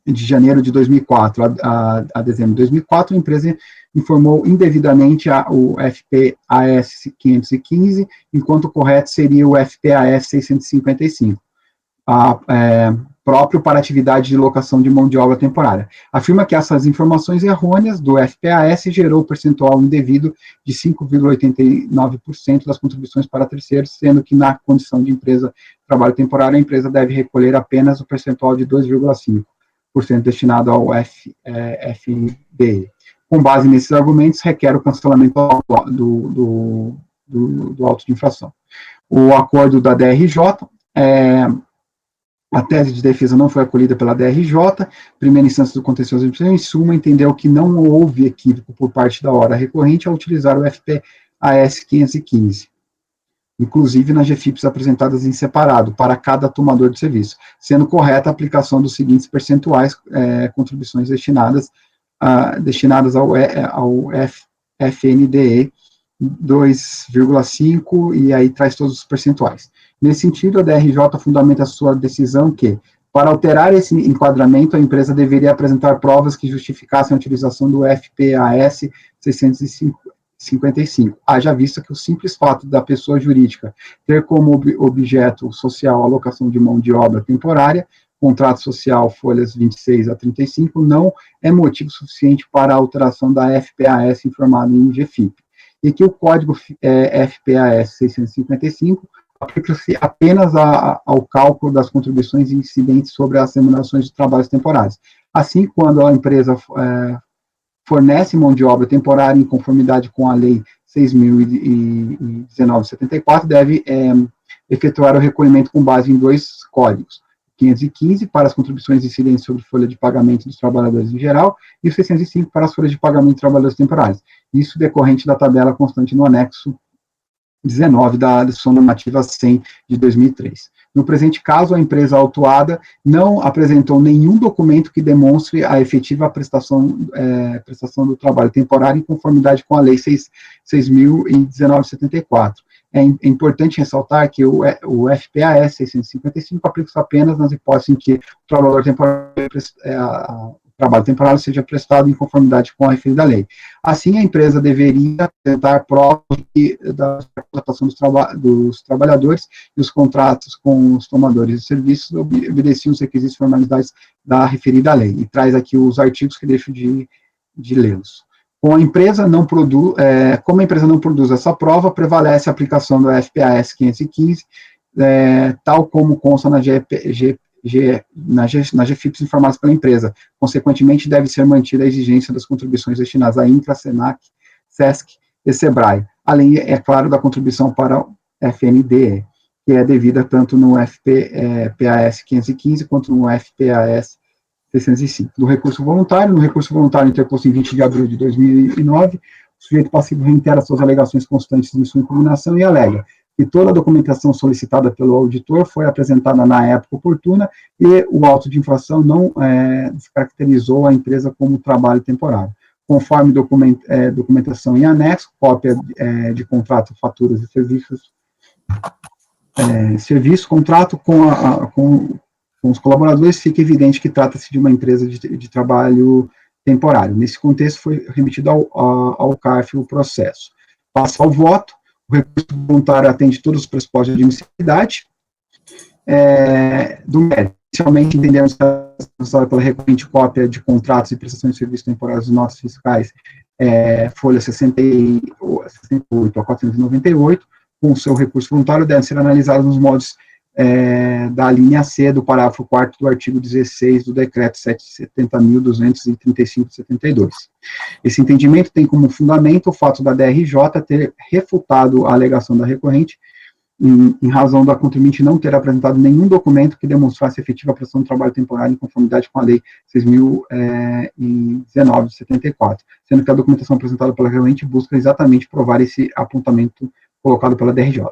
de janeiro de 2004 a dezembro de 2004, a empresa informou indevidamente o FPAS 515, enquanto o correto seria o FPAS 655, próprio para atividade de locação de mão de obra temporária. Afirma que essas informações errôneas do FPAS gerou percentual indevido de 5,89% das contribuições para terceiros, sendo que na condição de empresa de trabalho temporário, a empresa deve recolher apenas o percentual de 2,5%. Destinado ao FNDE. Com base nesses argumentos, requer o cancelamento do auto de infração. O acordo da DRJ, a tese de defesa não foi acolhida pela DRJ, primeira instância do contencioso de em suma, entendeu que não houve equívoco por parte da hora recorrente ao utilizar o FPAS 515. Inclusive nas GFIPs apresentadas em separado, para cada tomador de serviço, sendo correta a aplicação dos seguintes percentuais, contribuições destinadas ao FNDE 2,5, e aí traz todos os percentuais. Nesse sentido, a DRJ fundamenta a sua decisão que, para alterar esse enquadramento, a empresa deveria apresentar provas que justificassem a utilização do FPAS 55. Haja vista que o simples fato da pessoa jurídica ter como objeto social a alocação de mão de obra temporária, contrato social, folhas 26 a 35, não é motivo suficiente para a alteração da FPAS informada em GFIP. E que o código FPAS 655 aplica-se apenas ao cálculo das contribuições incidentes sobre as remunerações de trabalhos temporários. Assim, quando a empresa fornece mão de obra temporária em conformidade com a Lei 6.019/74, deve efetuar o recolhimento com base em dois códigos: 515 para as contribuições incidentes sobre folha de pagamento dos trabalhadores em geral e o 605 para as folhas de pagamento de trabalhadores temporários. Isso decorrente da tabela constante no anexo 19 da Lição Normativa 100 de 2003. No presente caso, a empresa autuada não apresentou nenhum documento que demonstre a efetiva prestação do trabalho temporário em conformidade com a Lei 6.019/74. É importante ressaltar que o FPAS 655 aplica-se apenas nas hipóteses em que o trabalho temporário seja prestado em conformidade com a referida lei. Assim, a empresa deveria apresentar provas da contratação dos trabalhadores e os contratos com os tomadores de serviços obedeciam os requisitos e formalidades da referida lei. E traz aqui os artigos que deixo de lê-los. Como a empresa não produz essa prova, prevalece a aplicação do FPAS 515, tal como consta na GFIPs informadas pela empresa. Consequentemente, deve ser mantida a exigência das contribuições destinadas à INCRA, SENAC, SESC e SEBRAE, além, é claro, da contribuição para o FNDE, que é devida tanto no FPAS 515 quanto no FPAS 605. No recurso voluntário interposto em 20 de abril de 2009, o sujeito passivo reitera suas alegações constantes em sua impugnação e alega que toda a documentação solicitada pelo auditor foi apresentada na época oportuna e o auto de infração não descaracterizou a empresa como trabalho temporário. Conforme documentação em anexo, cópia de contrato, faturas e serviço, contrato com os colaboradores, fica evidente que trata-se de uma empresa de trabalho temporário. Nesse contexto, foi remetido ao CARF o processo. Passa ao voto. O recurso voluntário atende todos os pressupostos de admissibilidade do mérito. Inicialmente, entendemos que a responsável pela recorrente cópia de contratos e prestações de serviços temporários dos notas fiscais, folha 68 a 498, com o seu recurso voluntário, devem ser analisados nos modos da linha C do parágrafo 4º do artigo 16 do decreto 770.235 de 72. Esse entendimento tem como fundamento o fato da DRJ ter refutado a alegação da recorrente em razão da contribuinte não ter apresentado nenhum documento que demonstrasse efetiva prestação de trabalho temporário em conformidade com a Lei 6.019 de 74, sendo que a documentação apresentada pela recorrente busca exatamente provar esse apontamento colocado pela DRJ.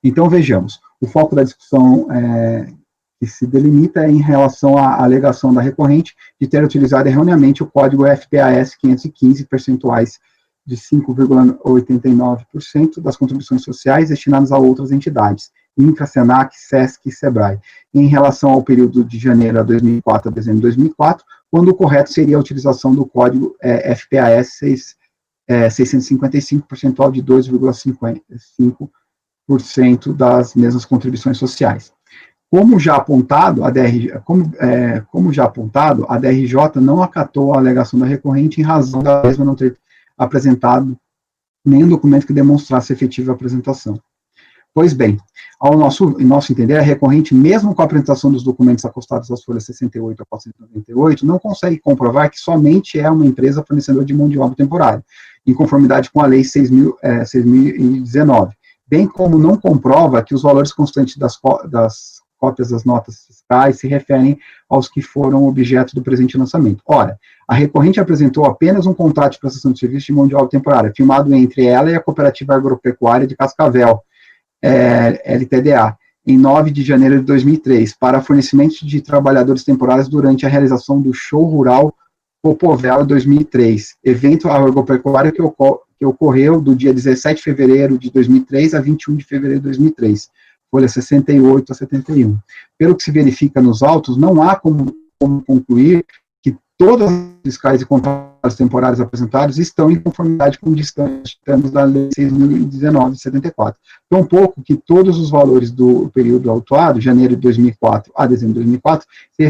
Então, vejamos, o foco da discussão que se delimita é em relação à alegação da recorrente de ter utilizado erroneamente o código FPAS 515, percentuais de 5,89% das contribuições sociais destinadas a outras entidades, INCRA, SENAC, SESC e SEBRAE, em relação ao período de janeiro a 2004 a dezembro de 2004, quando o correto seria a utilização do código FPAS 655, percentual de 2,55% das mesmas contribuições sociais. Como já apontado, a DRJ não acatou a alegação da recorrente em razão da mesma não ter apresentado nenhum documento que demonstrasse efetiva apresentação. Pois bem, ao nosso entender, a recorrente, mesmo com a apresentação dos documentos acostados às folhas 68 a 498, não consegue comprovar que somente é uma empresa fornecedora de mão de obra temporária, em conformidade com a Lei 6.019, bem como não comprova que os valores constantes das cópias das notas fiscais se referem aos que foram objeto do presente lançamento. Ora, a recorrente apresentou apenas um contrato de prestação de serviço de mão de obra temporária, firmado entre ela e a Cooperativa Agropecuária de Cascavel, LTDA, em 9 de janeiro de 2003, para fornecimento de trabalhadores temporários durante a realização do Show Rural Popovel 2003, evento agropecuário que ocorreu do dia 17 de fevereiro de 2003 a 21 de fevereiro de 2003, folha 68 a 71. Pelo que se verifica nos autos, não há como concluir que todas as fiscais e contratos temporários apresentados estão em conformidade com o distante termos da Lei 6.019 de 74. Então, um pouco que todos os valores do período autuado, janeiro de 2004 a dezembro de 2004, se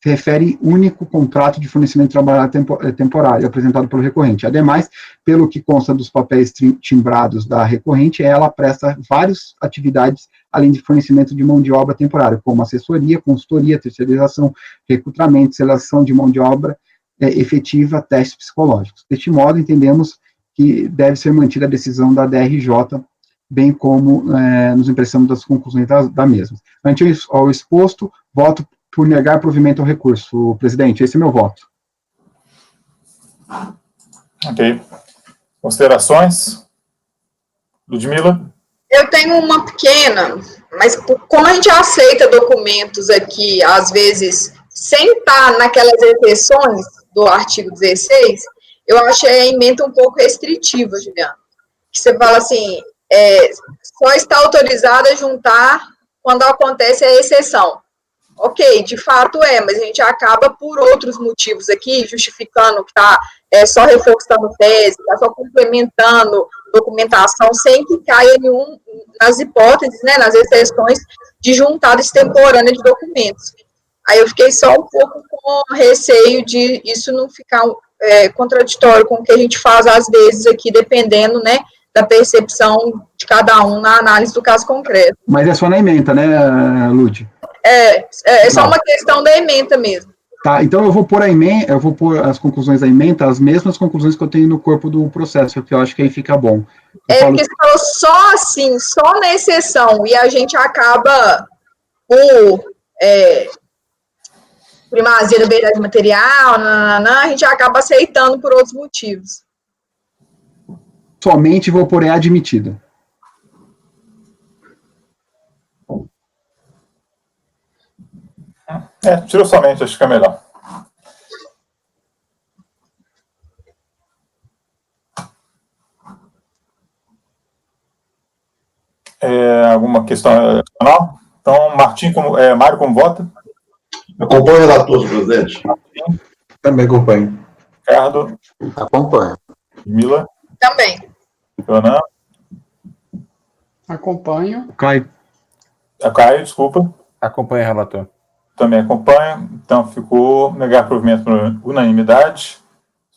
refere único contrato de fornecimento de trabalho temporário apresentado pelo recorrente. Ademais, pelo que consta dos papéis timbrados da recorrente, ela presta várias atividades além de fornecimento de mão de obra temporária, como assessoria, consultoria, terceirização, recrutamento, seleção de mão de obra efetiva, testes psicológicos. Deste modo, entendemos que deve ser mantida a decisão da DRJ, bem como nos impressamos das conclusões da mesma. Ante ao exposto, voto por negar provimento ao recurso. Presidente, esse é meu voto. Ok. Considerações? Ludmila? Eu tenho uma pequena, mas como a gente aceita documentos aqui, às vezes, sem estar naquelas exceções do artigo 16, eu achei a emenda um pouco restritiva, Juliana. Que você fala assim, só está autorizado a juntar quando acontece a exceção. Ok, de fato mas a gente acaba, por outros motivos aqui, justificando que está só reforçando tese, está só complementando documentação, sem que caia nenhum nas hipóteses, né, nas exceções de juntada extemporânea de documentos. Aí eu fiquei só um pouco com receio de isso não ficar contraditório com o que a gente faz, às vezes, aqui, dependendo, né, da percepção de cada um na análise do caso concreto. Mas é só na ementa, né, Lud? É só uma questão da ementa mesmo. Tá, então eu vou pôr as conclusões da ementa, as mesmas conclusões que eu tenho no corpo do processo, porque eu acho que aí fica bom. Porque você falou só assim, só na exceção, e a gente acaba por primazia da verdade material, a gente acaba aceitando por outros motivos. Somente vou pôr admitida. Tirou somente, acho que é melhor. Alguma questão adicional? Então, Mário, como vota? Acompanho o relator, presidente. Martim? Também acompanho. Ricardo? Acompanho. Mila? Também. Jonan? Acompanho. Caio. Caio, desculpa. Acompanha, relator. Também acompanho. Então, ficou negar provimento por unanimidade.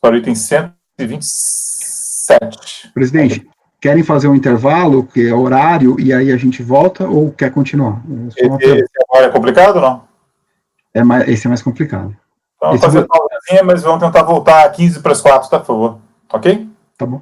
Para o item 127. Presidente, querem fazer um intervalo, que é horário, e aí a gente volta, ou quer continuar? Esse agora é complicado ou não? Esse é mais complicado. Então, vamos fazer uma pausazinha, mas vamos tentar voltar a 15 para as 4, tá, por favor? Ok? Tá bom.